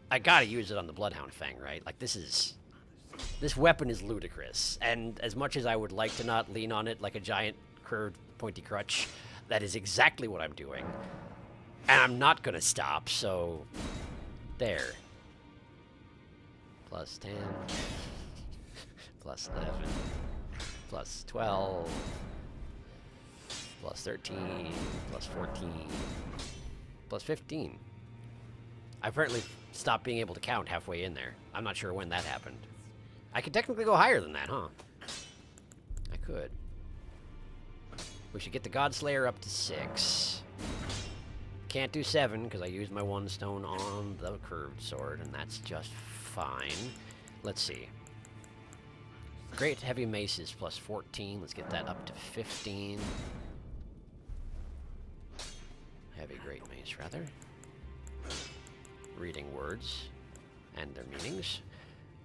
I gotta use it on the Bloodhound Fang, right? Like, this weapon is ludicrous. And as much as I would like to not lean on it like a giant curved pointy crutch, that is exactly what I'm doing. And I'm not gonna stop, so there. +10, +11, +12, +13, +14, +15. I apparently stopped being able to count halfway in there. I'm not sure when that happened. I could technically go higher than that, huh? I could. We should get the Godslayer up to 6. Can't do 7 because I used my 1 stone on the curved sword, and that's just fine. Let's see. Great heavy maces +14. Let's get that up to 15. Heavy great mace, rather. Reading words and their meanings.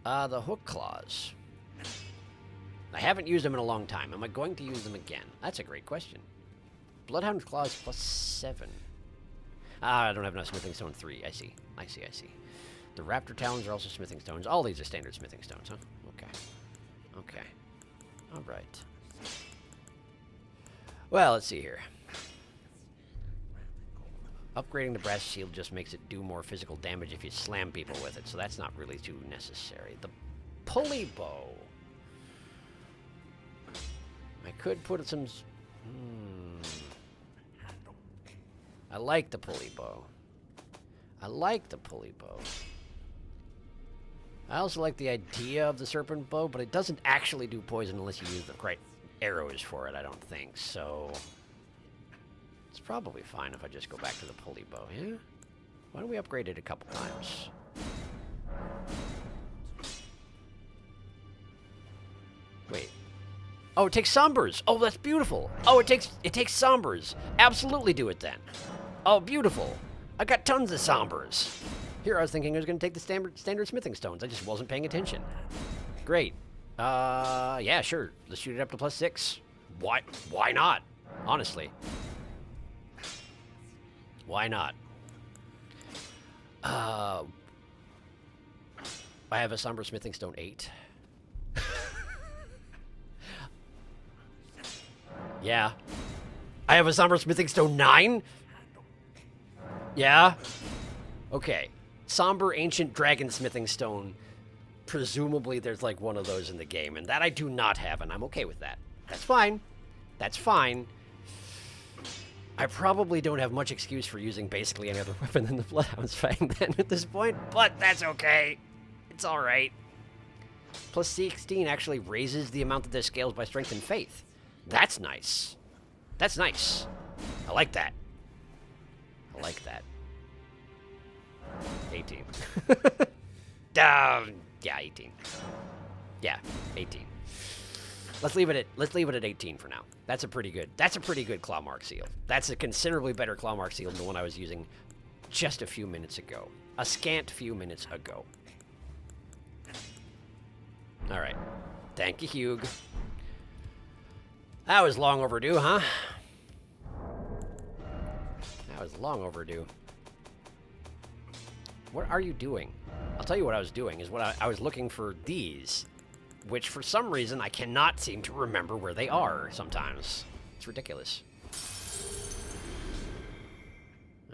The hook claws. I haven't used them in a long time. Am I going to use them again? That's a great question. Bloodhound claws +7. I don't have enough smithing stone 3. I see. The raptor talons are also smithing stones. All these are standard smithing stones, huh? Okay. Alright. Well, let's see here. Upgrading the brass shield just makes it do more physical damage if you slam people with it, so that's not really too necessary. The pulley bow. I could put some... I like the pulley bow. I also like the idea of the serpent bow, but it doesn't actually do poison unless you use the right arrows for it, I don't think. So it's probably fine if I just go back to the pulley bow, yeah? Why don't we upgrade it a couple times? Wait. Oh, it takes sombers. Oh, that's beautiful. Oh, it takes sombers. Absolutely do it then. Oh, beautiful. I got tons of sombers. Here, I was thinking I was going to take the standard smithing stones. I just wasn't paying attention. Great. Yeah, sure. Let's shoot it up to +6. Why not? Honestly. Why not? I have a somber smithing stone 8. Yeah. I have a somber smithing stone 9? Yeah. Okay. Somber ancient dragon smithing stone. Presumably there's like one of those in the game, and that I do not have, and I'm okay with that. That's fine. That's fine. I probably don't have much excuse for using basically any other weapon than the Bloodhound's Fang then at this point, but that's okay. It's alright. +16 actually raises the amount that this scales by strength and faith. That's nice. That's nice. I like that. 18. Yeah, 18. Yeah, 18. Let's leave it at 18 for now. That's a pretty good claw mark seal. That's a considerably better claw mark seal than the one I was using just a few minutes ago. A scant few minutes ago. All right. Thank you, Hugh. That was long overdue, huh? That was long overdue. What are you doing? I'll tell you what I was doing, is what I was looking for these, which for some reason I cannot seem to remember where they are sometimes. It's ridiculous.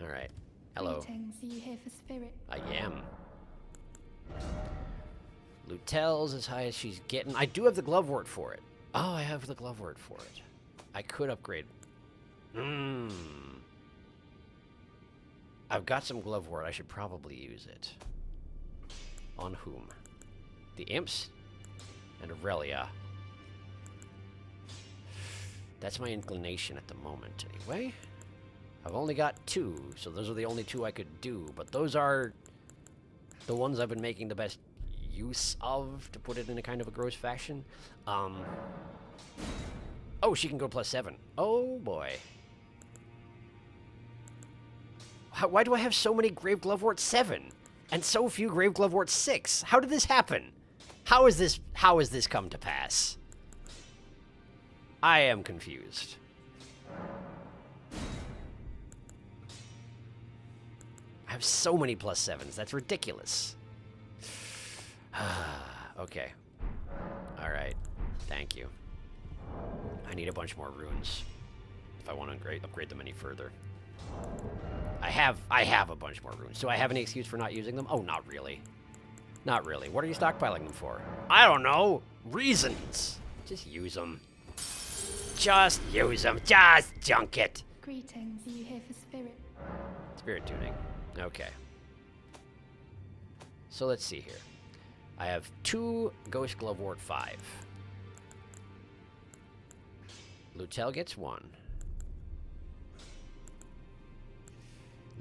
All right. Hello. Greetings, are you here for spirit? I am. Lutel's as high as she's getting. I do have the glovewort for it. Oh, I have the glovewort for it. I could upgrade. I've got some glovewort. I should probably use it. On whom? The imps and Aurelia. That's my inclination at the moment, anyway. I've only got 2, so those are the only 2 I could do, but those are the ones I've been making the best use of, to put it in a kind of a gross fashion. Oh, she can go +7. Oh, boy. Why do I have so many Grave Glovewort 7 and so few Grave Glovewort 6? How did this happen? How is this come to pass? I am confused. I have so many +7s. That's ridiculous. Okay. All right. Thank you. I need a bunch more runes if I want to upgrade them any further. I have a bunch more runes. Do I have any excuse for not using them? Oh, not really. Not really. What are you stockpiling them for? I don't know. Reasons. Just use them. Just use them. Just junk it. Greetings, are you here for spirit? Spirit tuning. Okay. So let's see here. I have 2 Ghost Glovewort 5. Lutel gets 1.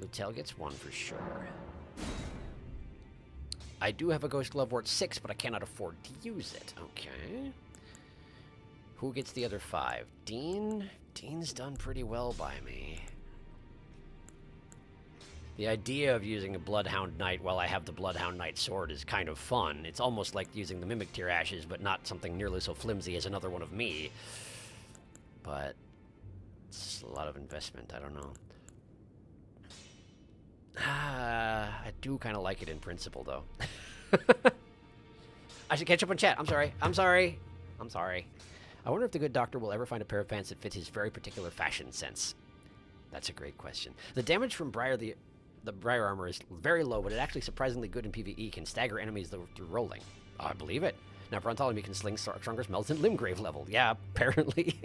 Lutel gets 1 for sure. I do have a Ghost Glovewort 6, but I cannot afford to use it. Okay. Who gets the other 5? Dean? Dean's done pretty well by me. The idea of using a Bloodhound Knight while I have the Bloodhound Knight sword is kind of fun. It's almost like using the Mimic Tear Ashes, but not something nearly so flimsy as another one of me. But it's a lot of investment, I don't know. I do kind of like it in principle, though. I should catch up on chat. I'm sorry. I'm sorry. I'm sorry. I wonder if the good doctor will ever find a pair of pants that fit his very particular fashion sense. That's a great question. The damage from the Briar armor is very low, but it's actually surprisingly good in PvE. Can stagger enemies through rolling. Oh, I believe it. Now, Frontality can sling stronger smells than Limgrave level. Yeah, apparently.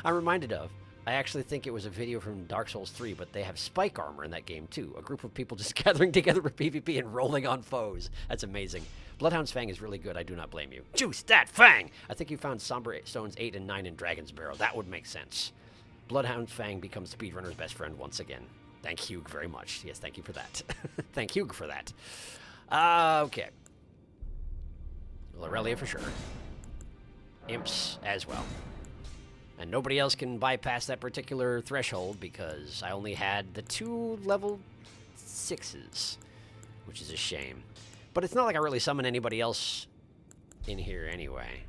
I'm reminded of. I actually think it was a video from Dark Souls 3, but they have spike armor in that game, too. A group of people just gathering together for PvP and rolling on foes. That's amazing. Bloodhound's Fang is really good. I do not blame you. Juice that Fang! I think you found Somber Stones 8 and 9 in Dragon's Barrow. That would make sense. Bloodhound's Fang becomes Speedrunner's best friend once again. Thank Hugh very much. Yes, thank you for that. Thank Hugh for that. Okay. Lorelia for sure. Imps as well. And nobody else can bypass that particular threshold because I only had the 2 level 6s, which is a shame. But it's not like I really summon anybody else in here anyway.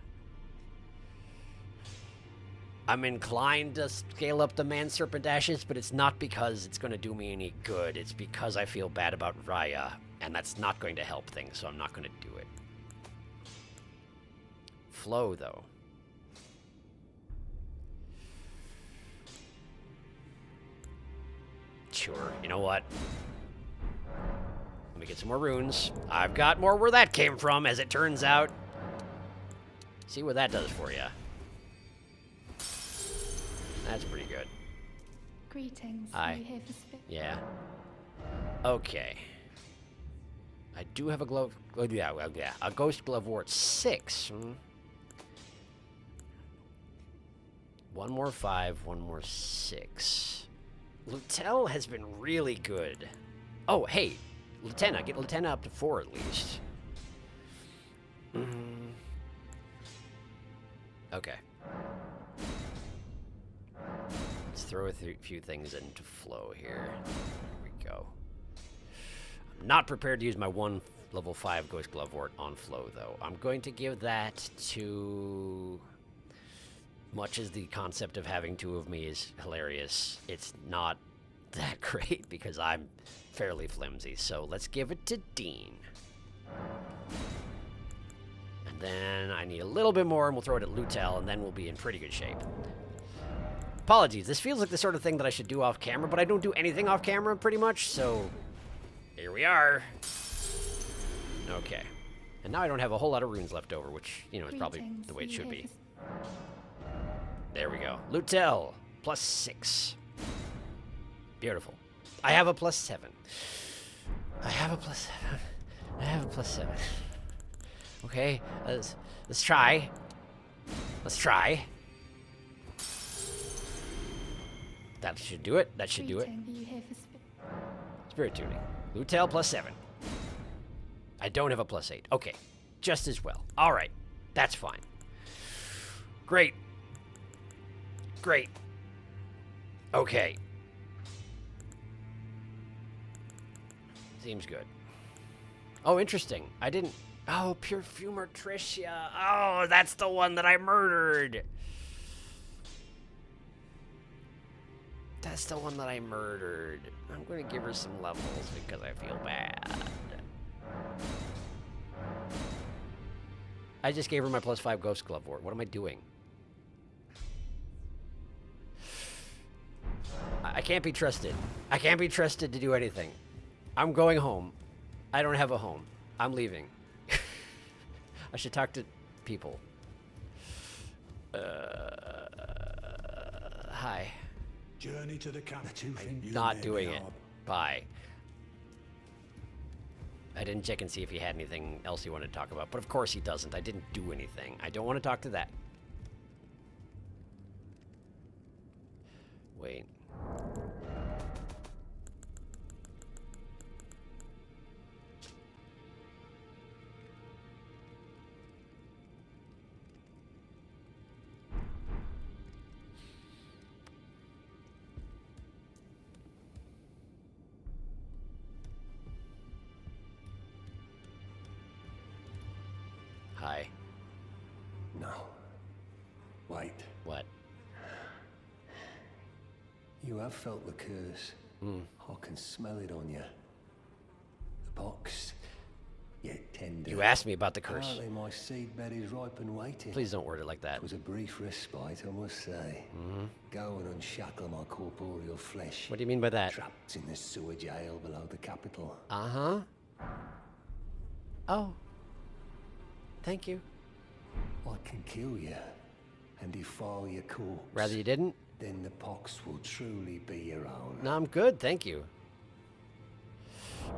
I'm inclined to scale up the Man Serpent Ashes, but it's not because it's going to do me any good. It's because I feel bad about Raya, and that's not going to help things, so I'm not going to do it. Flow, though. Sure, you know what? Let me get some more runes. I've got more where that came from, as it turns out. See what that does for you. That's pretty good. Greetings. Hi. Are you here for spirit? Yeah. Okay. I do have a glove. Oh, yeah, well, yeah. A Ghost Glovewort 6. One more 5, one more 6. Lutel has been really good. Oh, hey, Lieutenant. Get Lieutenant up to 4 at least. Okay. Let's throw a few things into flow here. There we go. I'm not prepared to use my 1 level 5 Ghost Glovewort on flow, though. I'm going to give that to... Much as the concept of having 2 of me is hilarious, it's not that great because I'm fairly flimsy. So let's give it to Dean. And then I need a little bit more, and we'll throw it at Lutel, and then we'll be in pretty good shape. Apologies, this feels like the sort of thing that I should do off camera, but I don't do anything off camera pretty much, so here we are. Okay. And now I don't have a whole lot of runes left over, which, you know, is probably the way it should be. There we go. Lutel, plus 6. Beautiful. I have a plus 7. I have a plus 7. I have a plus 7. Okay, let's try. Let's try. That should do it. That should do it. Are you here for spirit? Spirit tuning. Lutel plus 7. I don't have a plus 8. Okay, just as well. All right, that's fine. Great. Great. Okay. Seems good. Oh, interesting. I didn't... Oh, Perfumer Tricia. Oh, that's the one that I murdered. That's the one that I murdered. I'm going to give her some levels because I feel bad. I just gave her my plus 5 Ghost Glovewort. What am I doing? I can't be trusted. I can't be trusted to do anything. I'm going home. I don't have a home. I'm leaving. I should talk to people. Hi. Journey to the camp. Not doing it. Bye. I didn't check and see if he had anything else he wanted to talk about, but of course he doesn't. I didn't do anything. I don't want to talk to that. Wait. Hi. No. Wait. What? You have felt the curse. I can smell it on you. The box, yet tender. You asked me about the curse. Apparently my seedbed is ripe and waiting. Please don't word it like that. It was a brief respite, I must say. Go and unshackle my corporeal flesh. What do you mean by that? Trapped in the sewer jail below the capital. Uh-huh. Oh. Thank you. I can kill you and defile your corpse. Rather you didn't? Then the pox will truly be your own. No, I'm good, thank you.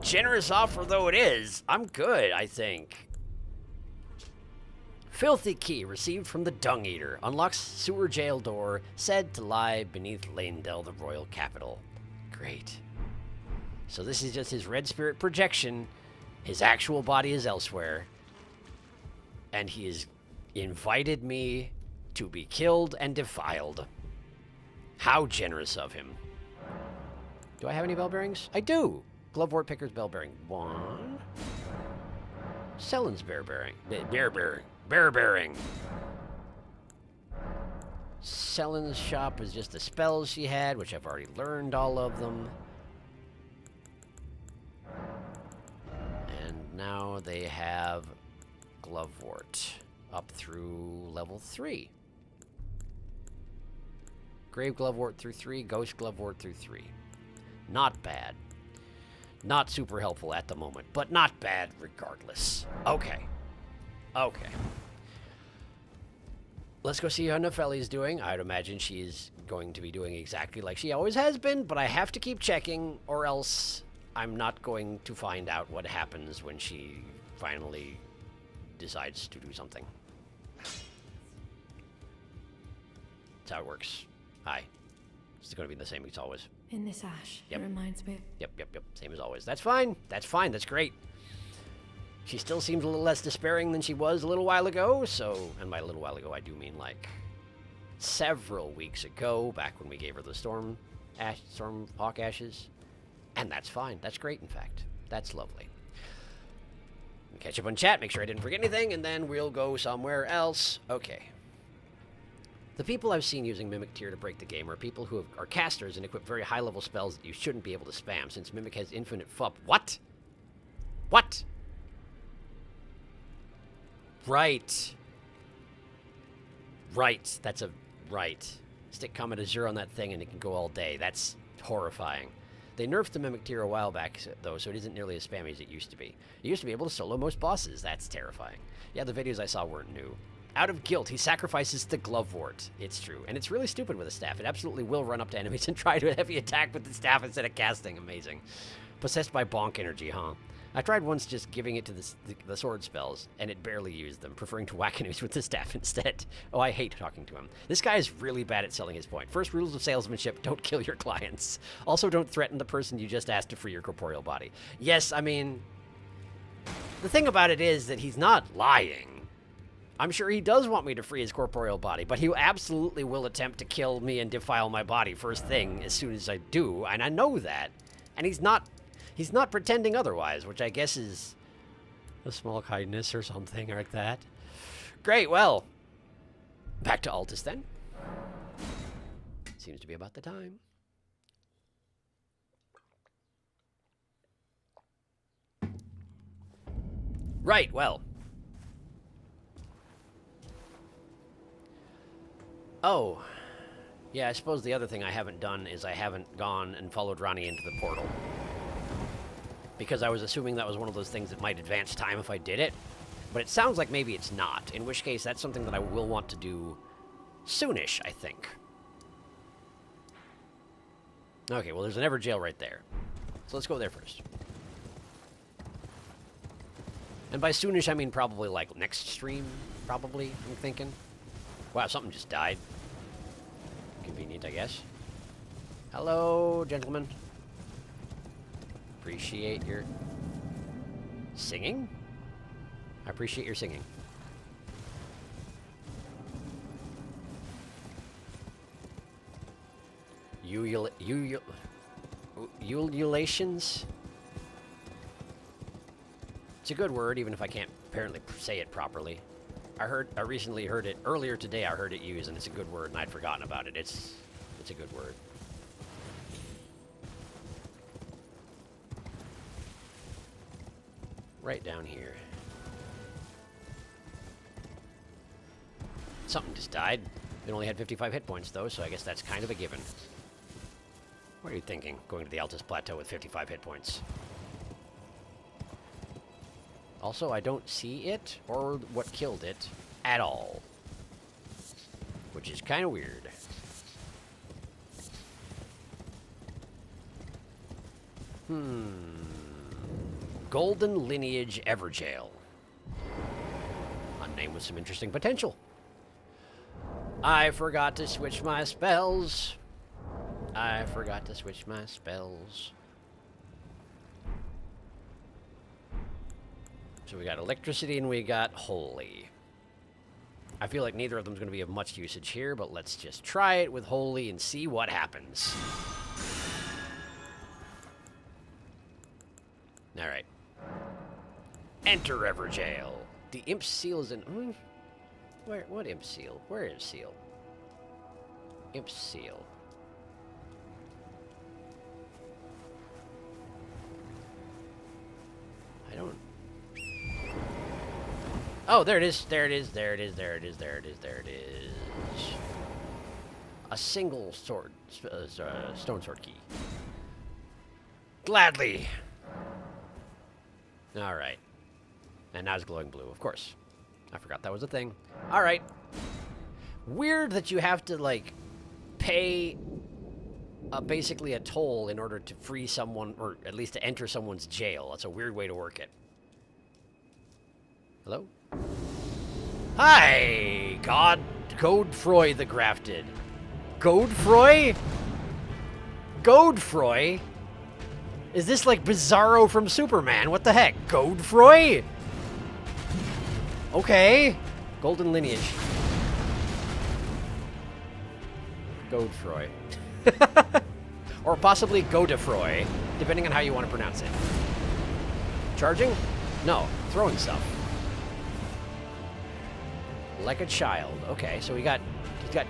Generous offer though it is, I'm good, I think. Filthy key received from the Dung Eater. Unlocks sewer jail door, said to lie beneath Lanedell, the royal capital. Great. So this is just his red spirit projection. His actual body is elsewhere. And he has invited me to be killed and defiled. How generous of him. Do I have any bell bearings? I do. Glovewort Picker's bell bearing. 1. Sellen's bear bearing. Bear bearing. Bear bearing. Sellen's shop was just the spells she had, which I've already learned all of them. And now they have Glovewort up through level 3. Grave Glovewort through 3, Ghost Glovewort through 3. Not bad. Not super helpful at the moment, but not bad regardless. Okay. Okay. Let's go see how Nefeli's doing. I'd imagine she's going to be doing exactly like she always has been, but I have to keep checking, or else I'm not going to find out what happens when she finally decides to do something. That's how it works. Hi. It's going to be the same as always. In this ash, Yep. it reminds me. Yep. Same as always. That's fine. That's fine. That's great. She still seems a little less despairing than she was a little while ago, so... And by a little while ago, I do mean, like, several weeks ago, back when we gave her the Storm Hawk Ashes. And that's fine. That's great, in fact. That's lovely. Catch up on chat, make sure I didn't forget anything, and then we'll go somewhere else. Okay. The people I've seen using Mimic Tier to break the game are people who are casters and equip very high-level spells that you shouldn't be able to spam, since Mimic has infinite FUP. What? What? Right. Right. That's a... Right. Stick Comet Azure on that thing and it can go all day. That's horrifying. They nerfed the Mimic Tier a while back, though, so it isn't nearly as spammy as it used to be. You used to be able to solo most bosses. That's terrifying. Yeah, the videos I saw weren't new. Out of guilt, he sacrifices the Glovewort. It's true. And it's really stupid with a staff. It absolutely will run up to enemies and try to heavy attack with the staff instead of casting. Amazing. Possessed by bonk energy, huh? I tried once just giving it to the sword spells, and it barely used them, preferring to whack enemies with the staff instead. Oh, I hate talking to him. This guy is really bad at selling his point. First rules of salesmanship, don't kill your clients. Also, don't threaten the person you just asked to free your corporeal body. Yes, I mean, the thing about it is that he's not lying. I'm sure he does want me to free his corporeal body, but he absolutely will attempt to kill me and defile my body first thing as soon as I do, and I know that. And he's not pretending otherwise, which I guess is a small kindness or something like that. Great, well, back to Altus then. Seems to be about the time. Right, well. Oh, yeah, I suppose the other thing I haven't done is I haven't gone and followed Ronnie into the portal. Because I was assuming that was one of those things that might advance time if I did it. But it sounds like maybe it's not, in which case that's something that I will want to do soonish, I think. Okay, well, there's an Ever Jail right there. So let's go there first. And by soonish, I mean probably like next stream, probably, I'm thinking. Wow, something just died. Convenient, I guess. Hello, gentlemen. Appreciate your singing. I appreciate your singing. Ululations? It's a good word, even if I can't apparently say it properly. I recently heard it earlier today. I heard it used, and it's a good word, and I'd forgotten about it. It's a good word. Right down here. Something just died. It only had 55 hit points, though, so I guess that's kind of a given. What are you thinking, going to the Altus Plateau with 55 hit points? Also, I don't see it, or what killed it, at all. Which is kind of weird. Golden Lineage Everjail. A name with some interesting potential. I forgot to switch my spells. I forgot to switch my spells. So we got electricity and we got holy. I feel like neither of them is going to be of much usage here, but let's just try it with holy and see what happens. All right. Enter Everjail. The imp seal is in... What imp seal? Where is seal? Imp seal. I don't... Oh, there it is. There it is. There it is. There it is. There it is. There it is. A single sword, stone sword key. Gladly. All right. And now it's glowing blue, of course. I forgot that was a thing. All right. Weird that you have to, like, pay basically a toll in order to free someone, or at least to enter someone's jail. That's a weird way to work it. Hello? Hi! Godfroy the Grafted. Godfroy? Godfroy? Is this like Bizarro from Superman? What the heck? Godfroy? Okay. Golden Lineage. Godfroy. Or possibly Godefroy, depending on how you want to pronounce it. Charging? No. Throwing stuff. Like a child. Okay, so he's got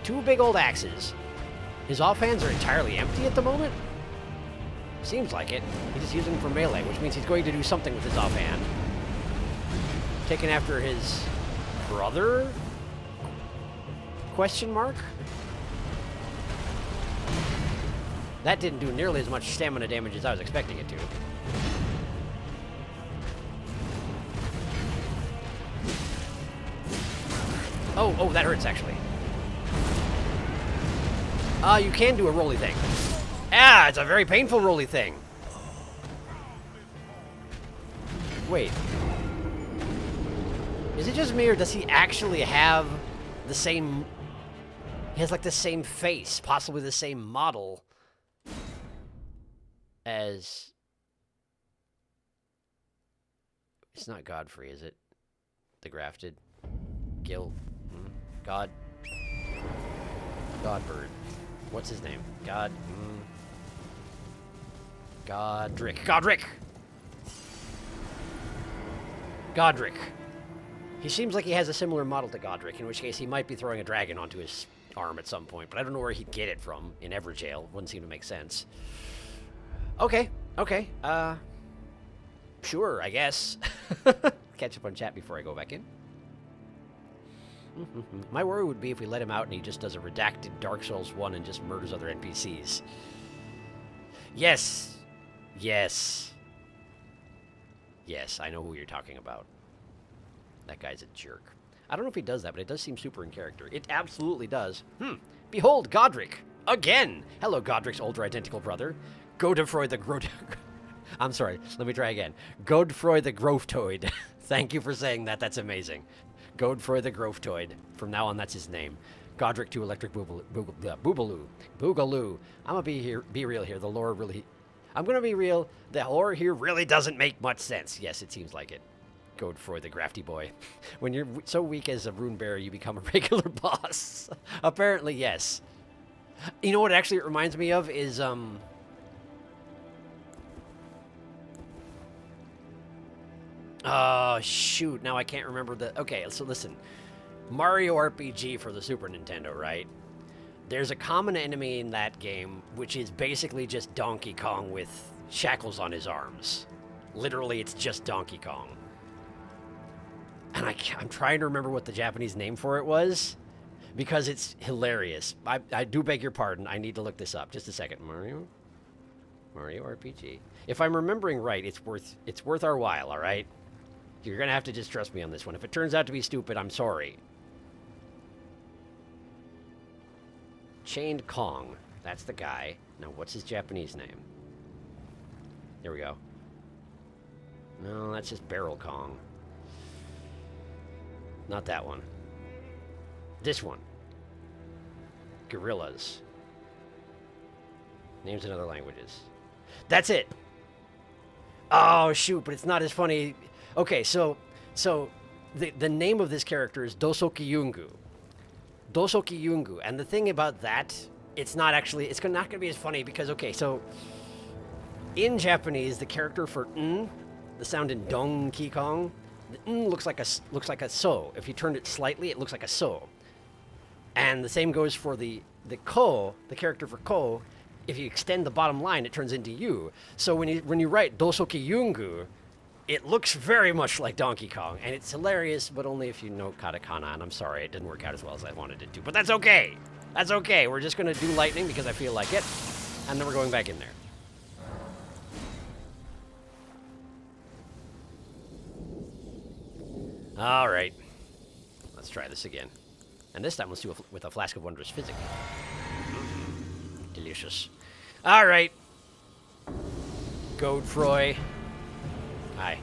two big old axes. His offhands are entirely empty at the moment? Seems like it. He's just using them for melee, which means he's going to do something with his offhand. Taken after his brother? Question mark? That didn't do nearly as much stamina damage as I was expecting it to. Oh, that hurts, actually. You can do a rolly thing. Ah, it's a very painful rolly thing. Wait. Is it just me, or does he actually have the same... He has, like, the same face, possibly the same model as... It's not Godfrey, is it? The Grafted? Gil? Godbird. What's his name? Godric. Godric. He seems like he has a similar model to Godric, in which case he might be throwing a dragon onto his arm at some point, but I don't know where he'd get it from in Everjail. Wouldn't seem to make sense. Okay. Sure, I guess. Catch up on chat before I go back in. My worry would be if we let him out and he just does a redacted Dark Souls 1 and just murders other NPCs. Yes, I know who you're talking about. That guy's a jerk. I don't know if he does that, but it does seem super in character. It absolutely does. Behold, Godric. Again! Hello, Godric's older identical brother. Godefroy the I'm sorry, let me try again. Godefroy the Groftoid. Thank you for saying that, that's amazing. Godefroy the Groftoid. From now on, that's his name. Godric 2 Electric Boogaloo. I'm gonna be real here. The lore really... I'm gonna be real. The lore here really doesn't make much sense. Yes, it seems like it. Godefroy the Grafty Boy. When you're so weak as a rune bearer, you become a regular boss. Apparently, yes. You know what actually it reminds me of is, Oh, shoot. Now I can't remember the... Okay, so listen. Mario RPG for the Super Nintendo, right? There's a common enemy in that game, which is basically just Donkey Kong with shackles on his arms. Literally, it's just Donkey Kong. And I'm trying to remember what the Japanese name for it was, because it's hilarious. I do beg your pardon. I need to look this up. Just a second. Mario RPG. If I'm remembering right, it's worth our while, all right? You're going to have to just trust me on this one. If it turns out to be stupid, I'm sorry. Chained Kong. That's the guy. Now, what's his Japanese name? Here we go. No, that's just Barrel Kong. Not that one. This one. Gorillas. Names in other languages. That's it! Oh, shoot, but it's not as funny. Okay, so the name of this character is Dosoki Yungu. Dosoki Yungu. And the thing about that, it's not going to be as funny because, okay, so in Japanese, the character for n, the sound in Donkey Kong, the n looks like a so. If you turned it slightly, it looks like a so. And the same goes for the ko, the character for ko. If you extend the bottom line, it turns into you. So when you write Dosoki Yungu, it looks very much like Donkey Kong, and it's hilarious, but only if you know katakana, and I'm sorry, it didn't work out as well as I wanted it to. But that's okay! That's okay, we're just gonna do lightning because I feel like it, and then we're going back in there. Alright. Let's try this again. And this time let's do it with a flask of wondrous physic. Delicious. Alright. Godfroy. Hi.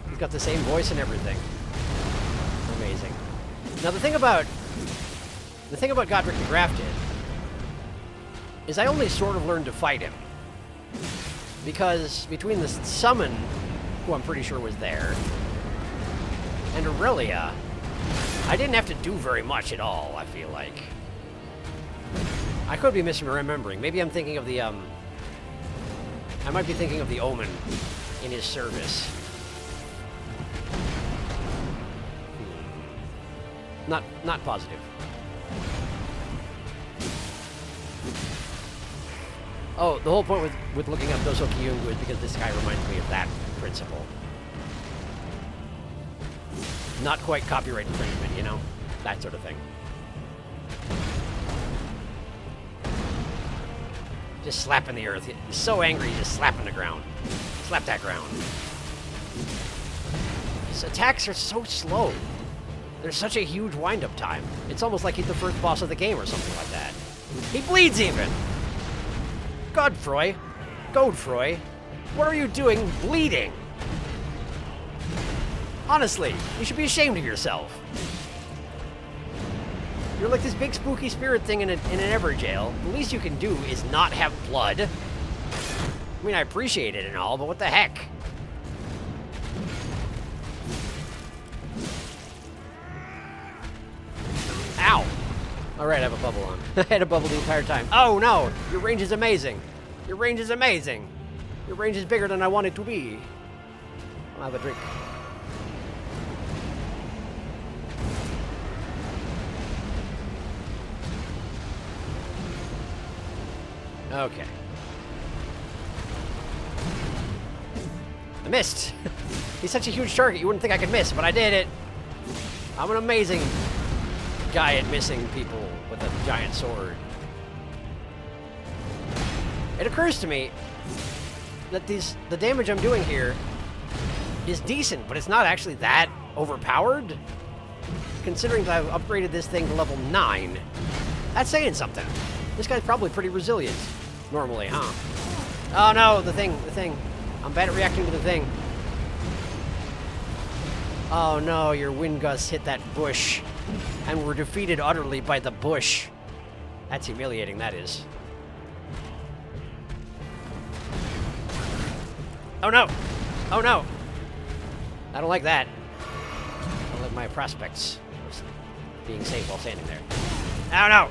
He's got the same voice and everything. Amazing. Now the thing about Godric the Grafted is I only sort of learned to fight him. Because between the summon, who I'm pretty sure was there, and Aurelia, I didn't have to do very much at all, I feel like. I could be misremembering. Maybe I'm thinking of the, I might be thinking of the Omen in his service. Not positive. Oh, the whole point with looking up Dosoki Yungu is because this guy reminds me of that principle. Not quite copyright infringement, you know? That sort of thing. Just slapping the earth. He's so angry, he's just slapping the ground. Slap that ground. His attacks are so slow. There's such a huge wind-up time. It's almost like he's the first boss of the game or something like that. He bleeds even! Godfroy! What are you doing bleeding? Honestly, you should be ashamed of yourself. You're like this big spooky spirit thing in an Everjail. The least you can do is not have blood. I mean, I appreciate it and all, but what the heck? Ow! Alright, I have a bubble on. I had a bubble the entire time. Oh no! Your range is amazing! Your range is amazing! Your range is bigger than I want it to be. I'll have a drink. Okay. I missed! He's such a huge target, you wouldn't think I could miss, but I did it! I'm an amazing guy at missing people with a giant sword. It occurs to me that the damage I'm doing here is decent, but it's not actually that overpowered. Considering that I've upgraded this thing to level 9, that's saying something. This guy's probably pretty resilient, normally, huh? Oh no, the thing. I'm bad at reacting to the thing. Oh no, your wind gusts hit that bush, and were defeated utterly by the bush. That's humiliating, that is. Oh no! Oh no! I don't like that. I don't like my prospects of being safe while standing there. Oh no!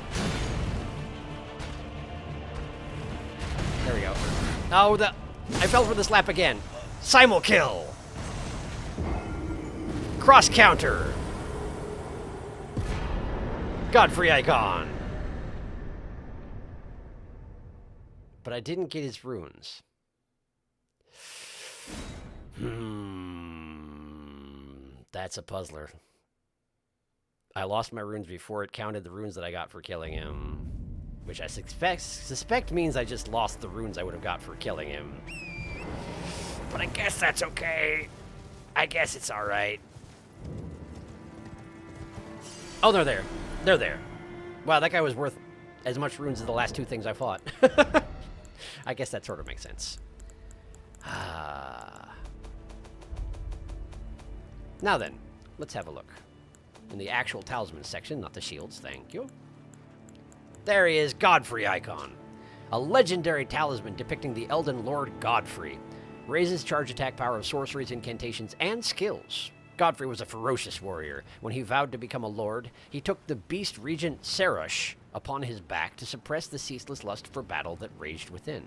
There we go. Oh, I fell for the slap again. Simul kill! Cross counter! Godfrey icon! But I didn't get his runes. That's a puzzler. I lost my runes before it counted the runes that I got for killing him. Which I suspect means I just lost the runes I would have got for killing him. But I guess that's okay. I guess it's alright. Oh, they're there. They're there. Wow, that guy was worth as much runes as the last two things I fought. I guess that sort of makes sense. Now then, let's have a look. In the actual talisman section, not the shields, thank you. There he is, Godfrey icon. A legendary talisman depicting the Elden Lord Godfrey. Raises charge attack power of sorceries, incantations, and skills. Godfrey was a ferocious warrior. When he vowed to become a lord, he took the beast regent Serush upon his back to suppress the ceaseless lust for battle that raged within.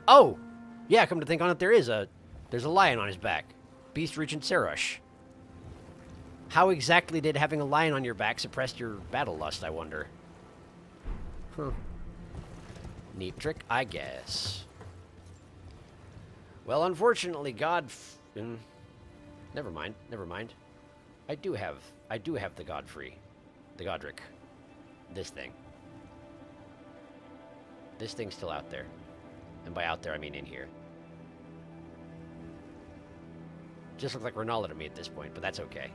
Oh! Yeah, come to think on it, there's a lion on his back. Beast regent Serush. How exactly did having a lion on your back suppress your battle lust, I wonder? Huh. Neat trick, I guess. Well, unfortunately, never mind. I do have the Godfrey. The Godric. This thing. This thing's still out there. And by out there, I mean in here. Just looks like Ronaldo to me at this point, but that's okay.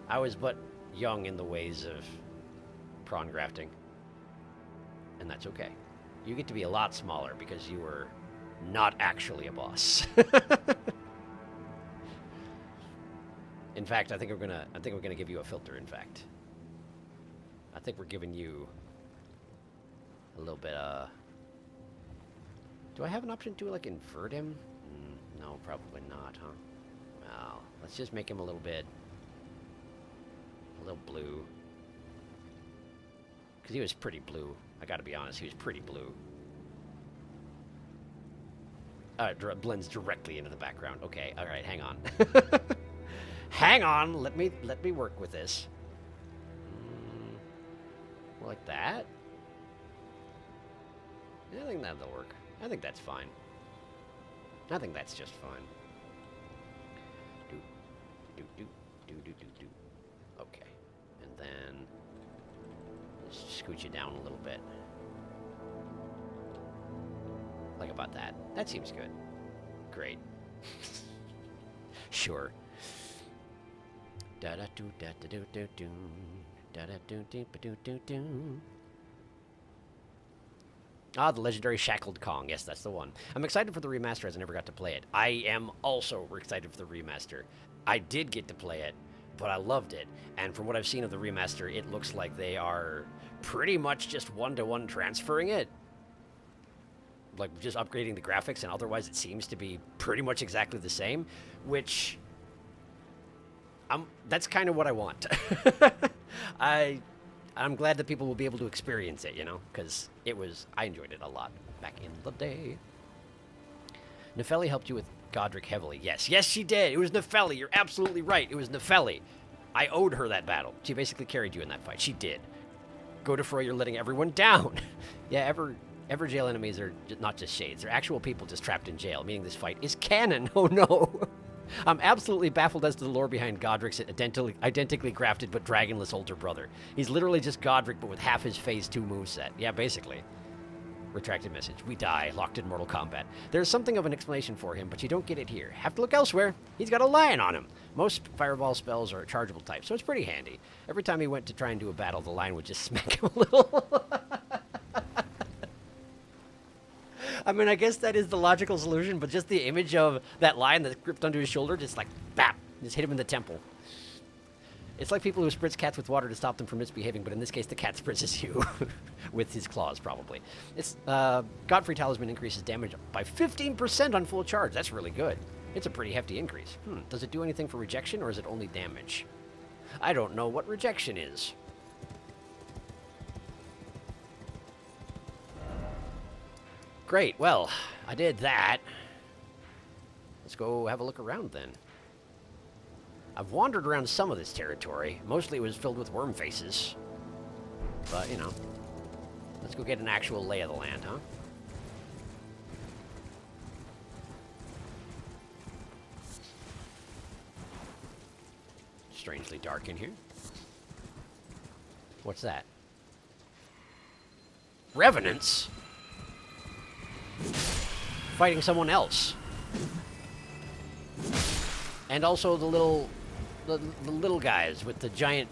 I was but young in the ways of prawn grafting. And that's okay. You get to be a lot smaller because you were not actually a boss. In fact, I think we're gonna give you a filter, in fact. I think we're giving you a little bit, do I have an option to, like, invert him? No, probably not, huh? Well, let's just make him a little blue. Because he was pretty blue. I gotta be honest, he was pretty blue. Blends directly into the background. Okay, alright, hang on. Hang on, let me work with this. More like that? Yeah, I think that'll work. I think that's fine. I think that's just fine. Do. Okay. And then just scooch it down a little bit. Like about that. That seems good. Great. Sure. Da da do da da do do do da da do do do do do. Ah, the legendary Shackled Kong. Yes, that's the one. I'm excited for the remaster as I never got to play it. I am also excited for the remaster. I did get to play it, but I loved it. And from what I've seen of the remaster, it looks like they are pretty much just one-to-one transferring it. Like, just upgrading the graphics, and otherwise it seems to be pretty much exactly the same, which... that's kind of what I want. I'm glad that people will be able to experience it, you know, because I enjoyed it a lot back in the day. Nepheli helped you with Godric heavily. Yes, she did. It was Nepheli. You're absolutely right. It was Nepheli. I owed her that battle. She basically carried you in that fight. She did. Godefroy, you're letting everyone down. Yeah, Everjail enemies are not just shades. They're actual people just trapped in jail, meaning this fight is canon. Oh no. I'm absolutely baffled as to the lore behind Godric's identically grafted but dragonless older brother. He's literally just Godric, but with half his Phase 2 moveset. Yeah, basically. Retracted message. We die, locked in Mortal Kombat. There's something of an explanation for him, but you don't get it here. Have to look elsewhere. He's got a lion on him. Most fireball spells are chargeable type, so it's pretty handy. Every time he went to try and do a battle, the lion would just smack him a little. I mean, I guess that is the logical solution, but just the image of that lion that's gripped onto his shoulder, just like, bap, just hit him in the temple. It's like people who spritz cats with water to stop them from misbehaving, but in this case, the cat spritzes you with his claws, probably. It's Godfrey Talisman increases damage by 15% on full charge. That's really good. It's a pretty hefty increase. Does it do anything for rejection, or is it only damage? I don't know what rejection is. Great, well, I did that. Let's go have a look around then. I've wandered around some of this territory. Mostly it was filled with worm faces. But, you know, let's go get an actual lay of the land, huh? Strangely dark in here. What's that? Revenants? Fighting someone else. And also the little guys with the giant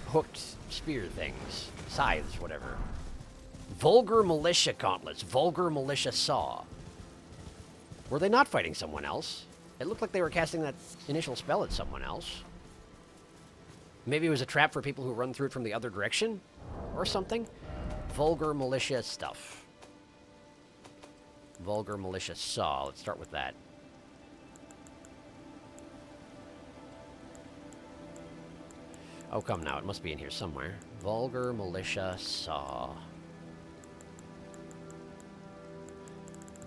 hooked spear things. Scythes, whatever. Vulgar militia gauntlets. Vulgar militia saw. Were they not fighting someone else? It looked like they were casting that initial spell at someone else. Maybe it was a trap for people who run through it from the other direction? Or something? Vulgar militia stuff. Vulgar militia saw. Let's start with that. Oh, come now. It must be in here somewhere. Vulgar militia saw.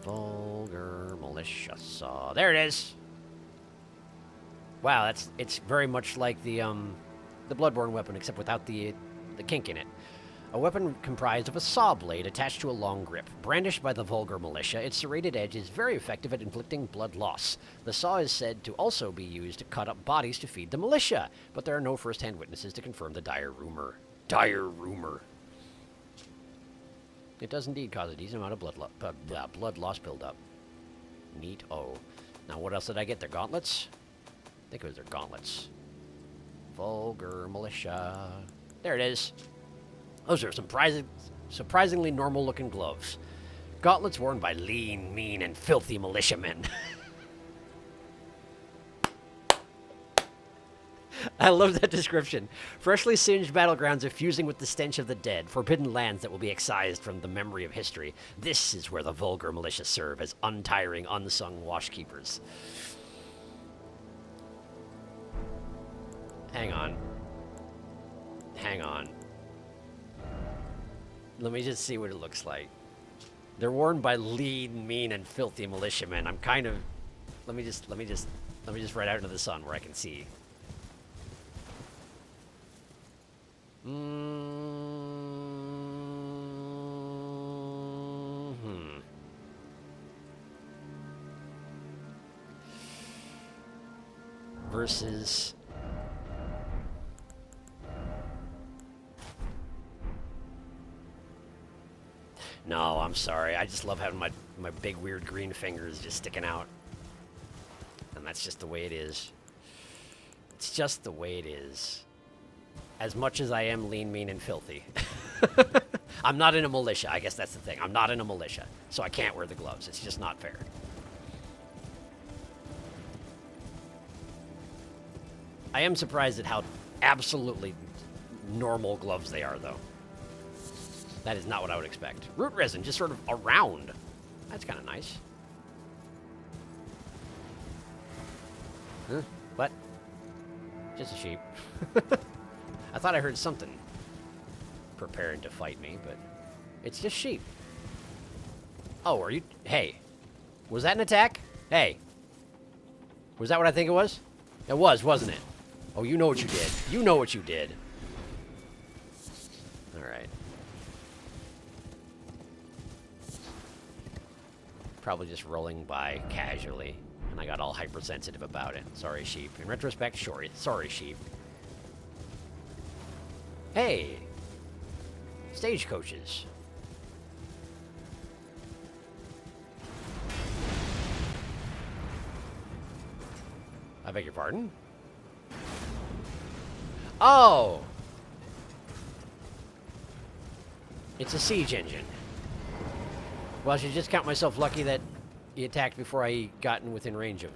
Vulgar militia saw. There it is! Wow, it's very much like the Bloodborne weapon, except without the kink in it. A weapon comprised of a saw blade attached to a long grip. Brandished by the vulgar militia, its serrated edge is very effective at inflicting blood loss. The saw is said to also be used to cut up bodies to feed the militia, but there are no first-hand witnesses to confirm the dire rumor. Dire rumor. It does indeed cause a decent amount of blood loss buildup. Neat-o. Now, what else did I get? Their gauntlets? I think it was their gauntlets. Vulgar militia. There it is. Those are surprisingly normal-looking gloves. Gauntlets worn by lean, mean, and filthy militiamen. I love that description. Freshly singed battlegrounds effusing with the stench of the dead, forbidden lands that will be excised from the memory of history. This is where the vulgar militia serve as untiring, unsung washkeepers. Hang on. Hang on. Let me just see what it looks like. They're worn by lean, mean, and filthy militiamen. I'm kind of... Let me just right out into the sun where I can see. Versus... No, I'm sorry. I just love having my big, weird green fingers just sticking out. And that's just the way it is. It's just the way it is. As much as I am lean, mean, and filthy. I'm not in a militia. I guess that's the thing. I'm not in a militia. So I can't wear the gloves. It's just not fair. I am surprised at how absolutely normal gloves they are, though. That is not what I would expect. Root resin, just sort of around. That's kind of nice. Huh? What? Just a sheep. I thought I heard something preparing to fight me, but it's just sheep. Oh, are you... Hey. Was that an attack? Hey. Was that what I think it was? It was, wasn't it? Oh, you know what you did. You know what you did. Alright. Probably just rolling by casually, and I got all hypersensitive about it. Sorry, sheep. In retrospect, sorry, sheep. Hey! Stagecoaches. I beg your pardon? Oh! It's a siege engine. Well, I should just count myself lucky that he attacked before I got in within range of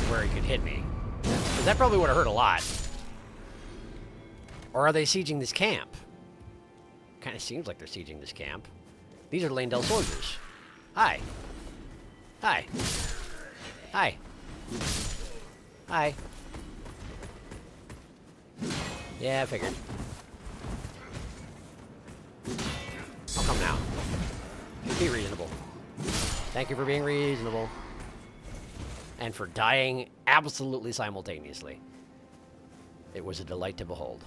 where he could hit me. Because that probably would have hurt a lot. Or are they sieging this camp? Kind of seems like they're sieging this camp. These are Landell soldiers. Hi. Hi. Hi. Hi. Yeah, I figured. Oh, come now. Be reasonable. Thank you for being reasonable. And for dying absolutely simultaneously. It was a delight to behold.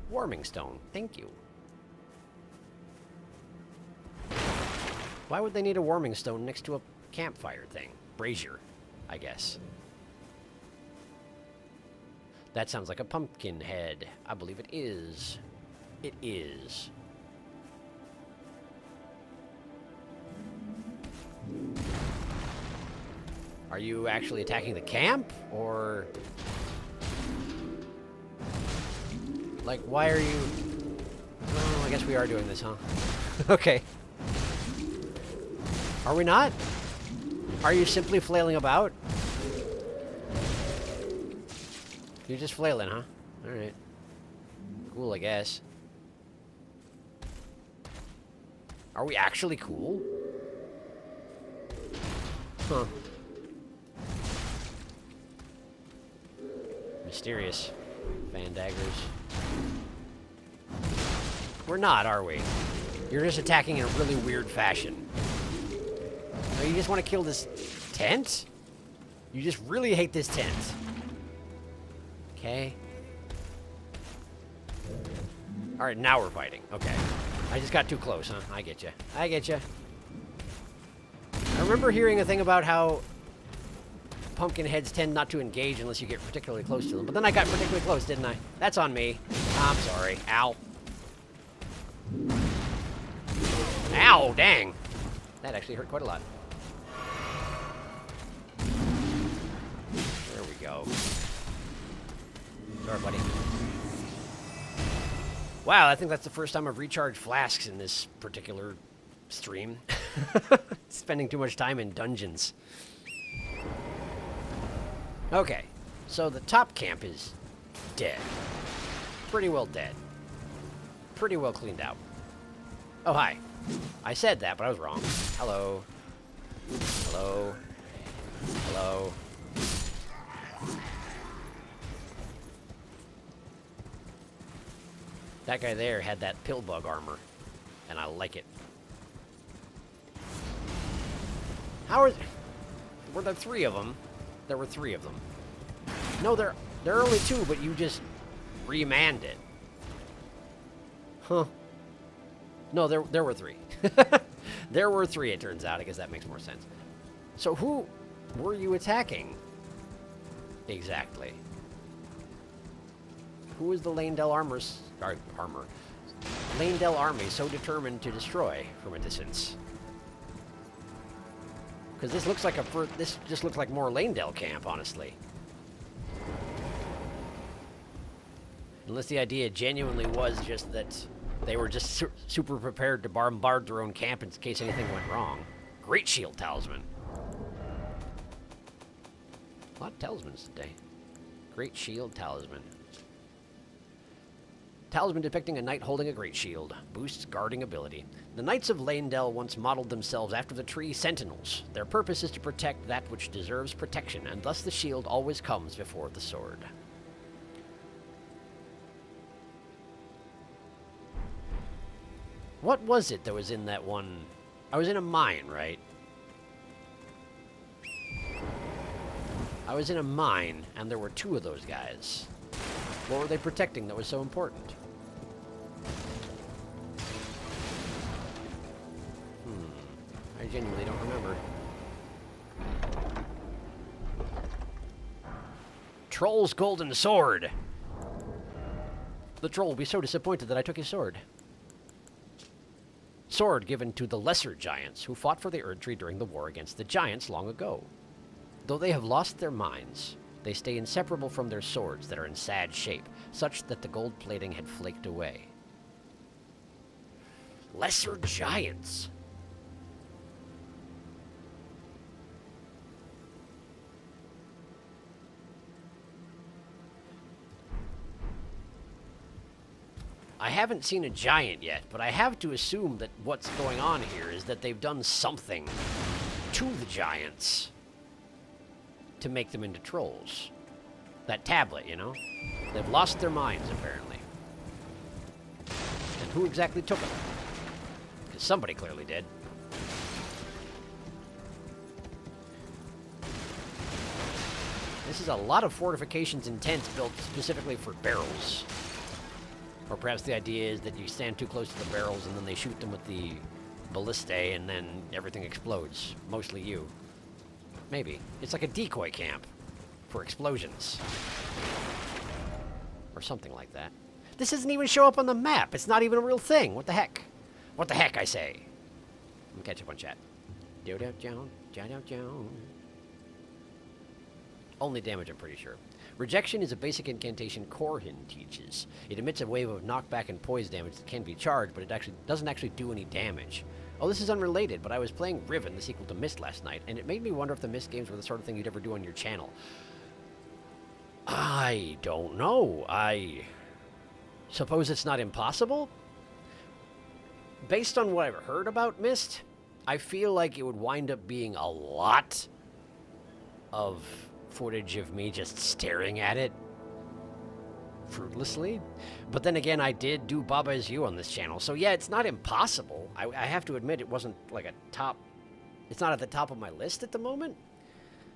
Warming stone. Thank you. Why would they need a warming stone next to a campfire thing? Brazier, I guess. That sounds like a pumpkin head. I believe it is. It is. Are you actually attacking the camp? Or... like, why are you... Oh, I guess we are doing this, huh? Okay. Are we not? Are you simply flailing about? You're just flailing, huh? Alright. Cool, I guess. Are we actually cool? Huh. Mysterious. Fan daggers. We're not, are we? You're just attacking in a really weird fashion. No, you just want to kill this tent? You just really hate this tent. Okay. Alright, now we're fighting. Okay. I just got too close, huh? I get you. I get you. I remember hearing a thing about how pumpkin heads tend not to engage unless you get particularly close to them. But then I got particularly close, didn't I? That's on me. I'm sorry. Ow. Ow, dang. That actually hurt quite a lot. There we go. Sorry, buddy. Wow, I think that's the first time I've recharged flasks in this particular stream. Spending too much time in dungeons. Okay, so the top camp is dead. Pretty well dead. Pretty well cleaned out. Oh, hi. I said that, but I was wrong. Hello. Hello. Hello. That guy there had that pill bug armor, and I like it. How are... Were there three of them? There were three of them. No, there are only two, but you just remanned it. Huh. No, there were three. There were three, it turns out. I guess that makes more sense. So who were you attacking? Exactly. Who is the Lanedell armor? Lanedell army so determined to destroy from a distance? Because this looks like this just looks like more Lanedell camp, honestly. Unless the idea genuinely was just that they were just super prepared to bombard their own camp in case anything went wrong. Great shield talisman. A lot of talismans today. Great shield talisman. Talisman depicting a knight holding a great shield. Boosts guarding ability. The Knights of Lanedell once modeled themselves after the tree sentinels. Their purpose is to protect that which deserves protection, and thus the shield always comes before the sword. What was it that was in that one? I was in a mine, right? I was in a mine, and there were two of those guys. What were they protecting that was so important? I genuinely don't remember. Troll's golden sword! The troll will be so disappointed that I took his sword. Sword given to the lesser giants who fought for the Erdtree during the war against the giants long ago. Though they have lost their minds, they stay inseparable from their swords that are in sad shape, such that the gold plating had flaked away. Lesser giants! I haven't seen a giant yet, but I have to assume that what's going on here is that they've done something to the giants to make them into trolls. That tablet, you know? They've lost their minds, apparently. And who exactly took them? Because somebody clearly did. This is a lot of fortifications and tents built specifically for barrels. Or perhaps the idea is that you stand too close to the barrels and then they shoot them with the ballistae and then everything explodes. Mostly you. Maybe. It's like a decoy camp for explosions. Or something like that. This doesn't even show up on the map. It's not even a real thing. What the heck? What the heck, I say? Let me catch up on chat. Only damage, I'm pretty sure. Rejection is a basic incantation Korhin teaches. It emits a wave of knockback and poise damage that can be charged, but it doesn't actually do any damage. Oh, this is unrelated, but I was playing Riven, the sequel to Myst, last night, and it made me wonder if the Myst games were the sort of thing you'd ever do on your channel. I don't know. I suppose it's not impossible? Based on what I've heard about Myst, I feel like it would wind up being a lot of footage of me just staring at it fruitlessly. But then again, I did do Baba Is You on this channel, so yeah, it's not impossible. I have to admit it wasn't like it's not at the top of my list at the moment.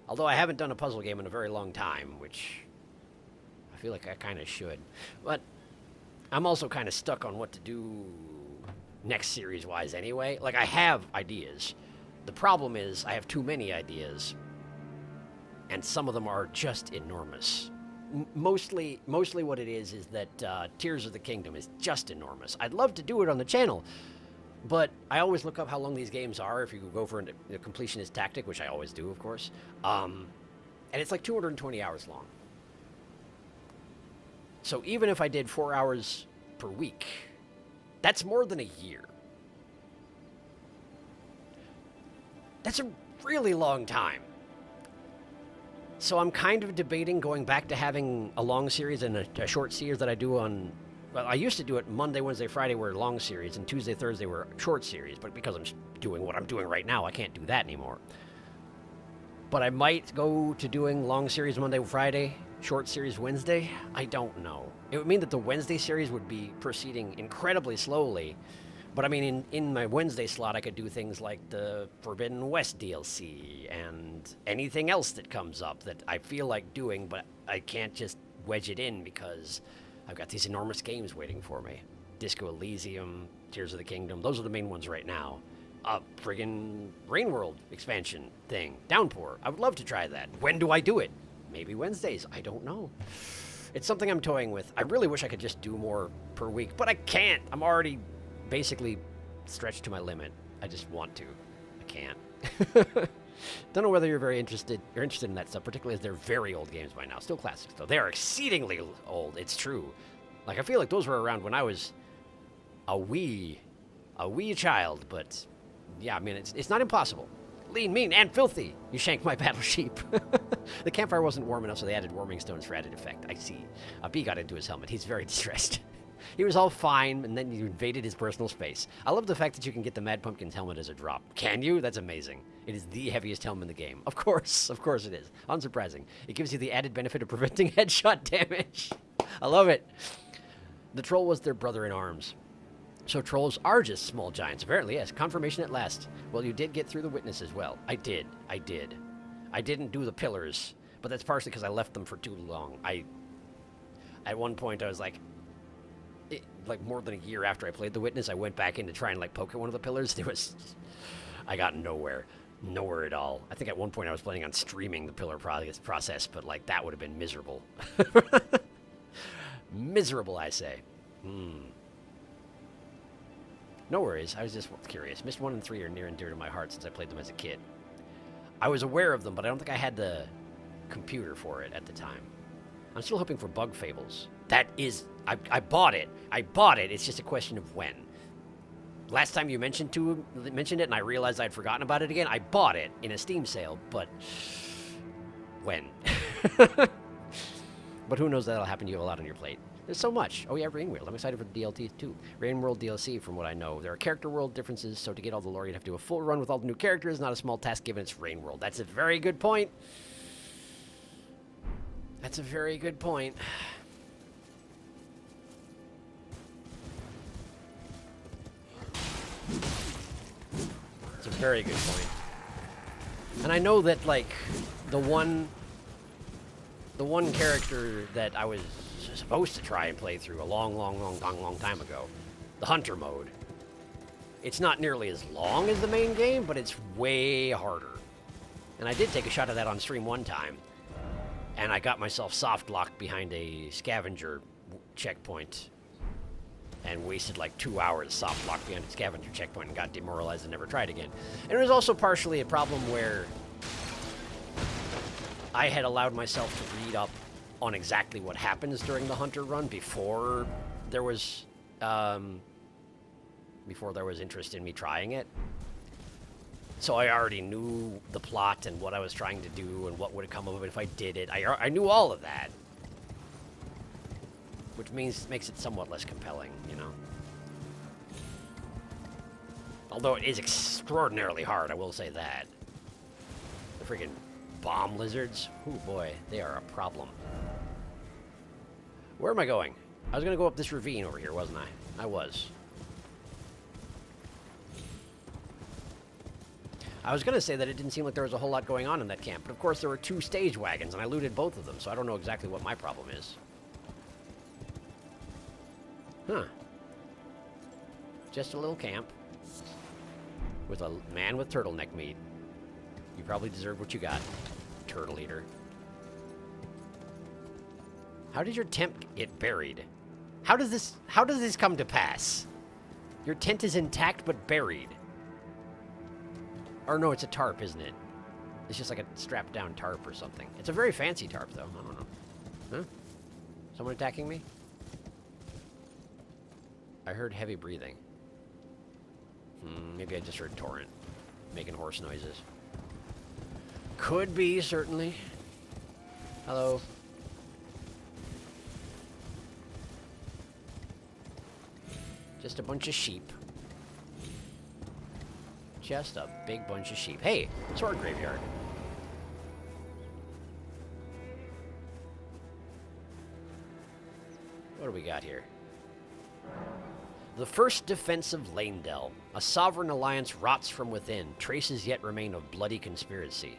Although I haven't done a puzzle game in a very long time, which I feel like I kind of should. But I'm also kind of stuck on what to do next series-wise anyway. Like, I have ideas. The problem is I have too many ideas, and some of them are just enormous. Mostly what it is that Tears of the Kingdom is just enormous. I'd love to do it on the channel, but I always look up how long these games are if you go for a completionist tactic, which I always do, of course. And it's like 220 hours long. So even if I did 4 hours per week, that's more than a year. That's a really long time. So I'm kind of debating going back to having a long series and a short series that I do on... Well, I used to do it Monday, Wednesday, Friday were long series, and Tuesday, Thursday were short series. But because I'm doing what I'm doing right now, I can't do that anymore. But I might go to doing long series Monday, Friday, short series Wednesday. I don't know. It would mean that the Wednesday series would be proceeding incredibly slowly. But I mean, in my Wednesday slot, I could do things like the Forbidden West DLC and anything else that comes up that I feel like doing, but I can't just wedge it in because I've got these enormous games waiting for me. Disco Elysium, Tears of the Kingdom, those are the main ones right now. Friggin' Rain World expansion thing, Downpour. I would love to try that. When do I do it? Maybe Wednesdays. I don't know. It's something I'm toying with. I really wish I could just do more per week, but I can't. I'm already basically stretched to my limit. I just want to. I can't. Don't know whether you're interested in that stuff, particularly as they're very old games by now. Still classics, though. They are exceedingly old. It's true. Like, I feel like those were around when I was a wee child, but yeah, I mean, it's not impossible. Lean, mean, and filthy. You shanked my battle sheep. The campfire wasn't warm enough, so they added warming stones for added effect. I see. B got into his helmet. He's very distressed. He was all fine, and then you invaded his personal space. I love the fact that you can get the Mad Pumpkin's helmet as a drop. Can you? That's amazing. It is the heaviest helmet in the game. Of course it is. Unsurprising. It gives you the added benefit of preventing headshot damage. I love it. The troll was their brother in arms. So trolls are just small giants, apparently, yes. Confirmation at last. Well, you did get through the witness as well. I did. I didn't do the pillars, but that's partially because I left them for too long. At one point, I was like more than a year after I played the witness, I went back in to try and like poke at one of the pillars. I got nowhere at all. I think at one point I was planning on streaming the pillar process, but like that would have been miserable. Miserable, I say. No worries. I was just curious. Myst 1 and 3 are near and dear to my heart since I played them as a kid. I was aware of them, but I don't think I had the computer for it at the time. I'm still hoping for Bug Fables. That is... I bought it. It's just a question of when. Last time you mentioned it and I realized I'd forgotten about it again, I bought it in a Steam sale, but... when? But who knows, that'll happen. You have a lot on your plate. There's so much. Oh yeah, Rain World. I'm excited for the DLC too. Rain World DLC, from what I know. There are character world differences, so to get all the lore, you'd have to do a full run with all the new characters. Not a small task given it's Rain World. That's a very good point. That's a very good point. It's a very good point. And I know that, like, the one the one character that I was supposed to try and play through a long time ago, the Hunter mode. It's not nearly as long as the main game, but it's way harder. And I did take a shot at that on stream one time, and I got myself soft locked behind a scavenger checkpoint and wasted like 2 hours soft locked behind a scavenger checkpoint and got demoralized and never tried again. And it was also partially a problem where I had allowed myself to read up on exactly what happens during the Hunter run before there was interest in me trying it. So I already knew the plot and what I was trying to do and what would come of it if I did it. I knew all of that. Which makes it somewhat less compelling, you know? Although it is extraordinarily hard, I will say that. The freaking bomb lizards, oh boy, they are a problem. Where am I going? I was gonna go up this ravine over here, wasn't I? I was. I was gonna say that it didn't seem like there was a whole lot going on in that camp, but of course there were 2 stage wagons, and I looted both of them, so I don't know exactly what my problem is. Huh. Just a little camp with a man with turtleneck meat. You probably deserved what you got, turtle eater. How did your tent get buried? How does this come to pass? Your tent is intact but buried. Or no, it's a tarp, isn't it? It's just like a strapped down tarp or something. It's a very fancy tarp though. I don't know. Huh? Someone attacking me? I heard heavy breathing. Maybe I just heard Torrent making horse noises. Could be, certainly. Hello. Just a bunch of sheep. Just a big bunch of sheep. Hey, sword graveyard. What do we got here? The first defense of Lanedell. A sovereign alliance rots from within. Traces yet remain of bloody conspiracy.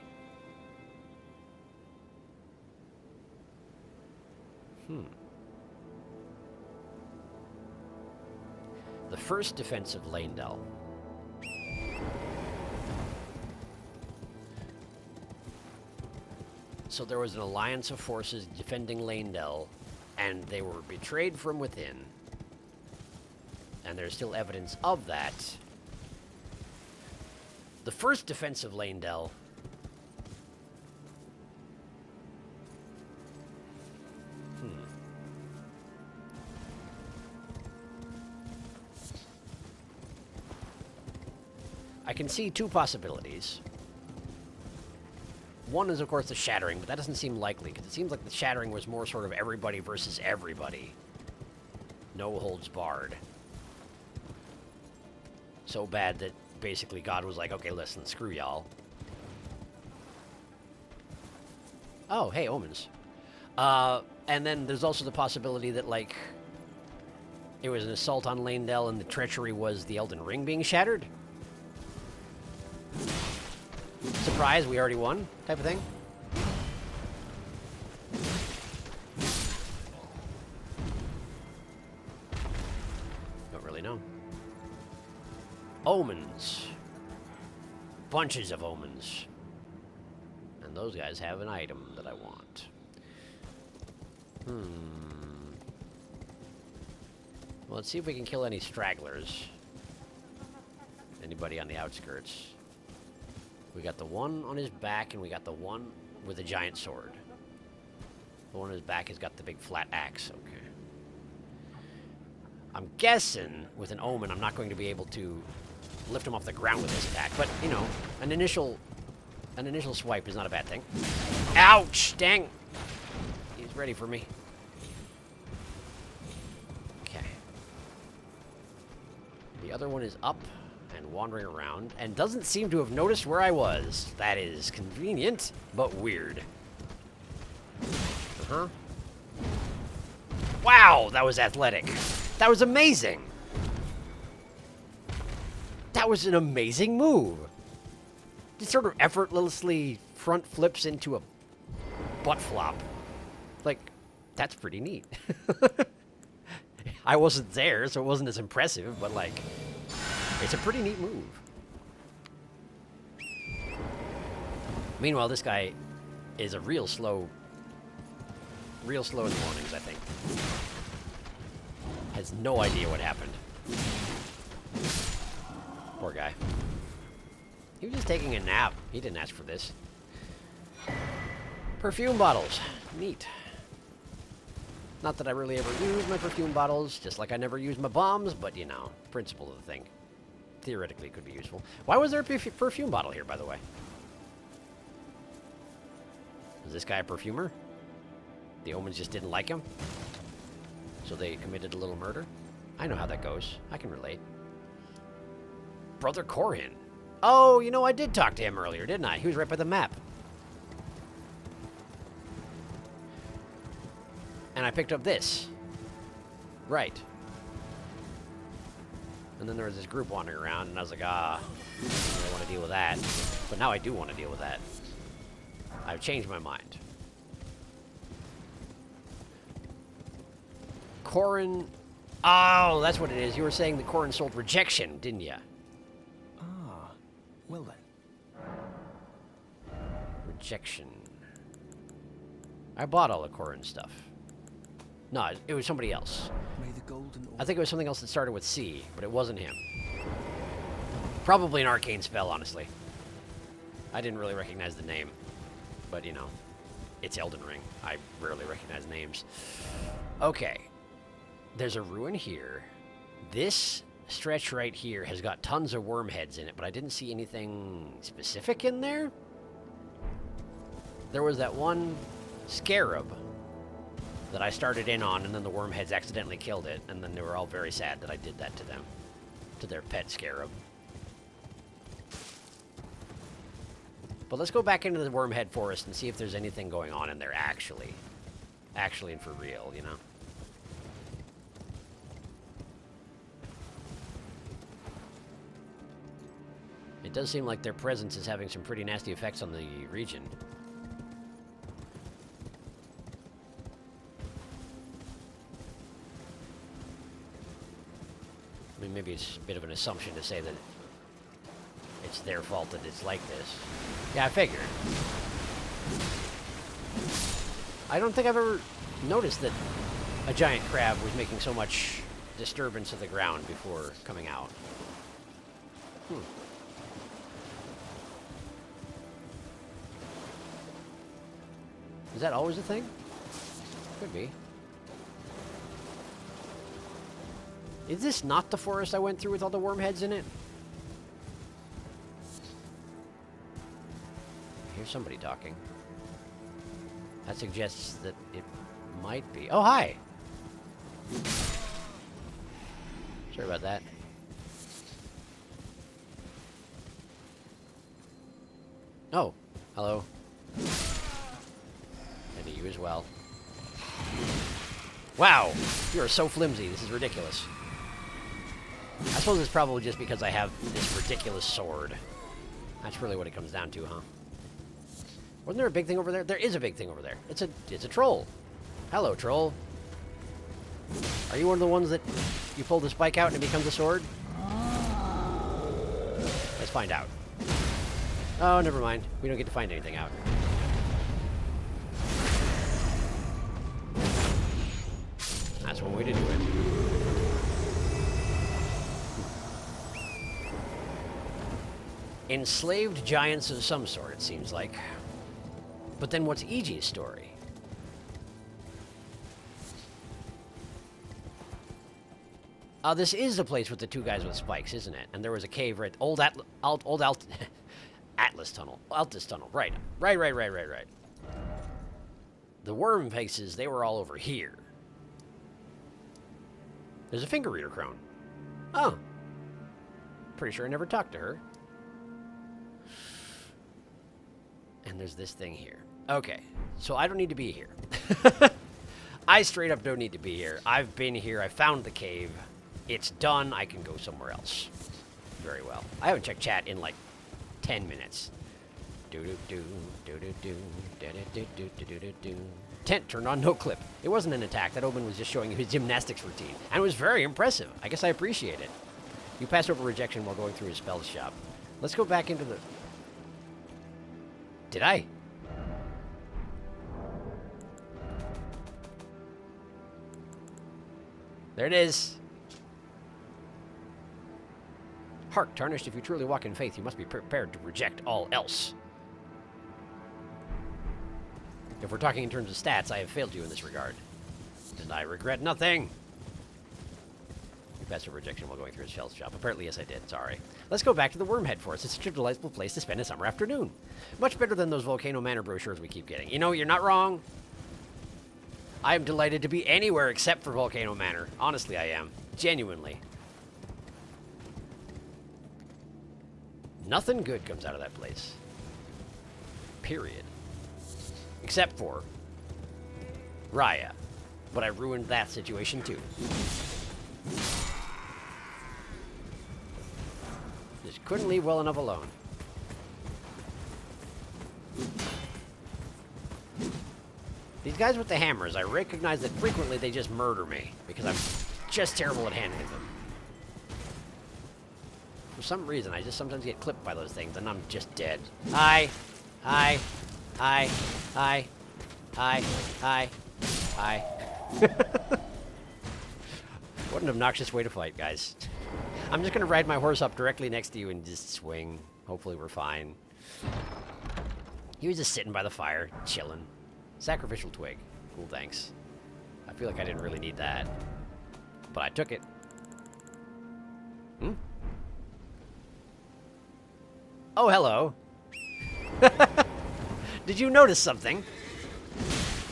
The first defense of Lanedell. So there was an alliance of forces defending Lanedell, and they were betrayed from within. And there's still evidence of that. The first defense of Lanedell. I can see 2 possibilities. One is, of course, the shattering, but that doesn't seem likely, because it seems like the shattering was more sort of everybody versus everybody. No holds barred. So bad that basically God was like, okay, listen, screw y'all. Oh, hey, omens. And then there's also the possibility that, like, it was an assault on Lanedell and the treachery was the Elden Ring being shattered. Surprise, we already won, type of thing. Don't really know. Omens. Bunches of omens. And those guys have an item that I want. Well, let's see if we can kill any stragglers. Anybody on the outskirts. We got the one on his back, and we got the one with a giant sword. The one on his back has got the big flat axe. Okay. I'm guessing with an omen, I'm not going to be able to lift him off the ground with this attack. But you know, an initial swipe is not a bad thing. Ouch! Dang! He's ready for me. Okay. The other one is up and wandering around, and doesn't seem to have noticed where I was. That is convenient, but weird. Wow, that was athletic. That was amazing. That was an amazing move. Just sort of effortlessly front flips into a butt flop. That's pretty neat. I wasn't there, so it wasn't as impressive, but like, it's a pretty neat move. Meanwhile, this guy is a real slow in the mornings, I think. Has no idea what happened. Poor guy. He was just taking a nap. He didn't ask for this. Perfume bottles. Neat. Not that I really ever use my perfume bottles, just like I never use my bombs, but you know, principle of the thing. Theoretically, it could be useful. Why was there a perfume bottle here, by the way? Is this guy a perfumer? The omens just didn't like him? So they committed a little murder? I know how that goes. I can relate. Brother Corin. Oh, you know, I did talk to him earlier, didn't I? He was right by the map. And I picked up this. Right. And then there was this group wandering around, and I was like, I don't want to deal with that. But now I do want to deal with that. I've changed my mind. Corin... Oh, that's what it is. You were saying that Corin sold rejection, didn't you? Ah, well then. Rejection. I bought all the Corin stuff. No, it was somebody else. May the golden I think it was something else that started with C, but it wasn't him. Probably an arcane spell, honestly. I didn't really recognize the name. But, you know, it's Elden Ring. I rarely recognize names. Okay. There's a ruin here. This stretch right here has got tons of worm heads in it, but I didn't see anything specific in there. There was that one scarab that I started in on, and then the worm heads accidentally killed it, and then they were all very sad that I did that to them. To their pet scarab. But let's go back into the Wormhead Forest and see if there's anything going on in there actually. Actually and for real, you know? It does seem like their presence is having some pretty nasty effects on the region. I mean, maybe it's a bit of an assumption to say that it's their fault that it's like this. Yeah, I figured. I don't think I've ever noticed that a giant crab was making so much disturbance of the ground before coming out. Is that always a thing? Could be. Is this not the forest I went through with all the worm heads in it? I hear somebody talking. That suggests that it might be. Oh, hi! Sorry about that. Oh, hello. And to you as well. Wow! You are so flimsy. This is ridiculous. I suppose it's probably just because I have this ridiculous sword. That's really what it comes down to, huh? Wasn't there a big thing over there? There is a big thing over there. It's a troll. Hello, troll. Are you one of the ones that you pull the spike out and it becomes a sword? Let's find out. Oh, never mind. We don't get to find anything out. That's one way to do it. Enslaved giants of some sort, it seems like. But then what's Iji's story? This is the place with the two guys with spikes, isn't it? And there was a cave right... Atlas Tunnel. Altus Tunnel. Right. Right. The worm faces, they were all over here. There's a finger reader crone. Oh. Pretty sure I never talked to her. And there's this thing here. Okay. So I don't need to be here. I straight up don't need to be here. I've been here. I found the cave. It's done. I can go somewhere else. Very well. I haven't checked chat in like 10 minutes. tent turned on no clip. It wasn't an attack. That omen was just showing you his gymnastics routine. And it was very impressive. I guess I appreciate it. You passed over rejection while going through his spells shop. Let's go back into the... Did I? There it is. Hark, Tarnished, if you truly walk in faith, you must be prepared to reject all else. If we're talking in terms of stats, I have failed you in this regard. And I regret nothing. You passed a rejection while going through his shell shop. Apparently, yes, I did. Sorry. Let's go back to the Wormhead Forest. It's such a delightful place to spend a summer afternoon. Much better than those Volcano Manor brochures we keep getting. You know, you're not wrong. I am delighted to be anywhere except for Volcano Manor. Honestly, I am. Genuinely. Nothing good comes out of that place. Period. Except for Raya. But I ruined that situation too. Just couldn't leave well enough alone. These guys with the hammers, I recognize that frequently they just murder me because I'm just terrible at handling them. For some reason, I just sometimes get clipped by those things and I'm just dead. Hi. Hi. Hi. Hi. Hi. Hi. Hi. What an obnoxious way to fight, guys. I'm just going to ride my horse up directly next to you and just swing. Hopefully we're fine. He was just sitting by the fire, chilling. Sacrificial twig. Cool, thanks. I feel like I didn't really need that. But I took it. Hmm? Oh, hello. Did you notice something?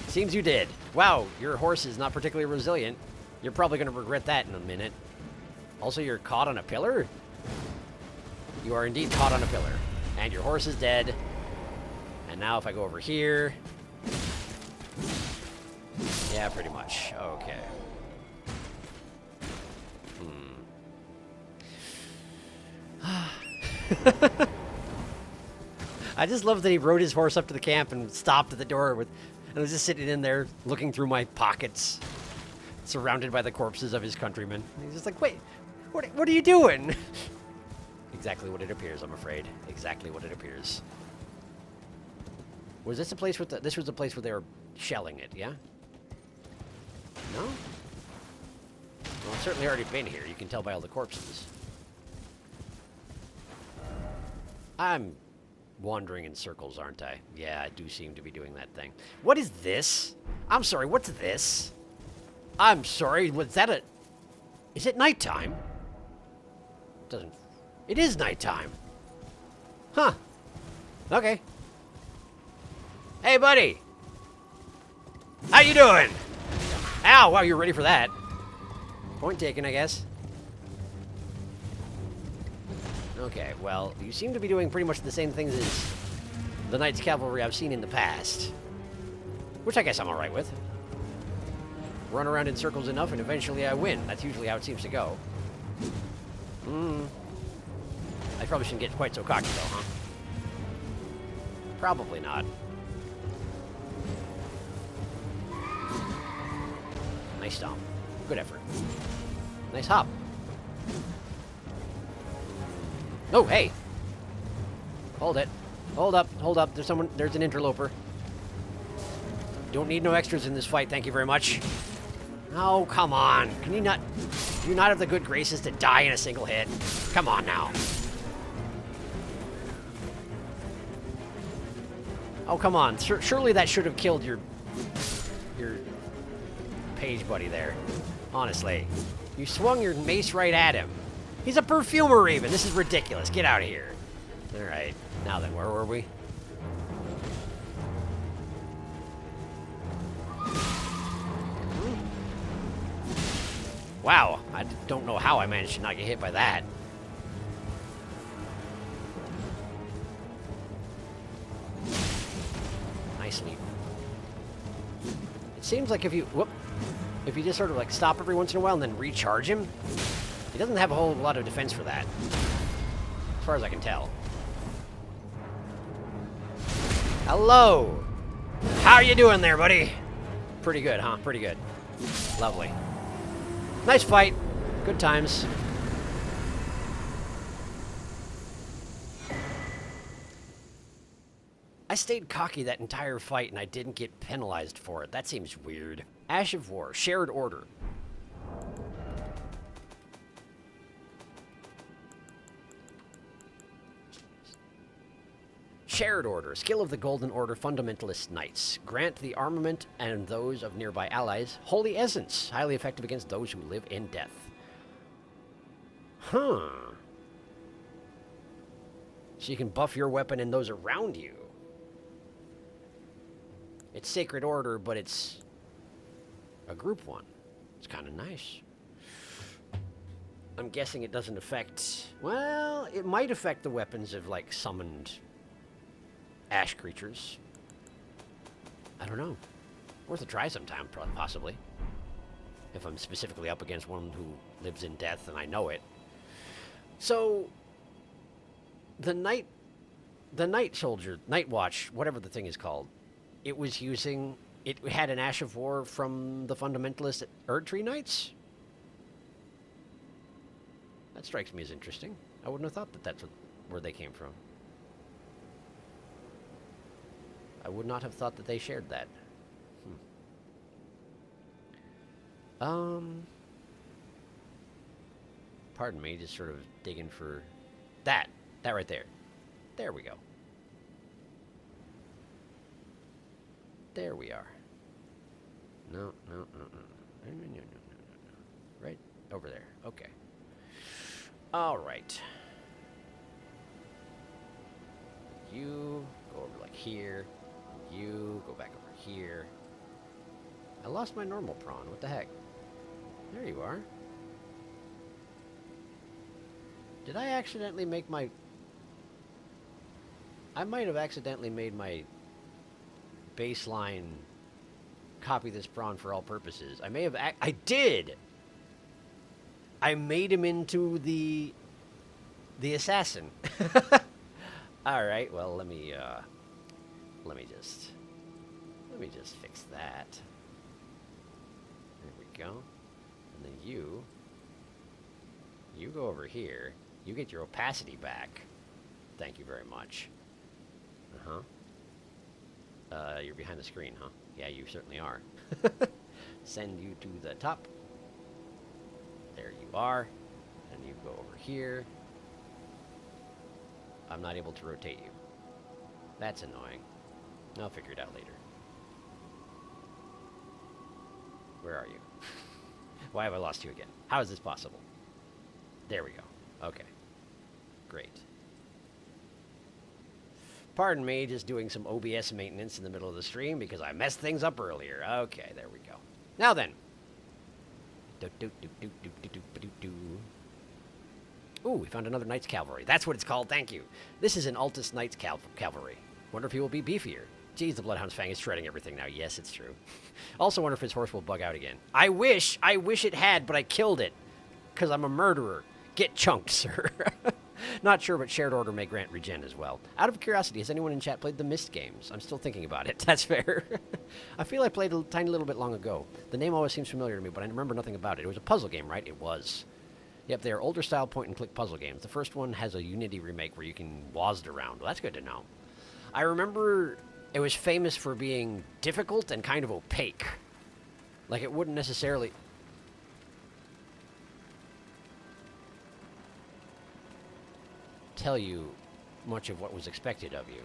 Seems you did. Wow, your horse is not particularly resilient. You're probably going to regret that in a minute. Also, you're caught on a pillar? You are indeed caught on a pillar. And your horse is dead. And now if I go over here... Yeah, pretty much. Okay. I just love that he rode his horse up to the camp and stopped at the door with... And was just sitting in there, looking through my pockets, surrounded by the corpses of his countrymen. And he's just like, wait, what are you doing? Exactly what it appears, I'm afraid. Exactly what it appears. Was this a place with the... This was the place where they were shelling it, yeah? No? Well, I've certainly already been here. You can tell by all the corpses. I'm wandering in circles, aren't I? Yeah, I do seem to be doing that thing. What is this? I'm sorry, what's this? I'm sorry, was that a... Is it nighttime? Doesn't... It is nighttime. Huh. Okay. Hey, buddy. How you doing? Ow, wow, you're ready for that. Point taken, I guess. Okay, well, you seem to be doing pretty much the same things as the Knights Cavalry I've seen in the past. Which I guess I'm alright with. Run around in circles enough and eventually I win. That's usually how it seems to go. I probably shouldn't get quite so cocky though, huh? Probably not. Nice stomp. Good effort. Nice hop. Oh, hey! Hold it. Hold up, hold up. There's someone, there's an interloper. Don't need no extras in this fight, thank you very much. Oh, come on. Can you not, do you not have the good graces to die in a single hit? Come on now. Oh, come on. Surely that should have killed your page buddy there. Honestly. You swung your mace right at him. He's a perfumer even. This is ridiculous. Get out of here. Alright. Now then, where were we? Wow. I don't know how I managed to not get hit by that. Nice leap. It seems like if you... Whoop. If you just sort of like stop every once in a while and then recharge him, he doesn't have a whole lot of defense for that. As far as I can tell. Hello! How you doing there, buddy? Pretty good, huh? Pretty good. Lovely. Nice fight. Good times. I stayed cocky that entire fight and I didn't get penalized for it. That seems weird. Ash of War. Shared Order. Shared Order. Skill of the Golden Order Fundamentalist Knights. Grant the armament and those of nearby allies Holy Essence. Highly effective against those who live in death. Huh. So you can buff your weapon and those around you. It's Sacred Order, but it's a group one. It's kind of nice. I'm guessing it doesn't affect... Well, it might affect the weapons of, like, summoned ash creatures. I don't know. Worth a try sometime, possibly. If I'm specifically up against one who lives in death and I know it. So, the Night Soldier, Night Watch, whatever the thing is called, it was using... It had an Ash of War from the Fundamentalist Erdtree Knights? That strikes me as interesting. I wouldn't have thought that that's where they came from. I would not have thought that they shared that. Pardon me, just sort of digging for... That right there. There we go. There we are. No. Right over there. Okay. All right. You go over like here. You go back over here. I lost my normal prawn. What the heck? There you are. Did I accidentally make my... I might have accidentally made my baseline copy this prawn for all purposes. I may have... I did! I made him into the assassin. Alright, well, let me just fix that. There we go. And then you go over here. You get your opacity back. Thank you very much. You're behind the screen, huh? Yeah, you certainly are. Send you to the top. There you are. And you go over here. I'm not able to rotate you. That's annoying. I'll figure it out later. Where are you? Why have I lost you again? How is this possible? There we go. Okay. Great. Pardon me, just doing some OBS maintenance in the middle of the stream because I messed things up earlier. Okay, there we go. Now then. Ooh, we found another Knights Cavalry. That's what it's called, thank you. This is an Altus Knights Cavalry. Wonder if he will be beefier. Geez, the Bloodhound's Fang is shredding everything now. Yes, it's true. Also wonder if his horse will bug out again. I wish it had, but I killed it. Because I'm a murderer. Get chunked, sir. Not sure, but Shared Order may grant regen as well. Out of curiosity, has anyone in chat played the Myst games? I'm still thinking about it. That's fair. I feel I played a tiny little bit long ago. The name always seems familiar to me, but I remember nothing about it. It was a puzzle game, right? It was. Yep, they are older style point-and-click puzzle games. The first one has a Unity remake where you can WASD around. Well, that's good to know. I remember it was famous for being difficult and kind of opaque. Like, it wouldn't necessarily... tell you much of what was expected of you.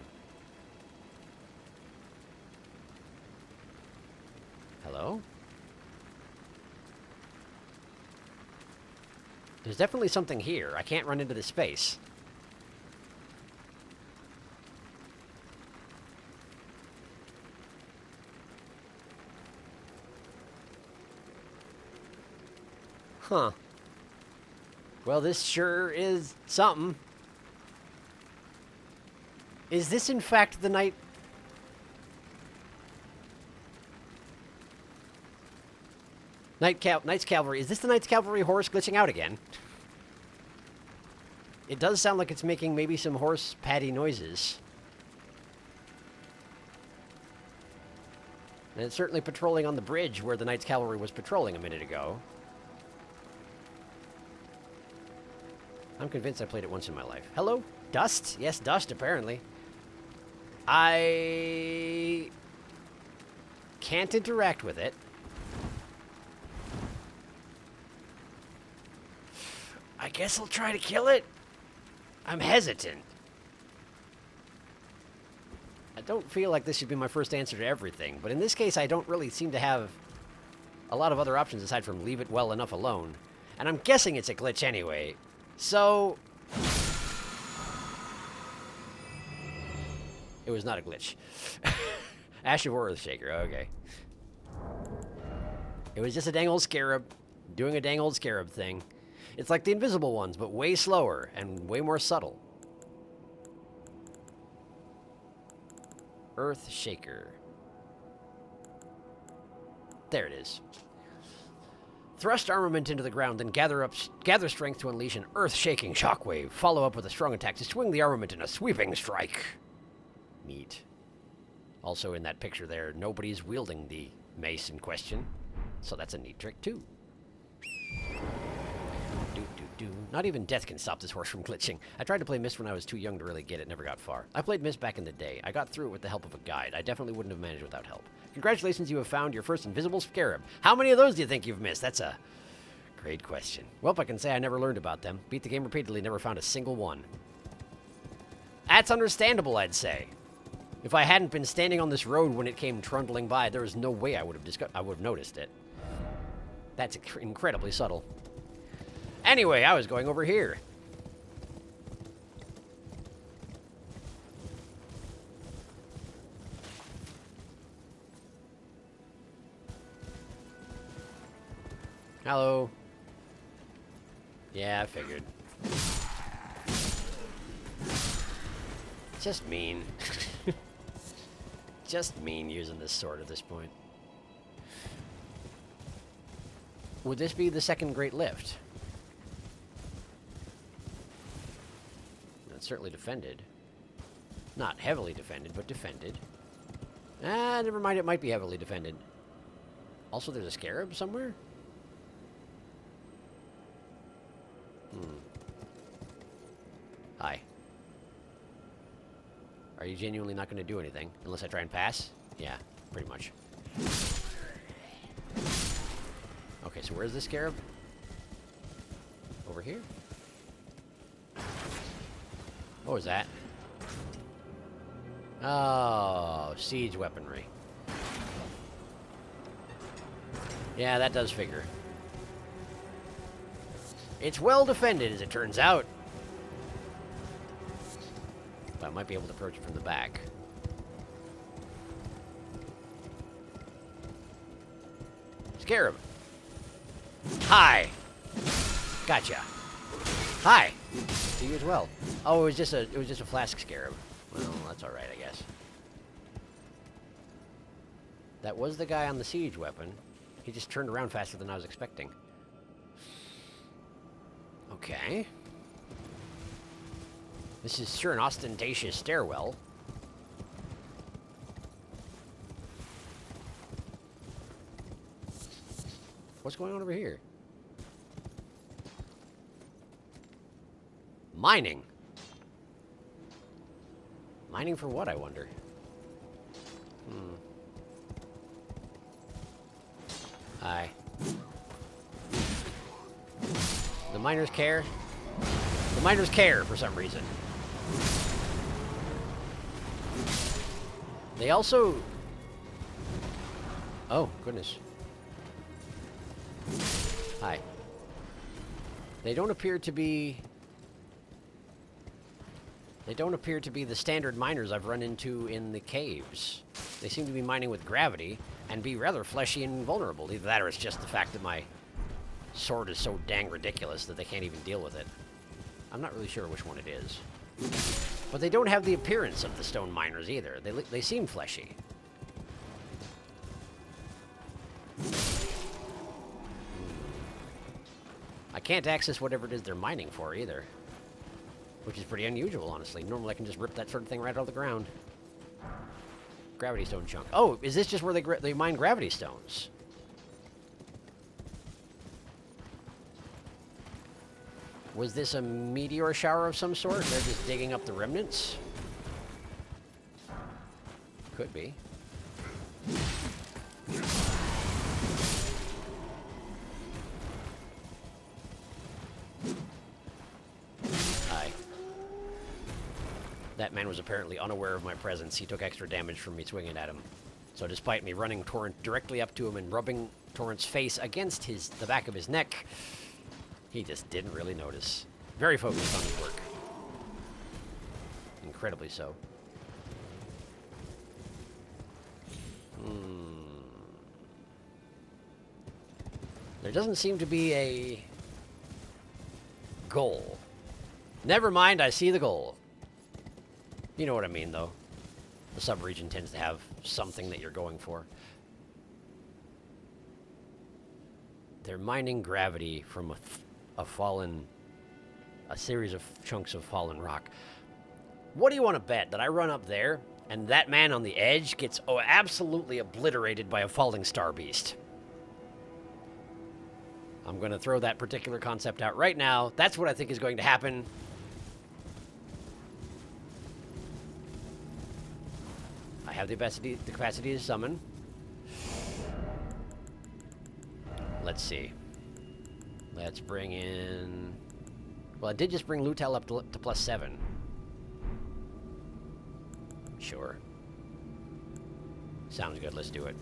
Hello? There's definitely something here. I can't run into this space. Huh. Well, this sure is something. Is this, in fact, the Knights Cavalry? Is this the Knights Cavalry horse glitching out again? It does sound like it's making maybe some horse patty noises. And it's certainly patrolling on the bridge where the Knights Cavalry was patrolling a minute ago. I'm convinced I played it once in my life. Hello? Dust? Yes, dust, apparently. I can't interact with it. I guess I'll try to kill it. I'm hesitant. I don't feel like this should be my first answer to everything, but in this case I don't really seem to have a lot of other options aside from leave it well enough alone. And I'm guessing it's a glitch anyway. So it was not a glitch. Ash of Earthshaker, okay. It was just a dang old scarab doing a dang old scarab thing. It's like the invisible ones, but way slower and way more subtle. Earthshaker. There it is. Thrust armament into the ground, then gather strength to unleash an earth-shaking shockwave. Follow up with a strong attack to swing the armament in a sweeping strike. Neat. Also in that picture there, nobody's wielding the mace in question, so that's a neat trick too. Not even death can stop this horse from glitching. I tried to play Myst when I was too young to really get it, never got far. I played Myst back in the day. I got through it with the help of a guide. I definitely wouldn't have managed without help. Congratulations, you have found your first invisible scarab. How many of those do you think you've missed? That's a great question. Well, I can say I never learned about them. Beat the game repeatedly, never found a single one. That's understandable, I'd say. If I hadn't been standing on this road when it came trundling by, there was no way I would have noticed it. That's incredibly subtle. Anyway, I was going over here. Hello. Yeah, I figured. Just mean. Just mean using this sword at this point. Would this be the second Great Lift? It's certainly defended. Not heavily defended, but defended. Ah, never mind, it might be heavily defended. Also, there's a scarab somewhere? Hi. Are you genuinely not going to do anything? Unless I try and pass? Yeah, pretty much. Okay, so where's the scarab? Over here? What was that? Oh, siege weaponry. Yeah, that does figure. It's well defended, as it turns out. But I might be able to approach it from the back. Scarab. Hi. Gotcha. Hi. To you as well. Oh, it was just a flask scarab. Well, that's all right, I guess. That was the guy on the siege weapon. He just turned around faster than I was expecting. Okay. This is sure an ostentatious stairwell. What's going on over here? Mining. Mining for what, I wonder? Hi. The miners care? The miners care for some reason. They also... Oh, goodness. Hi. They don't appear to be... They don't appear to be the standard miners I've run into in the caves. They seem to be mining with gravity and be rather fleshy and vulnerable. Either that or it's just the fact that my sword is so dang ridiculous that they can't even deal with it. I'm not really sure which one it is. But they don't have the appearance of the stone miners either. They seem fleshy. I can't access whatever it is they're mining for either. Which is pretty unusual, honestly. Normally I can just rip that sort of thing right out of the ground. Gravity stone chunk. Oh, is this just where they mine gravity stones? Was this a meteor shower of some sort? They're just digging up the remnants? Could be. Hi. That man was apparently unaware of my presence. He took extra damage from me swinging at him. So despite me running Torrent directly up to him and rubbing Torrent's face against the back of his neck, he just didn't really notice. Very focused on his work. Incredibly so. There doesn't seem to be a goal. Never mind, I see the goal. You know what I mean, though. The sub-region tends to have something that you're going for. They're mining gravity from a series of chunks of fallen rock. What do you want to bet? That I run up there, and that man on the edge gets absolutely obliterated by a falling star beast? I'm going to throw that particular concept out right now. That's what I think is going to happen. I have the capacity to summon. Let's see. Let's bring in... Well, I did just bring Lutel up to +7. Sure. Sounds good. Let's do it.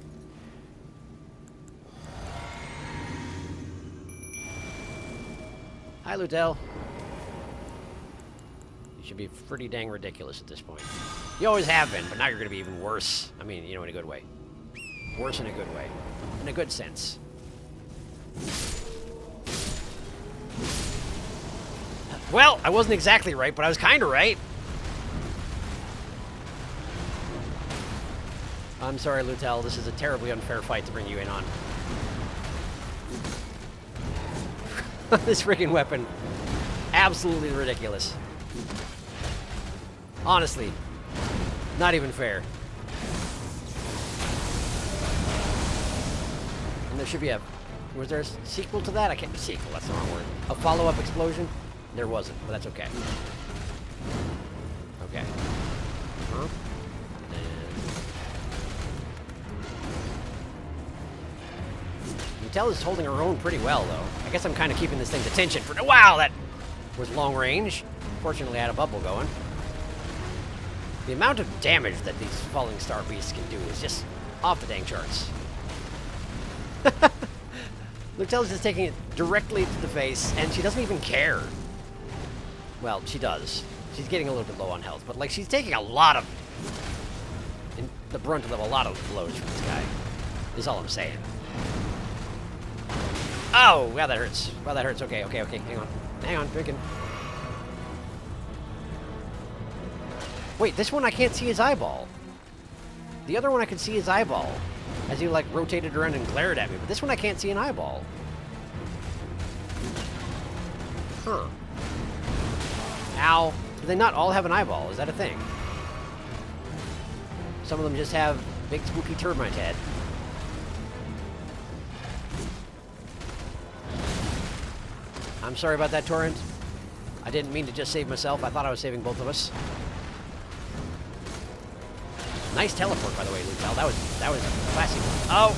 Hi, Lutel. You should be pretty dang ridiculous at this point. You always have been, but now you're going to be even worse. I mean, you know, in a good way. Worse in a good way. In a good sense. Well, I wasn't exactly right, but I was kind of right. I'm sorry, Lutel. This is a terribly unfair fight to bring you in on. This freaking weapon. Absolutely ridiculous. Honestly. Not even fair. And there should be a... Was there a sequel to that? I can't... Sequel, that's the wrong word. A follow-up explosion? There wasn't, but that's okay. Okay. Huh? Lutel is holding her own pretty well, though. I guess I'm kind of keeping this thing's attention for... Wow, that was long range. Fortunately, I had a bubble going. The amount of damage that these falling star beasts can do is just off the dang charts. Lutel's just taking it directly to the face, and she doesn't even care. Well, she does. She's getting a little bit low on health, but, like, she's taking a lot of... the brunt of a lot of blows from this guy. Is all I'm saying. Oh, wow, that hurts. Wow, that hurts. Okay, okay, okay. Hang on. Hang on, drinking. Wait, this one I can't see his eyeball. The other one I could see his eyeball as he, like, rotated around and glared at me, but this one I can't see an eyeball. Huh. Ow. Do they not all have an eyeball? Is that a thing? Some of them just have big spooky termite head. I'm sorry about that, Torrent. I didn't mean to just save myself. I thought I was saving both of us. Nice teleport, by the way, Lutel. That was a classy one. Oh!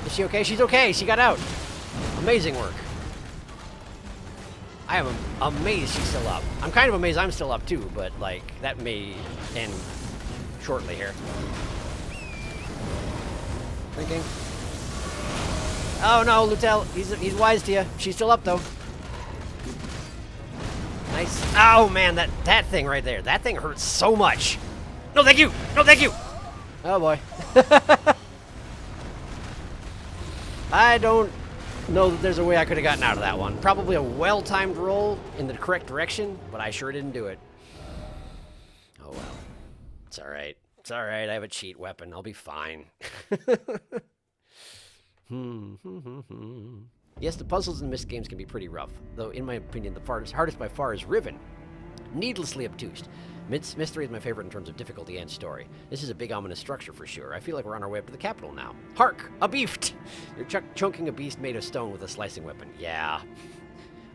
Is she okay? She's okay! She got out! Amazing work. I am amazed she's still up. I'm kind of amazed I'm still up, too, but, like, that may end shortly here. Thinking. Oh, no, Lutel. He's wise to you. She's still up, though. Nice. Oh, man, that thing right there. That thing hurts so much. No, thank you! No, thank you! Oh, boy. I don't know that there's a way I could have gotten out of that one. Probably a well-timed roll in the correct direction, but I sure didn't do it. Oh, well. It's all right. It's all right. I have a cheat weapon. I'll be fine. Yes, the puzzles in missed games can be pretty rough, though in my opinion the hardest by far is Riven. Needlessly obtuse. Mystery is my favorite in terms of difficulty and story. This is a big ominous structure for sure. I feel like we're on our way up to the capital now. Hark! A beast! You're chunking a beast made of stone with a slicing weapon. Yeah.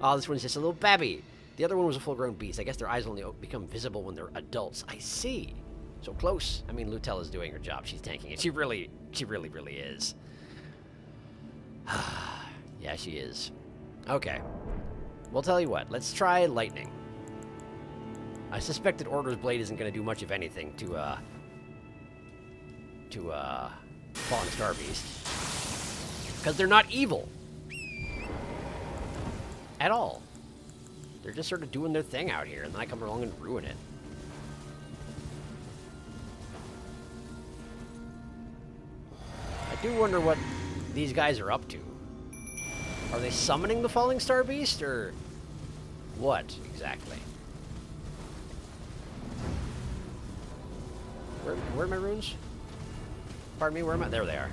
Oh, this one's just a little babby. The other one was a full-grown beast. I guess their eyes only become visible when they're adults. I see. So close. I mean, Lutella's doing her job. She's tanking it. She really is. Yeah, she is. Okay. We'll tell you what. Let's try lightning. I suspect that Order's Blade isn't going to do much, if anything, to Falling Star Beast. Because they're not evil. At all. They're just sort of doing their thing out here, and then I come along and ruin it. I do wonder what these guys are up to. Are they summoning the Falling Star Beast, or what exactly? Where are my runes? Pardon me, where am I? There they are.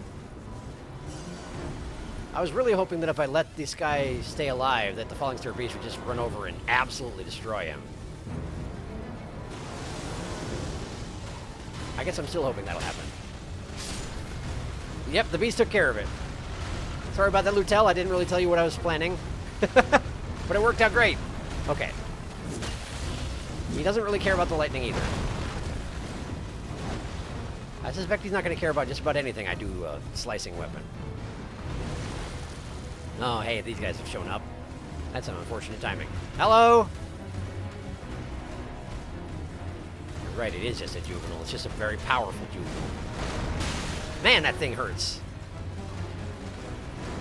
I was really hoping that if I let this guy stay alive, that the Falling Star Beast would just run over and absolutely destroy him. I guess I'm still hoping that'll happen. Yep, the beast took care of it. Sorry about that, Lutell. I didn't really tell you what I was planning. But it worked out great. Okay. He doesn't really care about the lightning either. I suspect he's not going to care about just about anything I do slicing weapon. Oh, hey, these guys have shown up. That's some unfortunate timing. Hello! You're right, it is just a juvenile. It's just a very powerful juvenile. Man, that thing hurts.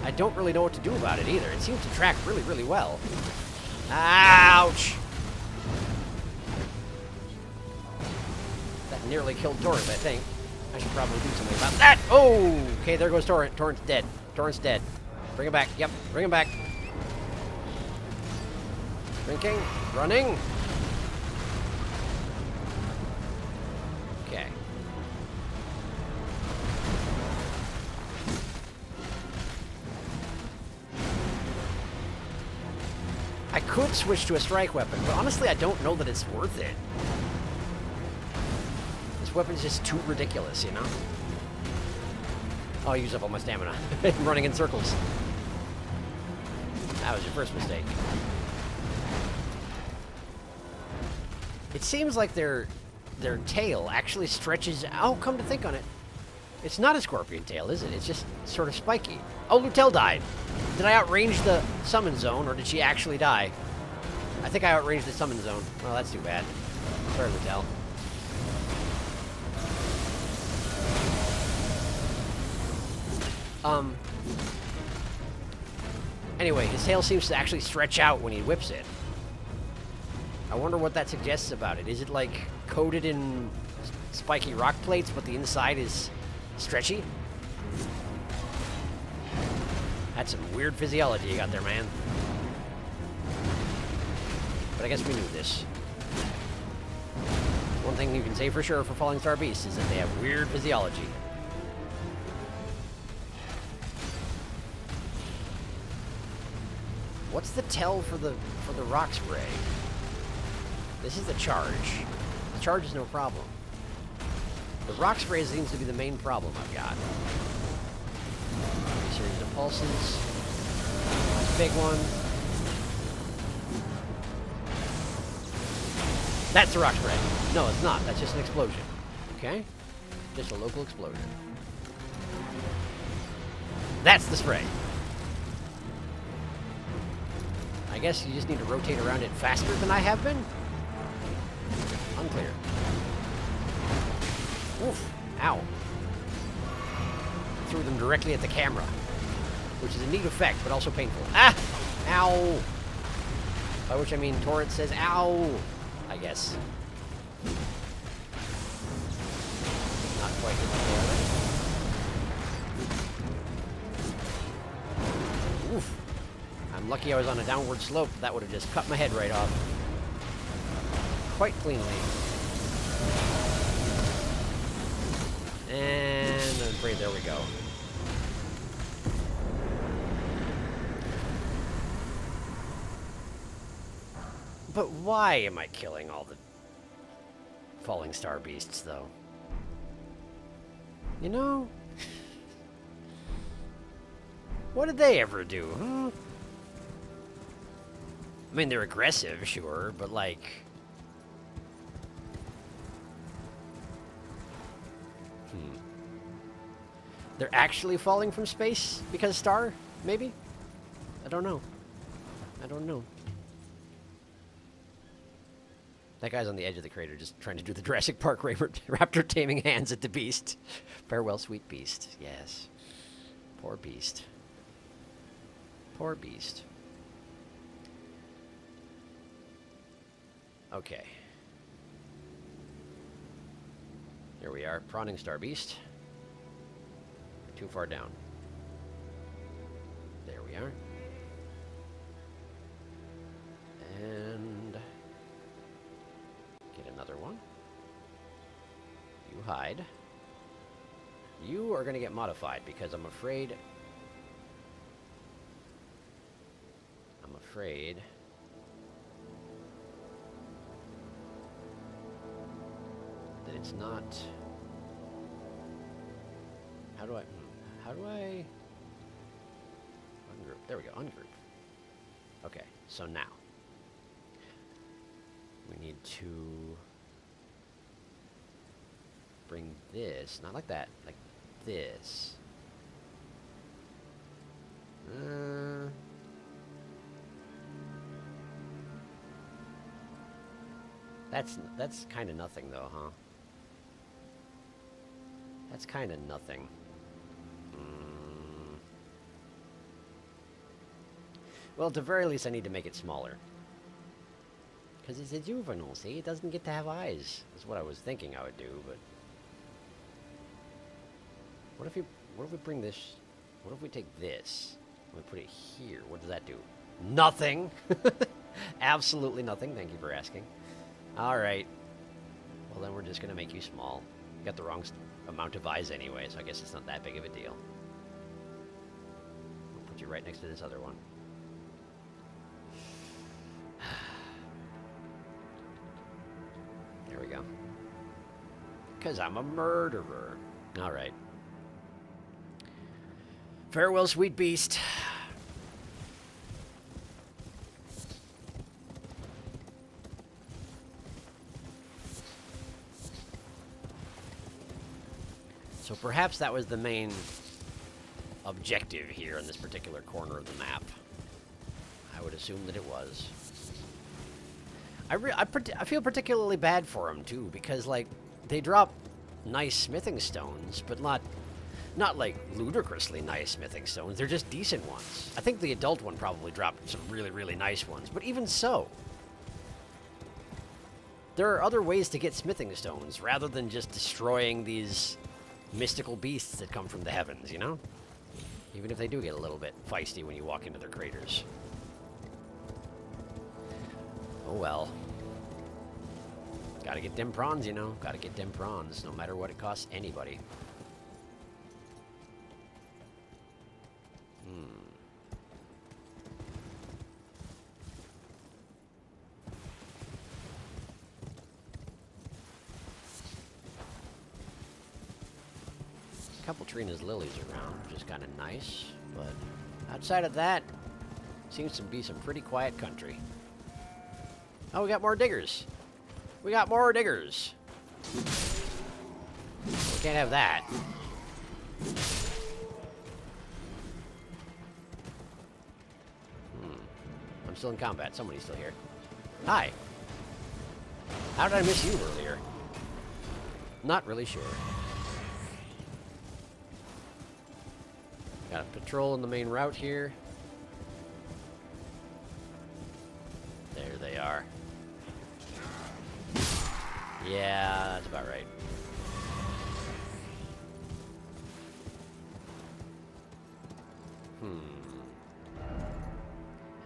I don't really know what to do about it either. It seems to track really well. Ouch! That nearly killed Torrent, I think. I should probably do something about that. Oh! Okay, there goes Torrent. Torrent's dead. Torrent's dead. Bring him back. Yep, bring him back. Drinking. Running. Okay. I could switch to a strike weapon, but honestly, I don't know that it's worth it. This weapon's just too ridiculous, you know? Oh, I used up all my stamina. I'm running in circles. That was your first mistake. It seems like their tail actually stretches... Oh, come to think on it. It's not a scorpion tail, is it? It's just sort of spiky. Oh, Lutell died. Did I outrange the summon zone, or did she actually die? I think I outranged the summon zone. Well, that's too bad. Sorry, Lutell. Anyway, his tail seems to actually stretch out when he whips it. I wonder what that suggests about it. Is it like coated in spiky rock plates, but the inside is stretchy? That's some weird physiology you got there, man. But I guess we knew this. One thing you can say for sure for Falling Star Beasts is that they have weird physiology. What's the tell for the rock spray? This is the charge. The charge is no problem. The rock spray seems to be the main problem I've got. A series of pulses. Nice big one. That's the rock spray. No, it's not. That's just an explosion. Okay? Just a local explosion. That's the spray. I guess you just need to rotate around it faster than I have been? Unclear. Oof. Ow. Threw them directly at the camera. Which is a neat effect, but also painful. Ah! Ow! By which I mean Torrent says, ow! I guess. Not quite there. Oof. I'm lucky I was on a downward slope. That would have just cut my head right off. Quite cleanly. And I'm afraid there we go. But why am I killing all the... falling star beasts, though. You know? What did they ever do, huh? I mean, they're aggressive, sure, but like... They're actually falling from space because star, maybe? I don't know. I don't know. That guy's on the edge of the crater just trying to do the Jurassic Park raptor taming hands at the beast. Farewell, sweet beast. Yes. Poor beast. Poor beast. Okay. Here we are, prawning star beast. Too far down. There we are. And get another one. You hide. You are going to get modified because I'm afraid that it's not. How do I ungroup? There we go, ungroup. Okay, so now we need to bring this, not like that, like this. That's kind of nothing though, huh? That's kind of nothing. Well, at the very least, I need to make it smaller. Because it's a juvenile, see? It doesn't get to have eyes. That's what I was thinking I would do, but... What if we bring this... What if we take this and we put it here? What does that do? Nothing! Absolutely nothing. Thank you for asking. Alright. Well, then we're just going to make you small. You got the wrong amount of eyes anyway, so I guess it's not that big of a deal. We'll put you right next to this other one. There we go. Because I'm a murderer. Alright. Farewell, sweet beast. So perhaps that was the main objective here in this particular corner of the map. I would assume that it was. I feel particularly bad for them too, because like they drop nice smithing stones, but not like ludicrously nice smithing stones. They're just decent ones. I think the adult one probably dropped some really, really nice ones, but even so, there are other ways to get smithing stones rather than just destroying these mystical beasts that come from the heavens, you know? Even if they do get a little bit feisty when you walk into their craters. Oh well. Gotta get them prawns, you know? Gotta get them prawns, no matter what it costs anybody. Couple Trina's lilies around, which is kind of nice, but outside of that, seems to be some pretty quiet country. Oh, we got more diggers. We got more diggers. We can't have that. I'm still in combat. Somebody's still here. Hi. How did I miss you earlier? Not really sure. Got a patrol in the main route here. There they are. Yeah, that's about right.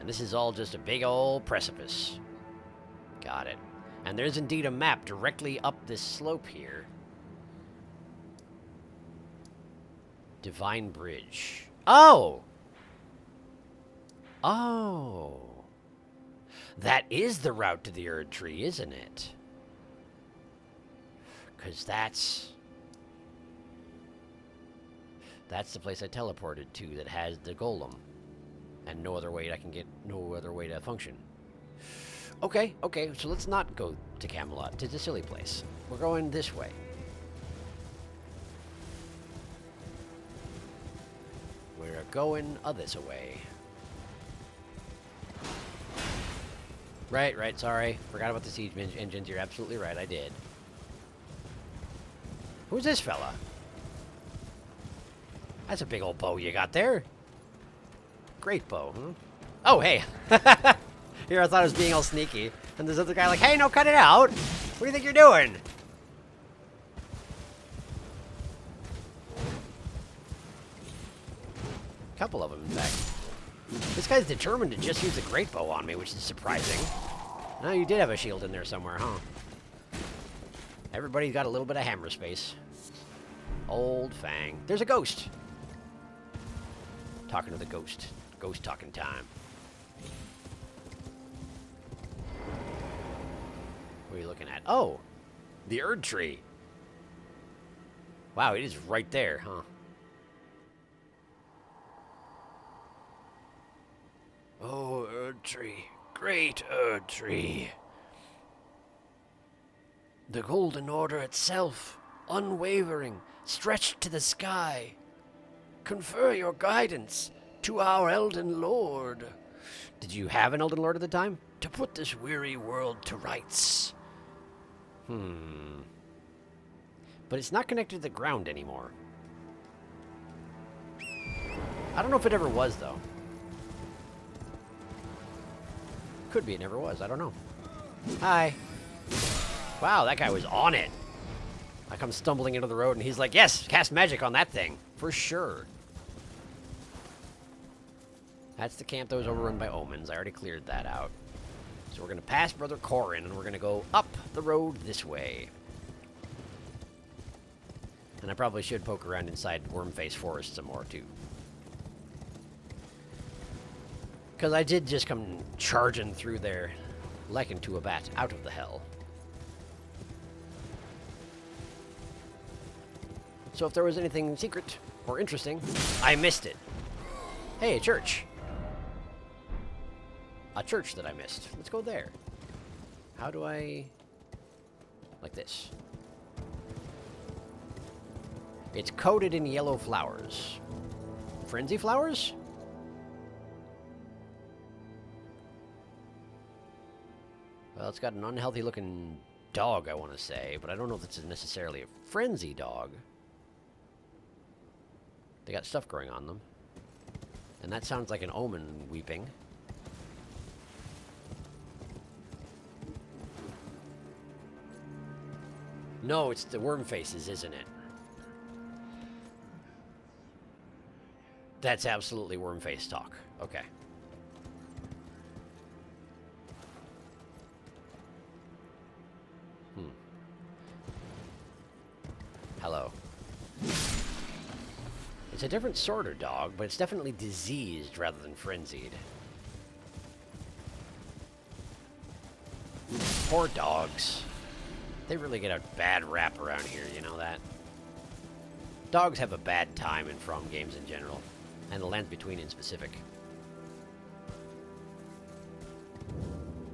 And this is all just a big old precipice. Got it. And there's indeed a map directly up this slope here. Divine Bridge. Oh! Oh! That is the route to the Erd Tree, isn't it? Because that's the place I teleported to that has the golem. And no other way to function. Okay, so let's not go to Camelot, to the silly place. We're going this way. We're going this way. Right, sorry. Forgot about the siege engines. You're absolutely right, I did. Who's this fella? That's a big old bow you got there. Great bow, huh? Oh, hey. Here, I thought I was being all sneaky. And this other guy like, hey, no, cut it out. What do you think you're doing? Couple of them, in fact. This guy's determined to just use a great bow on me, which is surprising. No, you did have a shield in there somewhere, huh? Everybody's got a little bit of hammer space. Old Fang. There's a ghost. Talking to the ghost. Ghost talking time. What are you looking at? Oh! The Erd Tree. Wow, it is right there, huh? Oh, Erd Tree. Great Erd Tree. The Golden Order itself, unwavering, stretched to the sky. Confer your guidance to our Elden Lord. Did you have an Elden Lord at the time? To put this weary world to rights. But it's not connected to the ground anymore. I don't know if it ever was, though. Could be it never was. I don't know. Hi. Wow, that guy was on it. I come stumbling into the road, and he's like, yes, cast magic on that thing. For sure. That's the camp that was overrun by omens. I already cleared that out. So we're going to pass Brother Corin, and we're going to go up the road this way. And I probably should poke around inside Wormface Forest some more, too. Because I did just come charging through there, like into a bat, out of the hell. So if there was anything secret or interesting, I missed it. Hey, a church. A church that I missed. Let's go there. How do I... Like this. It's coated in yellow flowers. Frenzy flowers? Well, it's got an unhealthy looking dog, I want to say, but I don't know if it's necessarily a frenzy dog. They got stuff growing on them. And that sounds like an omen weeping. No, it's the worm faces, isn't it? That's absolutely worm face talk. Okay. Hello. It's a different sort of dog, but it's definitely diseased rather than frenzied. Poor dogs. They really get a bad rap around here, you know that? Dogs have a bad time in From games in general, and the Lands Between in specific.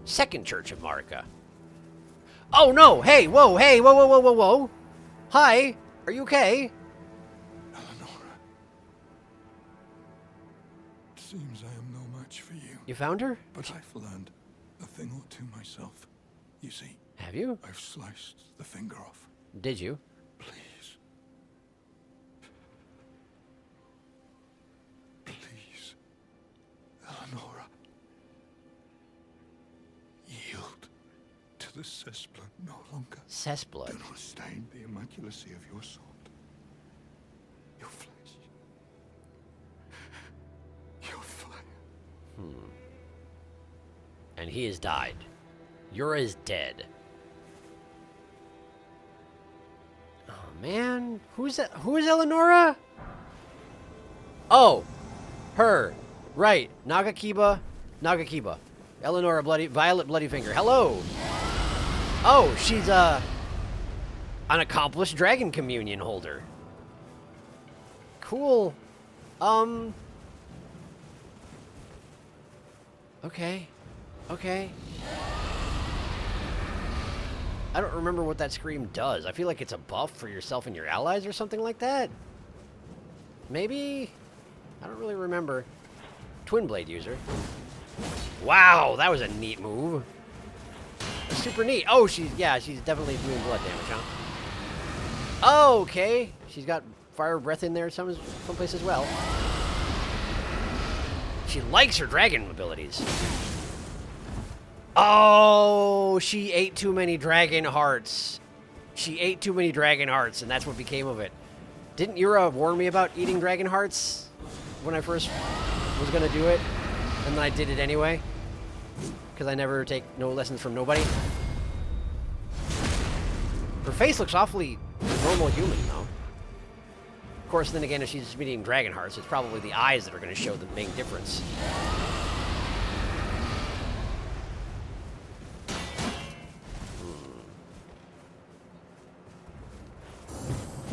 Second Church of Marika. Oh no! Hey, whoa, whoa. Hi, are you okay? Eleonora. It seems I am no match for you. You found her? But I've learned a thing or two myself. You see, Have you? I've sliced the finger off. Did you? Please. Please. Eleonora. Yield to the cessblood no longer. Cessblood. Do not stain the immaculacy of your sword. Your flesh. Your fire. And he has died. Yura is dead. Oh man, who's that? Who is Eleonora? Oh, her. Right, Nagakiba. Eleonora, Violet Bloody Finger. Hello. Oh, she's An accomplished dragon communion holder. Cool. Okay. Okay. I don't remember what that scream does. I feel like it's a buff for yourself and your allies or something like that. Maybe? I don't really remember. Twin blade user. Wow, that was a neat move. Super neat. Oh, she's definitely doing blood damage, huh? Oh, okay. She's got fire breath in there someplace as well. She likes her dragon abilities. Oh, she ate too many dragon hearts. She ate too many dragon hearts, and that's what became of it. Didn't Yura warn me about eating dragon hearts when I first was going to do it? And then I did it anyway? Because I never take no lessons from nobody? Her face looks awfully normal human, though. Of course, then again, if she's been eating dragon hearts, it's probably the eyes that are going to show the main difference.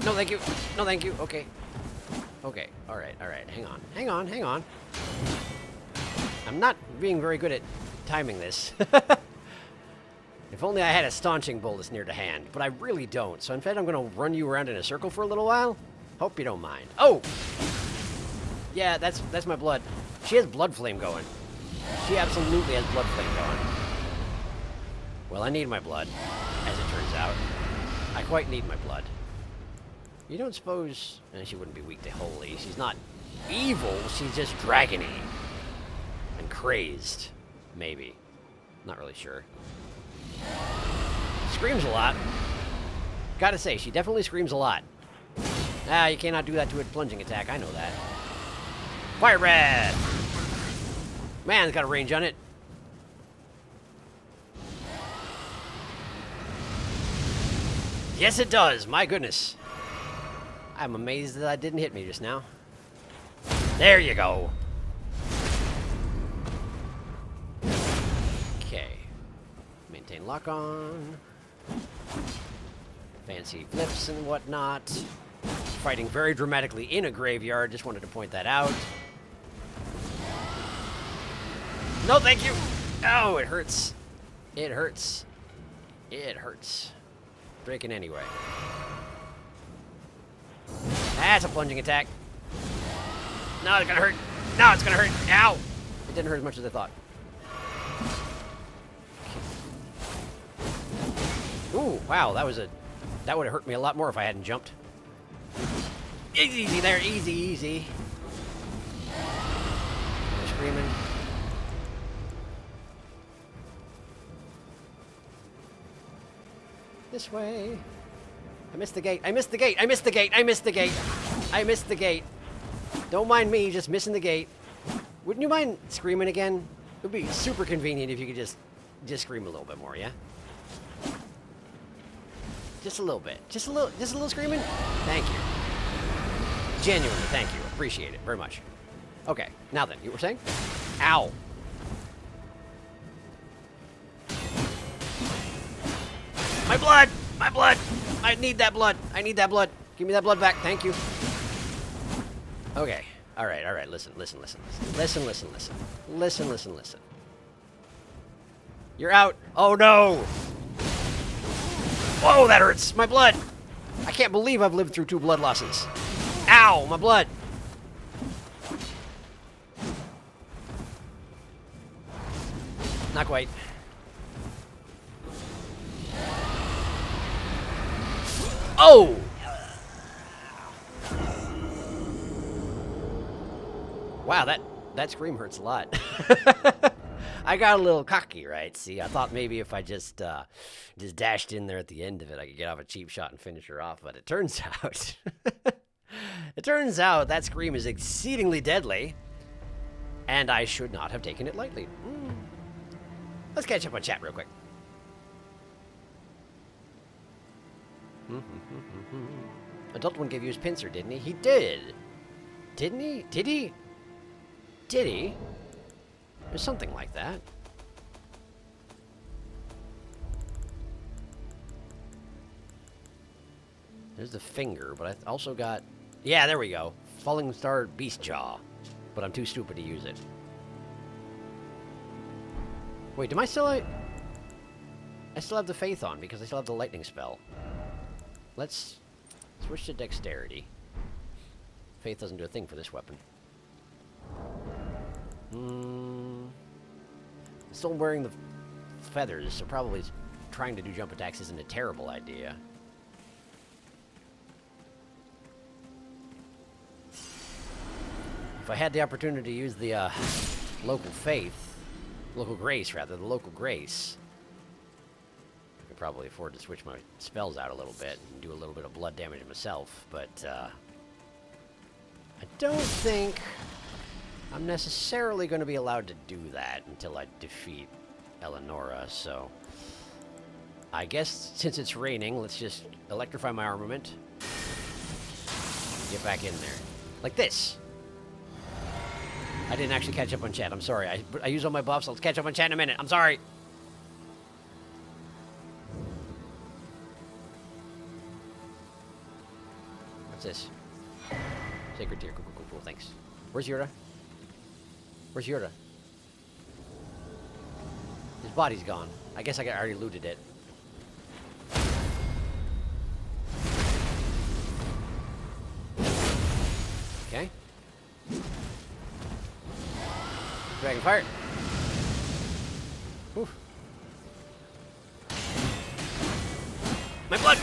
No, thank you. No, thank you. Okay. Okay. All right. All right. Hang on. Hang on. Hang on. I'm not being very good at timing this. If only I had a staunching bolus near to hand, but I really don't. So in fact, I'm going to run you around in a circle for a little while. Hope you don't mind. Oh! Yeah, that's my blood. She has blood flame going. She absolutely has blood flame going. Well, I need my blood, as it turns out. I quite need my blood. You don't suppose... she wouldn't be weak to holy. She's not evil, she's just dragony. And crazed. Maybe. Not really sure. Screams a lot. Gotta say, she definitely screams a lot. Ah, you cannot do that to a plunging attack. I know that. Fire breath! Man, it's got a range on it. Yes, it does. My goodness. I'm amazed that that didn't hit me just now. There you go. Okay. Maintain lock on. Fancy flips and whatnot. Fighting very dramatically in a graveyard. Just wanted to point that out. No, thank you. Oh, it hurts. It hurts. It hurts. Drinking anyway. That's a plunging attack. No, it's gonna hurt. No, it's gonna hurt. Ow! It didn't hurt as much as I thought. Ooh, wow, that would have hurt me a lot more if I hadn't jumped. Easy, easy there, easy, easy. They're screaming. This way. I missed the gate. I missed the gate. I missed the gate. I missed the gate. I missed the gate. Don't mind me, just missing the gate. Wouldn't you mind screaming again? It would be super convenient if you could just scream a little bit more, yeah? Just a little bit. Just a little screaming? Thank you. Genuinely, thank you. Appreciate it very much. Okay, now then, you were saying? Ow. My blood! My blood! I need that blood. I need that blood. Give me that blood back. Thank you. Okay. All right, all right. Listen, listen, listen, listen. Listen, listen, listen. Listen, listen, listen. You're out. Oh, no. Whoa, that hurts. My blood. I can't believe I've lived through 2 blood losses. Ow, my blood. Not quite. Oh! Wow, that scream hurts a lot. I got a little cocky, right? See, I thought maybe if I just dashed in there at the end of it, I could get off a cheap shot and finish her off. But it turns out, that scream is exceedingly deadly, and I should not have taken it lightly. Let's catch up on chat real quick. Adult one gave you his pincer, didn't he? He did. Didn't he? Did he? Did he? There's something like that. There's the finger, but I also got... Yeah, there we go. Falling Star Beast Jaw. But I'm too stupid to use it. Wait, do I still... I still have the Faith on, because I still have the lightning spell. Let's switch to Dexterity. Faith doesn't do a thing for this weapon. Still wearing the feathers, so probably trying to do jump attacks isn't a terrible idea. If I had the opportunity to use the local grace, the local grace, I could probably afford to switch my spells out a little bit and do a little bit of blood damage myself, but I don't think I'm necessarily going to be allowed to do that until I defeat Eleonora, so I guess since it's raining, let's just electrify my armament. Get back in there. Like this. I didn't actually catch up on chat. I'm sorry. I used all my buffs. I'll catch up on chat in a minute. I'm sorry. What's this? Sacred Tear. Cool. Thanks. Where's Yura? Where's Yura? His body's gone. I guess I already looted it. Okay. Dragon Fire. Oof. My blood.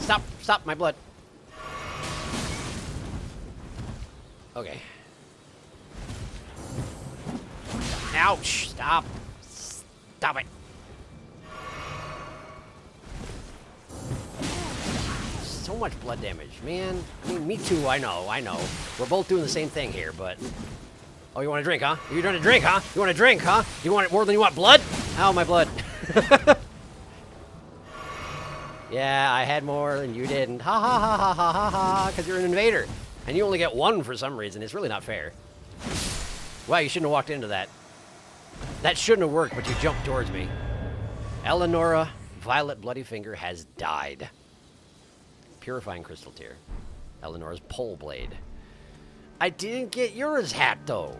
Stop, my blood. Okay. Ouch, stop it. So much blood damage, man. I mean, me too, I know. We're both doing the same thing here, but... Oh, you want a drink, huh? You want a drink, huh? You want a drink, huh? You want it more than you want blood? Ow, my blood. Yeah, I had more than you didn't. Ha ha ha ha ha ha ha, because you're an invader. And you only get one for some reason. It's really not fair. Wow, you shouldn't have walked into that. That shouldn't have worked, but you jumped towards me. Eleonora, Violet Bloody Finger, has died. Purifying Crystal Tear. Eleonora's Pole Blade. I didn't get Yura's hat, though.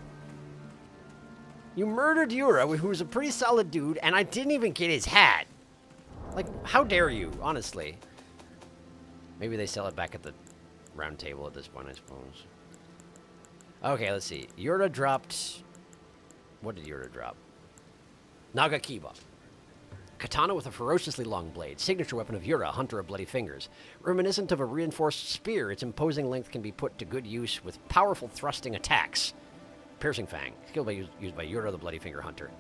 You murdered Yura, who was a pretty solid dude, and I didn't even get his hat. Like, how dare you, honestly? Maybe they sell it back at the round table at this point, I suppose. Okay, let's see. Yura dropped... What did Yura drop? Nagakiba. Katana with a ferociously long blade. Signature weapon of Yura, Hunter of Bloody Fingers. Reminiscent of a reinforced spear, its imposing length can be put to good use with powerful thrusting attacks. Piercing Fang. Skill used by Yura, the Bloody Finger Hunter.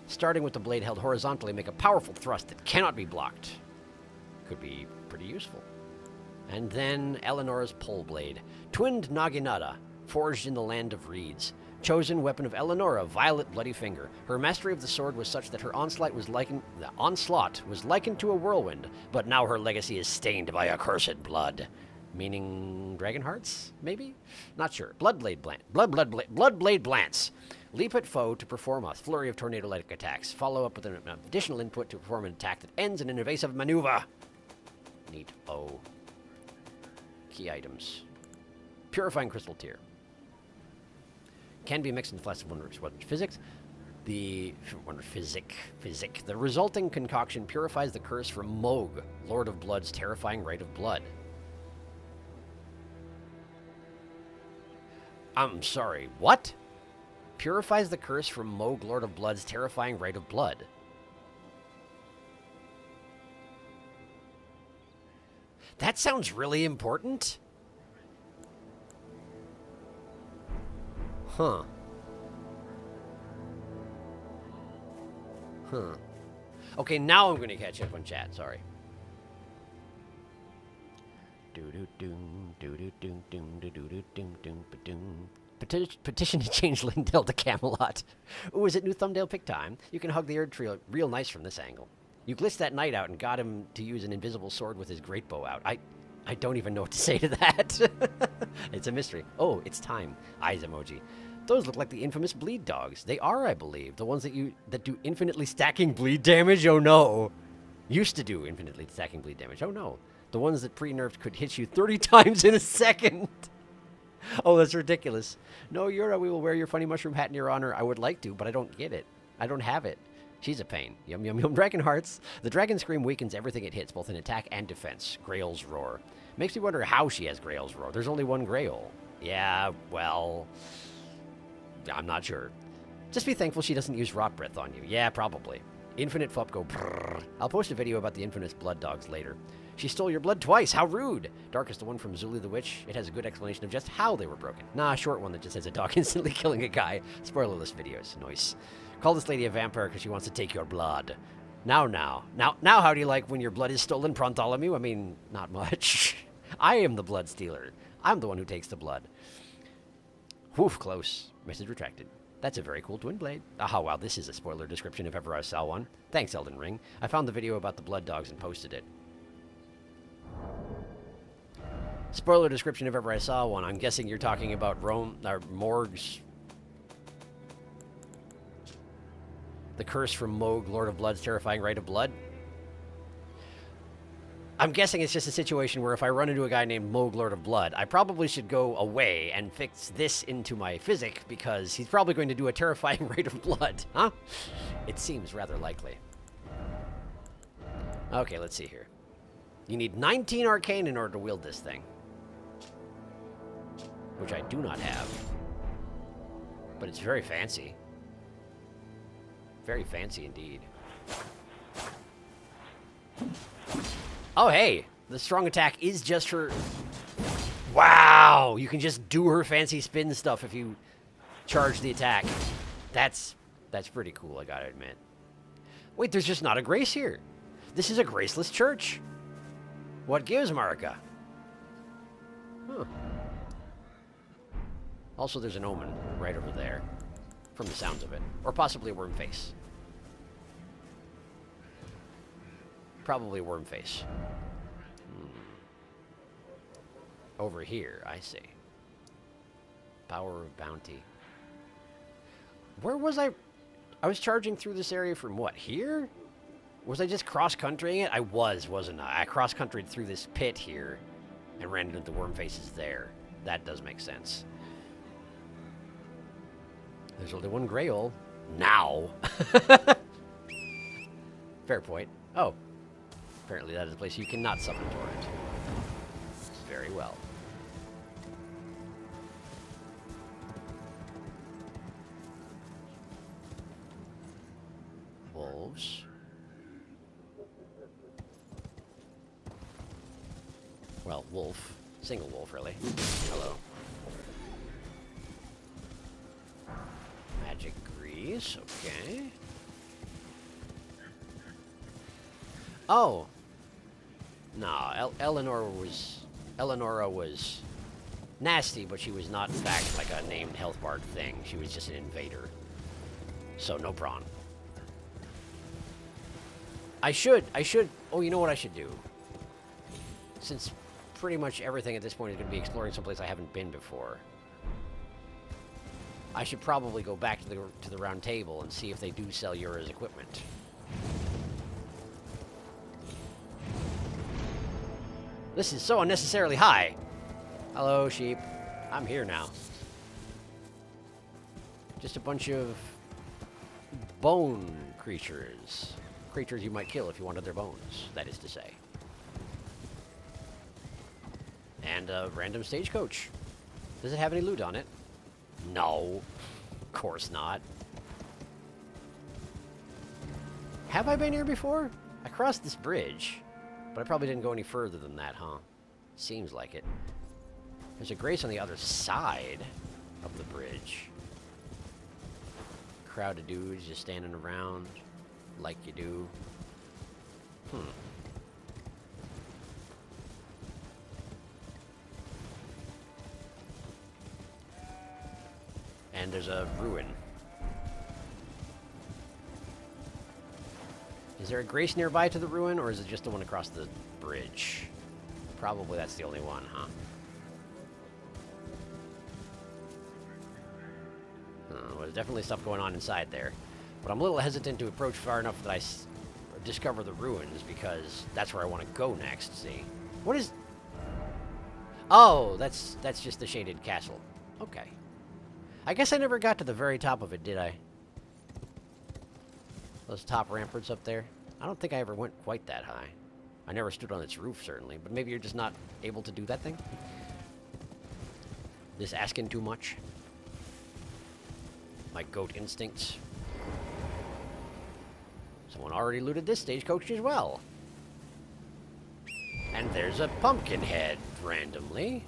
Starting with the blade held horizontally, make a powerful thrust that cannot be blocked. Could be pretty useful. And then Eleonora's Pole Blade. Twinned Naginata, forged in the land of reeds. Chosen weapon of Eleonora, Violet Bloody Finger. Her mastery of the sword was such that her onslaught was likened to a whirlwind, but now her legacy is stained by accursed blood. Meaning dragon hearts, maybe? Not sure. Bloodblade Blance. Leap at foe to perform a flurry of tornado-like attacks. Follow up with an additional input to perform an attack that ends in an evasive maneuver. Neat. Oh. Key items. Purifying Crystal Tear. Can be mixed in flexible weapon physics. The resulting concoction purifies the curse from Moog, Lord of Blood's terrifying rite of blood. I'm sorry, what? Purifies the curse from Moog, Lord of Blood's terrifying rite of blood. That sounds really important. Huh. Okay, now I'm going to catch up on chat. Sorry. Petition to change Lindell to Camelot. Ooh, is it new thumbnail pick time? You can hug the Erd Trio real nice from this angle. You glitched that knight out and got him to use an invisible sword with his great bow out. I don't even know what to say to that. It's a mystery. Oh, it's time. Eyes emoji. Those look like the infamous bleed dogs. They are, I believe. The ones that do infinitely stacking bleed damage? Oh no. Used to do infinitely stacking bleed damage. Oh no. The ones that pre-nerfed could hit you 30 times in a second. Oh, that's ridiculous. No, Yura, we will wear your funny mushroom hat in your honor. I would like to, but I don't get it. I don't have it. She's a pain. Yum, yum, yum. Dragon hearts. The dragon scream weakens everything it hits, both in attack and defense. Grail's roar. Makes me wonder how she has Grail's roar. There's only one Grail. Yeah, well, I'm not sure. Just be thankful she doesn't use rock breath on you. Yeah, probably. Infinite Fup go brrr. I'll post a video about the infamous blood dogs later. She stole your blood twice. How rude. Dark is the one from Zuli the Witch. It has a good explanation of just how they were broken. Nah, short one that just has a dog instantly killing a guy. Spoilerless videos. Nice. Call this lady a vampire because she wants to take your blood. Now, how do you like when your blood is stolen, Prontolomew? I mean, not much. I am the blood stealer. I'm the one who takes the blood. Woof, close. Message retracted. That's a very cool twin blade. Oh, wow, this is a spoiler description if ever I saw one. Thanks, Elden Ring. I found the video about the blood dogs and posted it. Spoiler description if ever I saw one. I'm guessing you're talking about Rome, or Morg's. The curse from Moog, Lord of Blood's terrifying rite of blood. I'm guessing it's just a situation where if I run into a guy named Moog, Lord of Blood, I probably should go away and fix this into my physic because he's probably going to do a terrifying rite of blood, huh? It seems rather likely. Okay, let's see here. You need 19 arcane in order to wield this thing. Which I do not have. But it's very fancy. Very fancy indeed. Oh, hey! The strong attack is just her... Wow! You can just do her fancy spin stuff if you charge the attack. That's pretty cool, I gotta admit. Wait, there's just not a grace here. This is a graceless church. What gives, Marika? Huh. Also, there's an omen right over there. From the sounds of it. Or possibly a worm face. Probably a worm face. Over here, I see. Power of bounty. Where was I? I was charging through this area from what, here? Was I just cross-countrying it? I was, wasn't I? I cross-countryed through this pit here and ran into the worm faces there. That does make sense. There's only one Grail. Now. Fair point. Oh. Apparently that is a place you cannot summon Torrent. Very well. Wolves. Well, wolf. Single wolf, really. Hello. Magic grease, okay. Oh. No, Eleonora was nasty, but she was not, in fact, like a named health bard thing. She was just an invader. So, no prawn. I should, oh, you know what I should do? Since pretty much everything at this point is going to be exploring someplace I haven't been before. I should probably go back to the round table and see if they do sell Yura's equipment. This is so unnecessarily high. Hello, sheep. I'm here now. Just a bunch of bone creatures. Creatures you might kill if you wanted their bones, that is to say. And a random stagecoach. Does it have any loot on it? No. Of course not. Have I been here before? I crossed this bridge. But I probably didn't go any further than that, huh? Seems like it. There's a grace on the other side of the bridge. Crowd of dudes just standing around like you do. And there's a ruin. Is there a grace nearby to the ruin, or is it just the one across the bridge? Probably that's the only one, huh? Well, there's definitely stuff going on inside there. But I'm a little hesitant to approach far enough that I discover the ruins because that's where I want to go next, see? What is... Oh, that's just the shaded castle. Okay. I guess I never got to the very top of it, did I? Those top ramparts up there? I don't think I ever went quite that high. I never stood on its roof, certainly, but maybe you're just not able to do that thing? This asking too much? My goat instincts. Someone already looted this stagecoach as well. And there's a pumpkin head, randomly.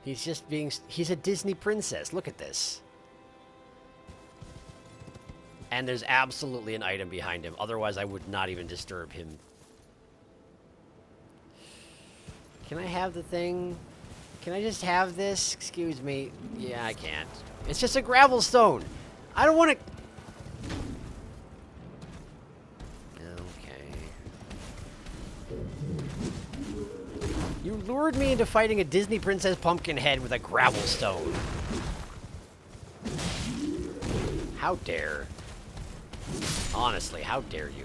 He's just being... He's a Disney princess. Look at this. And there's absolutely an item behind him. Otherwise, I would not even disturb him. Can I have the thing? Can I just have this? Excuse me. Yeah, I can't. It's just a gravel stone. I don't want to... Okay. You lured me into fighting a Disney Princess Pumpkinhead with a gravel stone. How dare. Honestly, how dare you?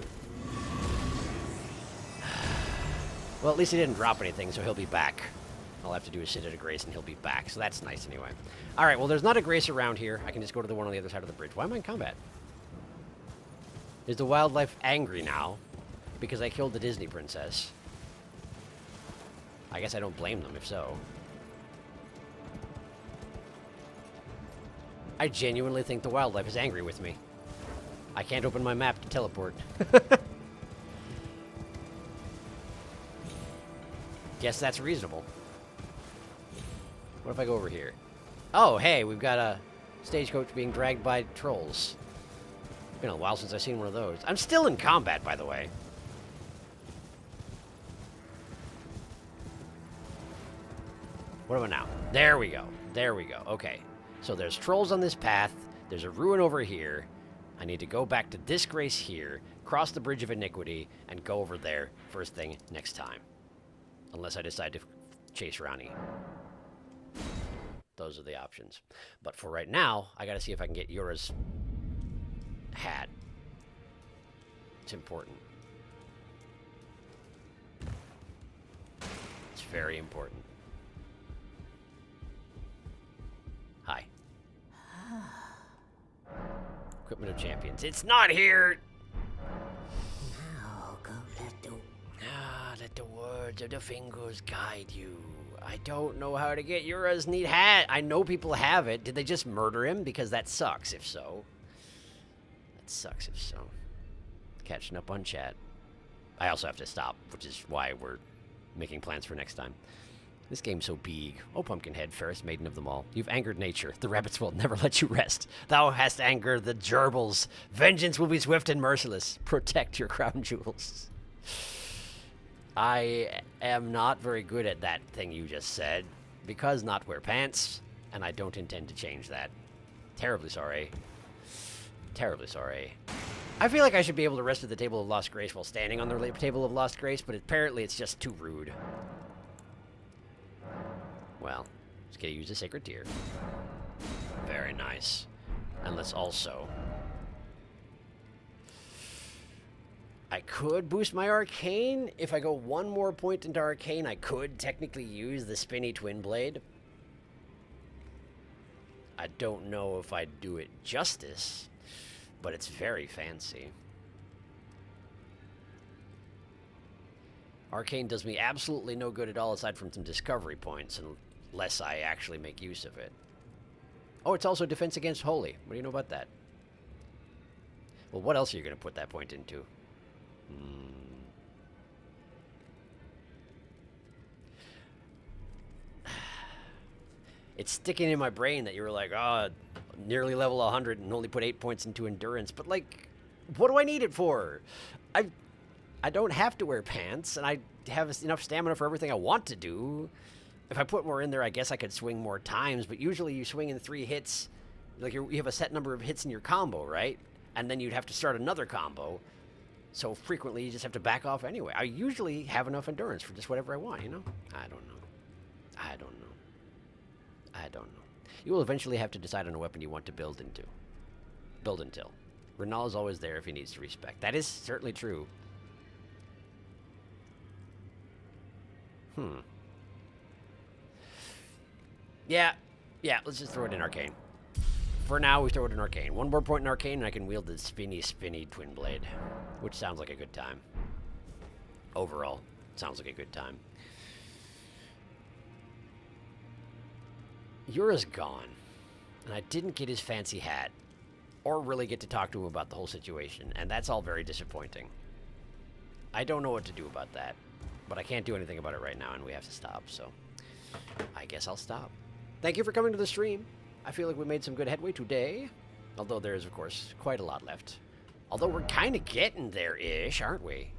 Well, at least he didn't drop anything, so he'll be back. All I have to do is sit at a grace and he'll be back, so that's nice anyway. Alright, well, there's not a grace around here. I can just go to the one on the other side of the bridge. Why am I in combat? Is the wildlife angry now because I killed the Disney princess? I guess I don't blame them if so. I genuinely think the wildlife is angry with me. I can't open my map to teleport. Guess that's reasonable. What if I go over here? Oh, hey, we've got a stagecoach being dragged by trolls. It's been a while since I've seen one of those. I'm still in combat, by the way. What am I now? There we go. There we go. Okay. So there's trolls on this path. There's a ruin over here. I need to go back to this grace here, cross the Bridge of Iniquity, and go over there first thing next time. Unless I decide to chase Ronnie. Those are the options. But for right now, I gotta see if I can get Yura's hat. It's important. It's very important. Hi. Equipment of Champions. It's not here! Now go let the... Let the words of the fingers guide you. I don't know how to get Yura's neat hat. I know people have it. Did they just murder him? Because that sucks if so. That sucks if so. Catching up on chat. I also have to stop, which is why we're making plans for next time. This game's so big. Oh, Pumpkinhead, fairest maiden of them all. You've angered nature. The rabbits will never let you rest. Thou hast angered the gerbils. Vengeance will be swift and merciless. Protect your crown jewels. I am not very good at that thing you just said, because not wear pants, and I don't intend to change that. Terribly sorry. Terribly sorry. I feel like I should be able to rest at the Table of Lost Grace while standing on the Table of Lost Grace, but apparently it's just too rude. Well, let's get to use a Sacred Tear. Very nice. And let's also... I could boost my Arcane. If I go one more point into Arcane, I could technically use the Spinny Twin Blade. I don't know if I'd do it justice, but it's very fancy. Arcane does me absolutely no good at all aside from some discovery points, unless I actually make use of it. Oh, it's also defense against Holy. What do you know about that? Well, what else are you going to put that point into? It's sticking in my brain that you were like, oh, nearly level 100 and only put 8 points into endurance. But, like, what do I need it for? I don't have to wear pants, and I have enough stamina for everything I want to do. If I put more in there, I guess I could swing more times. But usually you swing in 3 hits. Like, you have a set number of hits in your combo, right? And then you'd have to start another combo. So frequently, you just have to back off anyway. I usually have enough endurance for just whatever I want, you know? I don't know. I don't know. I don't know. You will eventually have to decide on a weapon you want to build into. Build until. Renal is always there if he needs to respect. That is certainly true. Yeah, let's just throw it in Arcane. For now, we throw it in Arcane. One more point in Arcane, and I can wield the spinny Twin Blade. Which sounds like a good time. Overall, sounds like a good time. Yura's gone. And I didn't get his fancy hat. Or really get to talk to him about the whole situation. And that's all very disappointing. I don't know what to do about that. But I can't do anything about it right now, and we have to stop, so I guess I'll stop. Thank you for coming to the stream. I feel like we made some good headway today. Although there is, of course, quite a lot left. Although we're kind of getting there-ish, aren't we?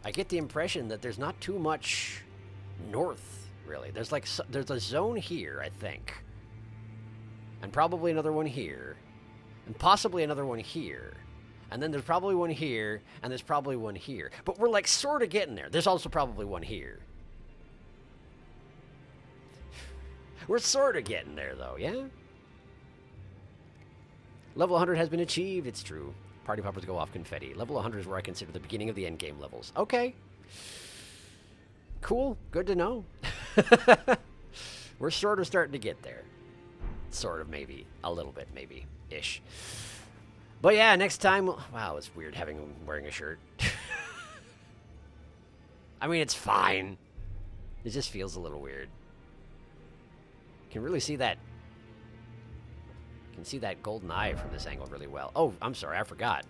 I get the impression that there's not too much north, really. There's like, there's a zone here, I think. And probably another one here. And possibly another one here. And then there's probably one here, and there's probably one here. But we're like sort of getting there. There's also probably one here. We're sort of getting there, though, yeah? Level 100 has been achieved, it's true. Party poppers go off confetti. Level 100 is where I consider the beginning of the endgame levels. Okay. Cool. Good to know. We're sort of starting to get there. Sort of, maybe. A little bit, maybe. Ish. But yeah, next time... Wow, it's weird having him wearing a shirt. I mean, it's fine. It just feels a little weird. You can really see that... You can see that golden eye from this angle really well. Oh, I'm sorry, I forgot.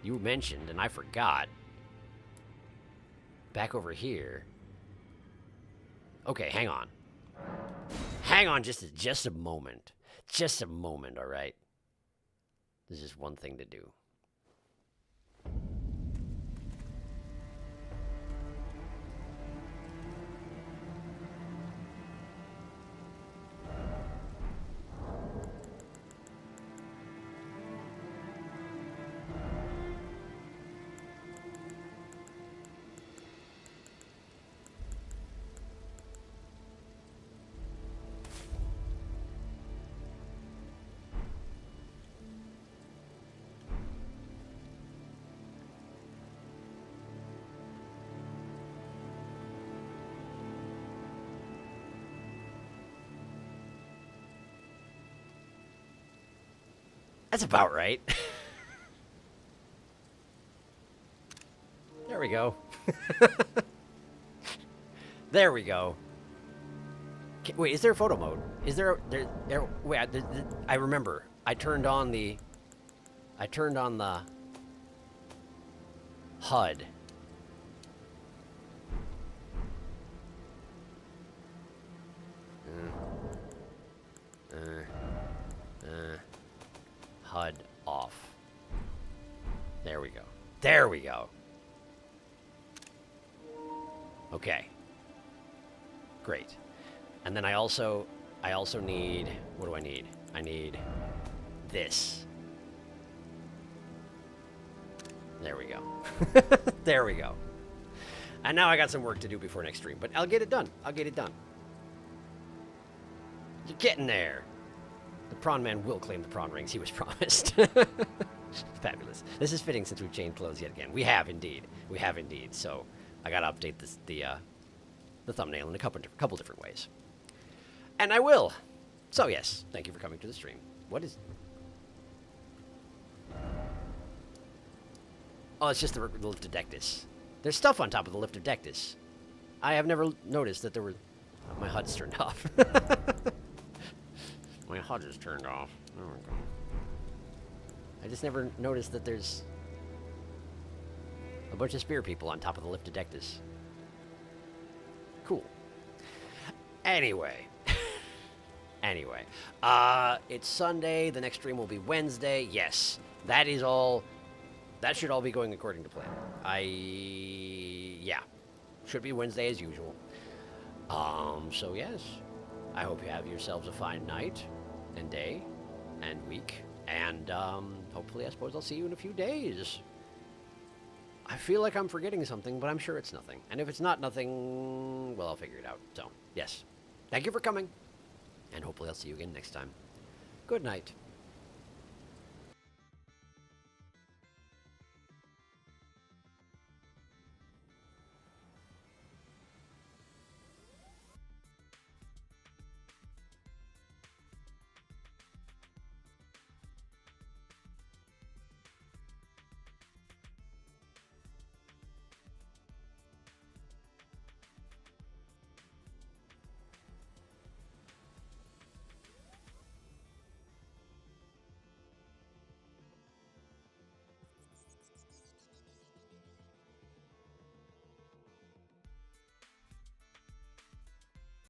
You mentioned, and I forgot. Back over here. Okay, hang on. Hang on just a moment. Just a moment, all right? There's just one thing to do. That's about right. There we go. There we go. Wait, is there a photo mode? Is there? Wait, I remember. I turned on the HUD. HUD off. There we go. There we go. Okay. Great. And then I also need, what do I need? I need this. There we go. There we go. And now I got some work to do before next stream, but I'll get it done. I'll get it done. You're getting there. The prawn man will claim the prawn rings he was promised. Fabulous. This is fitting since we've changed clothes yet again. We have indeed. We have indeed. So I gotta update this, the thumbnail in a couple different ways. And I will. So yes, thank you for coming to the stream. What is... Oh, it's just the lift of Dectus. There's stuff on top of the lift of Dectus. I have never noticed that there were... Oh, my HUD's turned off. My HUD is turned off. There we go. I just never noticed that there's a bunch of spear people on top of the lift of Dectus. Cool. Anyway. Anyway. It's Sunday. The next stream will be Wednesday. Yes. That is all... That should all be going according to plan. Yeah. Should be Wednesday as usual. So yes. I hope you have yourselves a fine night and day and week. And, hopefully, I suppose I'll see you in a few days. I feel like I'm forgetting something, but I'm sure it's nothing. And if it's not nothing, well, I'll figure it out. So, yes. Thank you for coming, and hopefully I'll see you again next time. Good night.